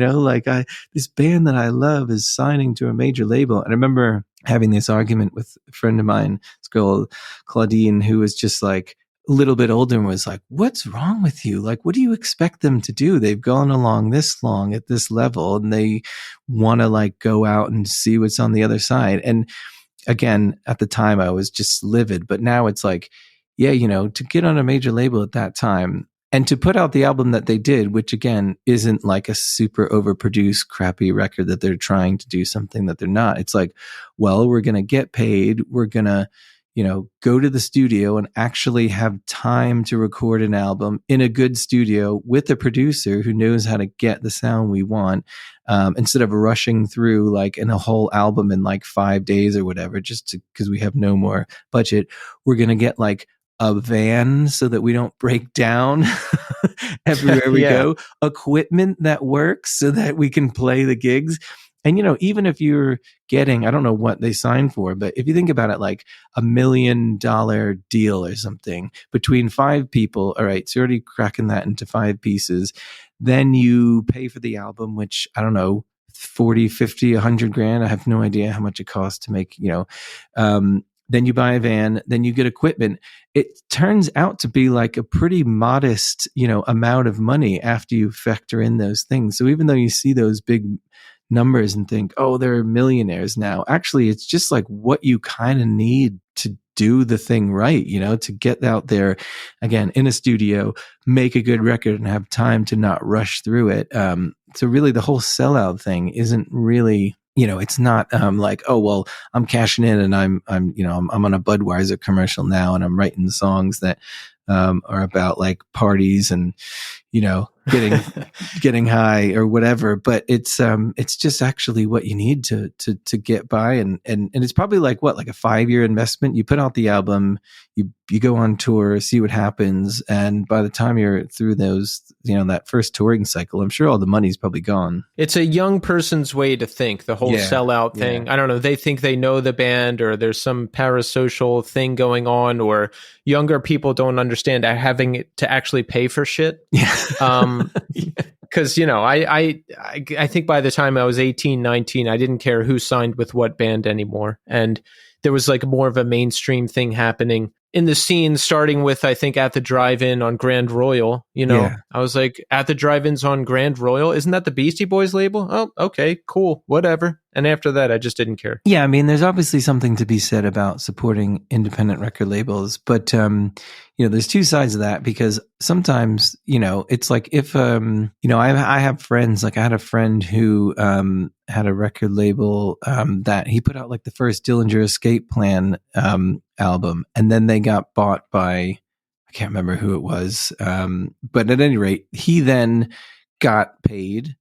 Speaker 3: This band that I love is signing to a major label. And I remember having this argument with a friend of mine, this girl, Claudine, who was just like a little bit older and was like, what's wrong with you? Like, what do you expect them to do? They've gone along this long at this level, and they want to like go out and see what's on the other side. And again, at the time I was just livid, but now it's like, to get on a major label at that time and to put out the album that they did, which again, isn't like a super overproduced crappy record that they're trying to do something that they're not. It's like, well, we're going to get paid. We're going to, go to the studio and actually have time to record an album in a good studio with a producer who knows how to get the sound we want, instead of rushing through like in a whole album in like 5 days or whatever, because we have no more budget. We're going to get like a van so that we don't break down everywhere we go, equipment that works so that we can play the gigs. And, even if you're getting, I don't know what they signed for, but if you think about it, like $1 million deal or something between 5 people, all right, so you're already cracking that into 5 pieces. Then you pay for the album, which I don't know, 40, 50, 100 grand. I have no idea how much it costs to make, then you buy a van, then you get equipment. It turns out to be like a pretty modest, amount of money after you factor in those things. So even though you see those big numbers and think, oh, they're millionaires now, actually, it's just like what you kind of need to do the thing right, to get out there again in a studio, make a good record and have time to not rush through it. So really the whole sellout thing isn't really, it's not like, oh, well, I'm cashing in and I'm on a Budweiser commercial now and I'm writing songs that are about like parties and, getting high or whatever. But it's just actually what you need to get by. And it's probably like a 5-year investment. You put out the album, you go on tour, see what happens. And by the time you're through those, that first touring cycle, I'm sure all the money's probably gone.
Speaker 2: It's a young person's way to think, the whole sellout thing.
Speaker 3: Yeah.
Speaker 2: I don't know. They think they know the band, or there's some parasocial thing going on, or younger people don't understand having to actually pay for shit.
Speaker 3: Yeah.
Speaker 2: Because, I think by the time I was 18, 19, I didn't care who signed with what band anymore. And there was like more of a mainstream thing happening in the scene, starting with, I think, At the Drive-In on Grand Royal. I was like, At the Drive-In's on Grand Royal? Isn't that the Beastie Boys label? Oh, okay, cool, whatever. And after that, I just didn't care.
Speaker 3: Yeah, I mean, there's obviously something to be said about supporting independent record labels, but there's two sides of that, because sometimes, it's like if I have friends, like I had a friend who had a record label that he put out like the first Dillinger Escape Plan album, and then they got bought by, I can't remember who it was, but at any rate, he then got paid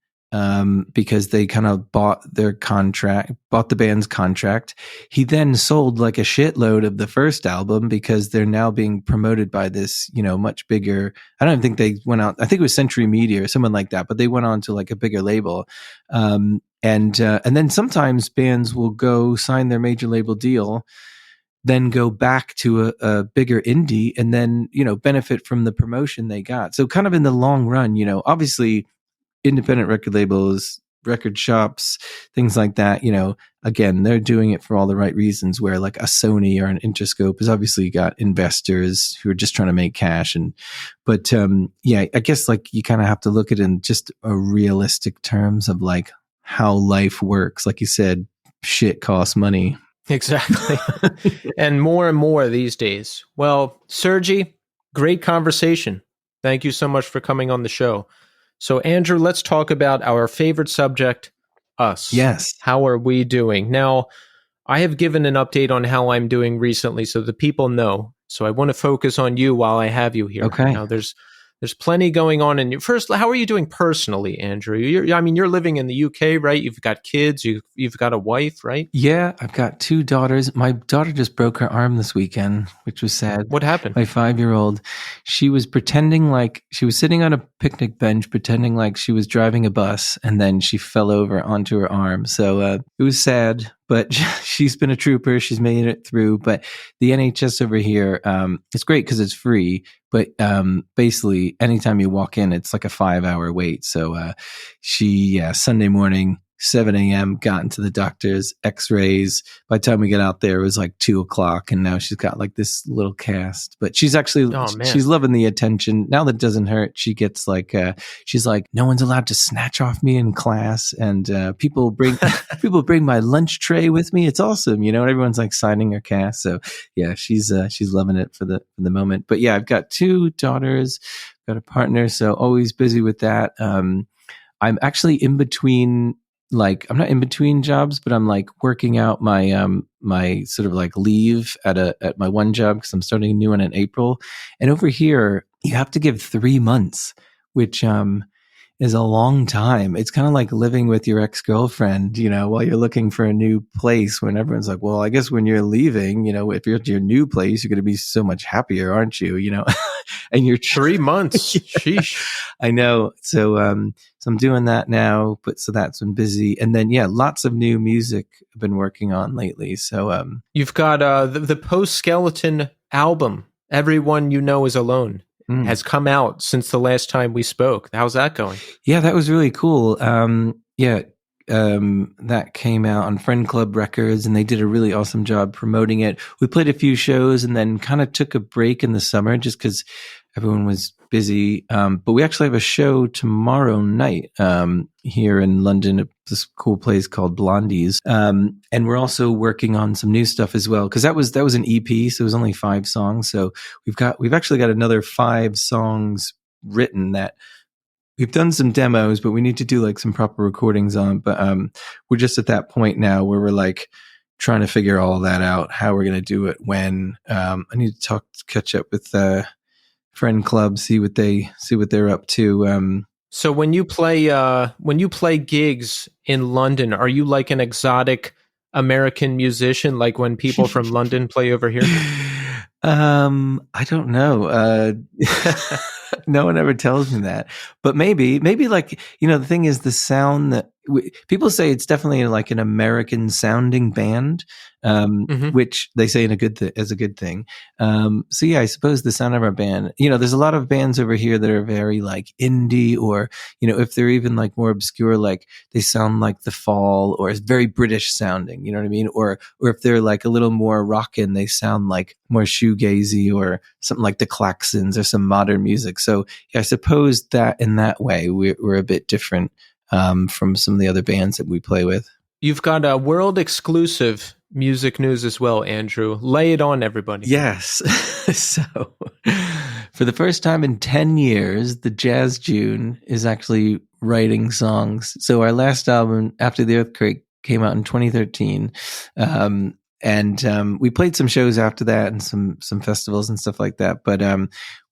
Speaker 3: because they kind of bought the band's contract. He then sold like a shitload of the first album because they're now being promoted by this, much bigger, I don't think they went out, I think it was Century Media or someone like that, but they went on to like a bigger label. And then sometimes bands will go sign their major label deal, then go back to a bigger indie and then, benefit from the promotion they got. So kind of in the long run, obviously independent record labels, record shops, things like that, again, they're doing it for all the right reasons, where like a Sony or an Interscope has obviously got investors who are just trying to make cash. But I guess like you kind of have to look at it in just a realistic terms of like how life works. Like you said, shit costs money.
Speaker 2: Exactly. And more these days. Well, Sergie, great conversation. Thank you so much for coming on the show. So, Andrew, let's talk about our favorite subject, us.
Speaker 3: Yes.
Speaker 2: How are we doing? Now, I have given an update on how I'm doing recently, so the people know. So I want to focus on you while I have you here.
Speaker 3: Okay.
Speaker 2: Now, there's plenty going on in you. First, how are you doing personally, Andrew? You're living in the UK, right? You've got kids. You've got a wife, right?
Speaker 3: Yeah, I've got 2 daughters. My daughter just broke her arm this weekend, which was sad.
Speaker 2: What happened?
Speaker 3: My 5-year-old, she was pretending like she was sitting on a picnic bench, pretending like she was driving a bus, and then she fell over onto her arm. So it was sad, but she's been a trooper. She's made it through. But the NHS over here, it's great because it's free. But basically, anytime you walk in, it's like a 5-hour wait. So Sunday morning, 7 a.m., got into the doctor's, x-rays. By the time we get out there, it was like 2 o'clock, and now she's got like this little cast. But she's actually, she's loving the attention. Now that it doesn't hurt, she gets like, she's like, no one's allowed to snatch off me in class, and people bring my lunch tray with me. It's awesome, and everyone's like signing her cast. So yeah, she's loving it for the moment. But yeah, I've got 2 daughters, got a partner, so always busy with that. I'm actually in between. Like, I'm not in between jobs, but I'm like working out my my sort of like leave at my one job, because I'm starting a new one in April. And over here, you have to give 3 months, which is a long time. It's kind of like living with your ex-girlfriend, while you're looking for a new place, when everyone's like, well, I guess when you're leaving, if you're at your new place, you're going to be so much happier, aren't you? And you're
Speaker 2: 3 months. Sheesh.
Speaker 3: I know. So I'm doing that now, but so that's been busy. And then, lots of new music I've been working on lately. So
Speaker 2: you've got the Post-Skeleton album, Everyone You Know Is Alone, has come out since the last time we spoke. How's that going?
Speaker 3: Yeah, that was really cool. That came out on Friend Club Records, and they did a really awesome job promoting it. We played a few shows and then kind of took a break in the summer just because everyone was busy. But we actually have a show tomorrow night here in London, a this cool place called Blondie's. And we're also working on some new stuff as well, because that was an EP, so it was only 5 songs. So we've actually got another 5 songs written that we've done some demos, but we need to do like some proper recordings on. But we're just at that point now where we're like trying to figure all that out, how we're going to do it, when. I need to catch up with Friend Club, see what they're up to.
Speaker 2: So when you play gigs in London, are you like an exotic American musician, like when people from London play over here?
Speaker 3: I don't know. No one ever tells me that, but maybe like, the thing is the sound that people say it's definitely like an American sounding band, which they say as a good thing. So yeah, I suppose the sound of our band, there's a lot of bands over here that are very like indie, or, if they're even like more obscure, like they sound like The Fall, or it's very British sounding, you know what I mean? Or if they're like a little more rockin', they sound like more shoegazy, or something like the Claxons, or some modern music. So yeah, I suppose that in that way, we're a bit different from some of the other bands that we play with.
Speaker 2: You've got a world exclusive music news as well, Andrew. Lay it on everybody.
Speaker 3: Yes. So for the first time in 10 years, the Jazz June is actually writing songs. So our last album, After the Earthquake, came out in 2013. And we played some shows after that, and some festivals and stuff like that. But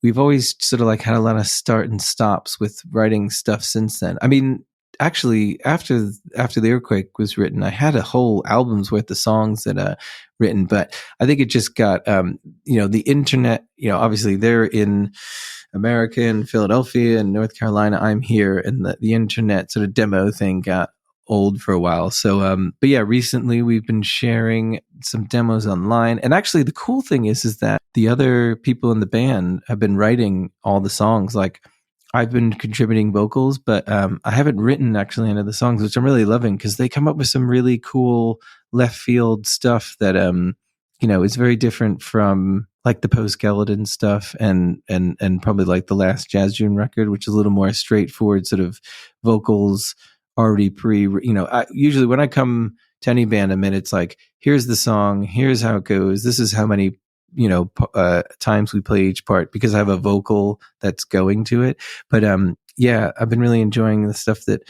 Speaker 3: we've always sort of like had a lot of start and stops with writing stuff since then. I mean, actually, after the Earthquake was written, I had a whole album's worth of songs that written, but I think it just got the internet. Obviously they're in America and Philadelphia and North Carolina. I'm here, and the internet sort of demo thing got old for a while. So, but yeah, recently we've been sharing some demos online. And actually the cool thing is that the other people in the band have been writing all the songs. Like, I've been contributing vocals, but I haven't written actually any of the songs, which I'm really loving, because they come up with some really cool left field stuff that, is very different from like the Post-Skeleton stuff and probably like the last Jazz June record, which is a little more straightforward sort of vocals already usually when I come to any band, it's like, here's the song, here's how it goes, this is how many times we play each part, because I have a vocal that's going to it. But yeah, I've been really enjoying the stuff that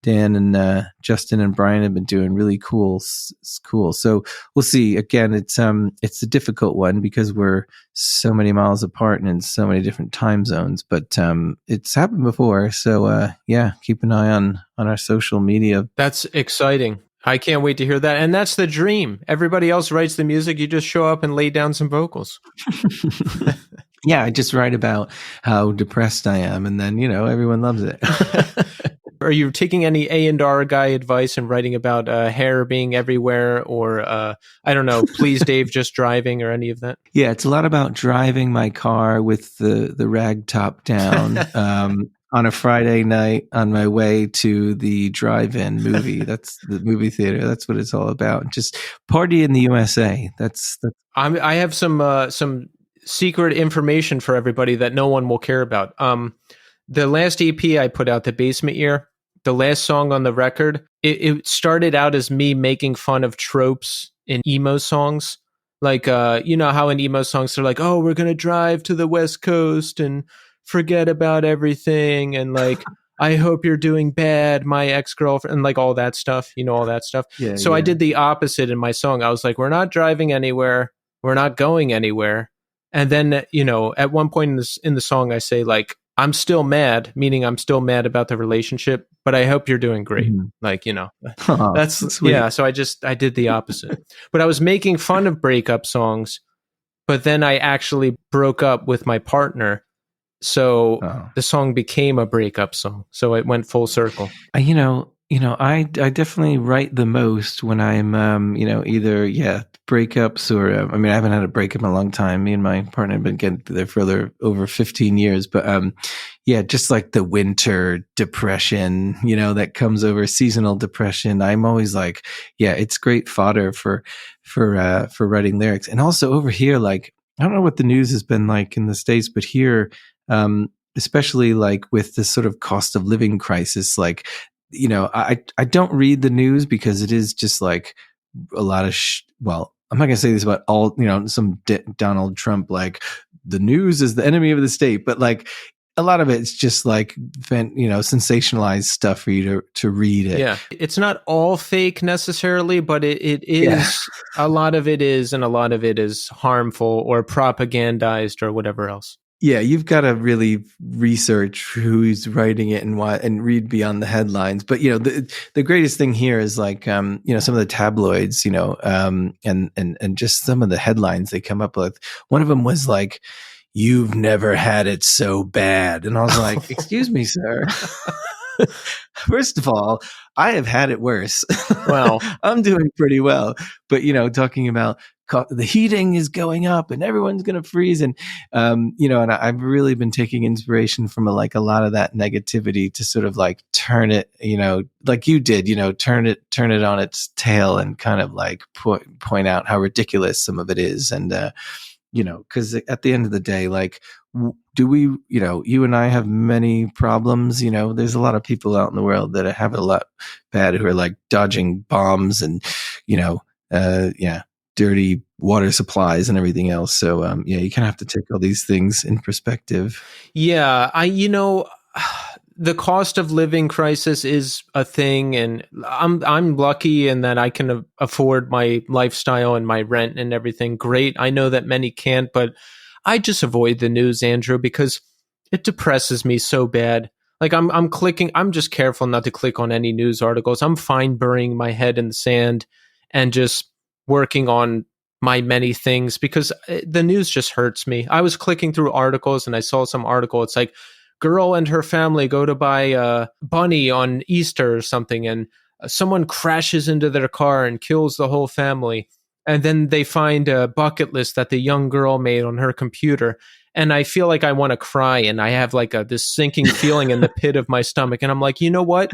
Speaker 3: Dan and Justin and Brian have been doing. Really cool. It's cool. So we'll see. Again, it's a difficult one because we're so many miles apart and in so many different time zones. But it's happened before. So yeah, keep an eye on our social media.
Speaker 2: That's exciting. I can't wait to hear that. And that's the dream. Everybody else writes the music. You just show up and lay down some vocals.
Speaker 3: Yeah, I just write about how depressed I am, and then, everyone loves it.
Speaker 2: Are you taking any A&R guy advice and writing about hair being everywhere, or, I don't know, Please Dave, Just Driving, or any of that?
Speaker 3: Yeah, it's a lot about driving my car with the rag top down on a Friday night on my way to the drive-in movie. That's the movie theater. That's what it's all about. Just party in the USA.
Speaker 2: I have some secret information for everybody that no one will care about. The last EP I put out, The Basement Year, the last song on the record, it started out as me making fun of tropes in emo songs. Like, you know how in emo songs they're like, oh, we're going to drive to the West Coast and forget about everything. And like, I hope you're doing bad, my ex-girlfriend, and like all that stuff, all that stuff. Yeah, so I did the opposite in my song. I was like, we're not driving anywhere. We're not going anywhere. And then, at one point in the song, I say like, I'm still mad, meaning I'm still mad about the relationship, but I hope you're doing great. Mm-hmm. Like, that's sweet. Yeah. So I did the opposite, but I was making fun of breakup songs, but then I actually broke up with my partner. So the song became a breakup song. So it went full circle.
Speaker 3: I definitely write the most when I'm, either, breakups or, I haven't had a breakup in a long time. Me and my partner have been getting there for over 15 years. But, just like the winter depression, that comes over, seasonal depression. I'm always like, it's great fodder for writing lyrics. And also over here, like, I don't know what the news has been like in the States, but here, especially like with this sort of cost of living crisis, like I don't read the news because it is just like a lot of well, I'm not going to say this about all, some Donald Trump, like the news is the enemy of the state, but like a lot of it's just like, sensationalized stuff for you to read it.
Speaker 2: Yeah. It's not all fake necessarily, but it is, a lot of it is, and a lot of it is harmful or propagandized or whatever else.
Speaker 3: Yeah, you've got to really research who's writing it and why, and read beyond the headlines. But the greatest thing here is like some of the tabloids, and just some of the headlines they come up with. One of them was like, "You've never had it so bad," and I was like, "Excuse me, sir." First of all, I have had it worse.
Speaker 2: Well,
Speaker 3: I'm doing pretty well, but talking about the heating is going up and everyone's going to freeze, and and I've really been taking inspiration from a lot of that negativity to sort of like turn it, like you did, turn it on its tail and kind of like point out how ridiculous some of it is, and because at the end of the day, like, do we, you and I have many problems, there's a lot of people out in the world that have it a lot bad, who are like dodging bombs and, dirty water supplies and everything else. So, you kind of have to take all these things in perspective.
Speaker 2: Yeah. The cost of living crisis is a thing, and I'm lucky in that I can afford my lifestyle and my rent and everything. Great. I know that many can't, but I just avoid the news, Andrew, because it depresses me so bad. Like I'm just careful not to click on any news articles. I'm fine burying my head in the sand and just working on my many things, because the news just hurts me. I was clicking through articles and I saw some article. It's like, girl and her family go to buy a bunny on Easter or something, and someone crashes into their car and kills the whole family. And then they find a bucket list that the young girl made on her computer. And I feel like I want to cry, and I have like this sinking feeling in the pit of my stomach. And I'm like, you know what?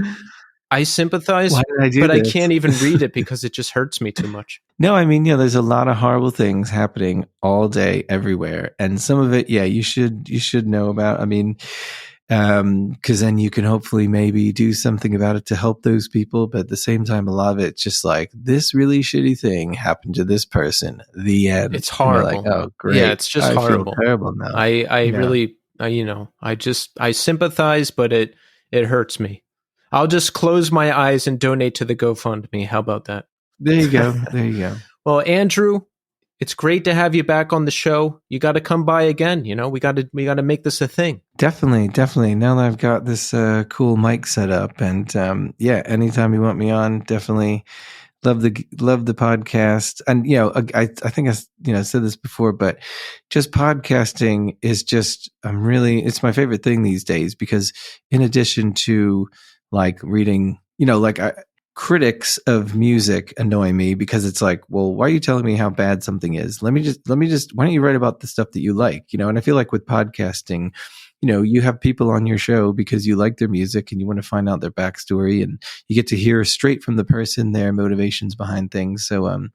Speaker 2: I sympathize, but I can't even read it because it just hurts me too much.
Speaker 3: No, I mean, there's a lot of horrible things happening all day, everywhere. And some of it, you should know about. I mean, because then you can hopefully maybe do something about it to help those people. But at the same time, a lot of it's just like, this really shitty thing happened to this person. The end.
Speaker 2: It's horrible.
Speaker 3: Like, oh, great.
Speaker 2: Yeah, it's just horrible.
Speaker 3: Feel terrible now.
Speaker 2: I really, I sympathize, but it hurts me. I'll just close my eyes and donate to the GoFundMe. How about that?
Speaker 3: There you go.
Speaker 2: Well, Andrew, it's great to have you back on the show. You got to come by again. We got to make this a thing.
Speaker 3: Definitely. Now that I've got this cool mic set up, and anytime you want me on, definitely love the podcast. And I think I said this before, but just podcasting is just it's my favorite thing these days, because in addition to like reading, critics of music annoy me, because it's like, well, why are you telling me how bad something is? Let me just, why don't you write about the stuff that you like? And I feel like with podcasting, you have people on your show because you like their music and you want to find out their backstory, and you get to hear straight from the person their motivations behind things. So,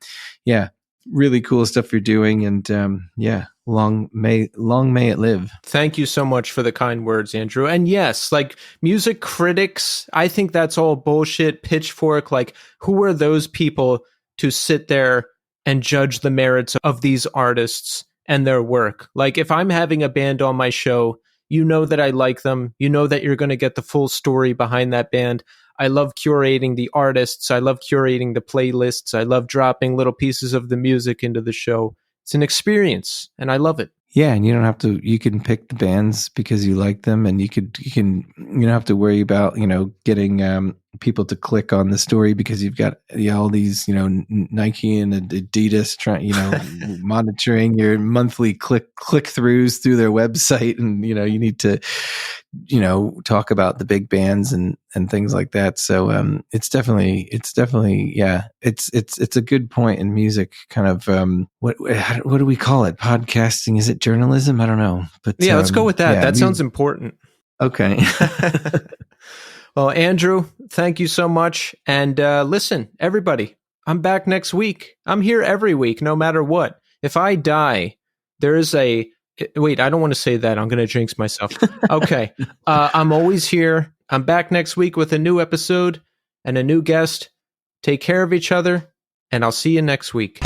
Speaker 3: really cool stuff you're doing, and long may it live.
Speaker 2: Thank you so much for the kind words, Andrew. And yes, like music critics, I think that's all bullshit. Pitchfork, like, who are those people to sit there and judge the merits of these artists and their work? Like, if I'm having a band on my show, you know that I like them. You know that you're going to get the full story behind that band. I love curating the artists. I love curating the playlists. I love dropping little pieces of the music into the show. It's an experience, and I love it.
Speaker 3: Yeah, and you don't have to. You can pick the bands because you like them, and you don't have to worry about getting people to click on the story because you've got all these Nike and Adidas trying monitoring your monthly click throughs through their website, and you need to talk about the big bands and things like that. So it's definitely it's a good point in music. Kind of what do we call it? Podcasting? Is it journalism? I don't know. But
Speaker 2: yeah, let's go with that. That sounds important.
Speaker 3: Okay.
Speaker 2: Well, Andrew, thank you so much. And listen, everybody, I'm back next week. I'm here every week, no matter what. If I die, there is a... Wait, I don't want to say that. I'm going to jinx myself. Okay. I'm always here. I'm back next week with a new episode and a new guest. Take care of each other, and I'll see you next week.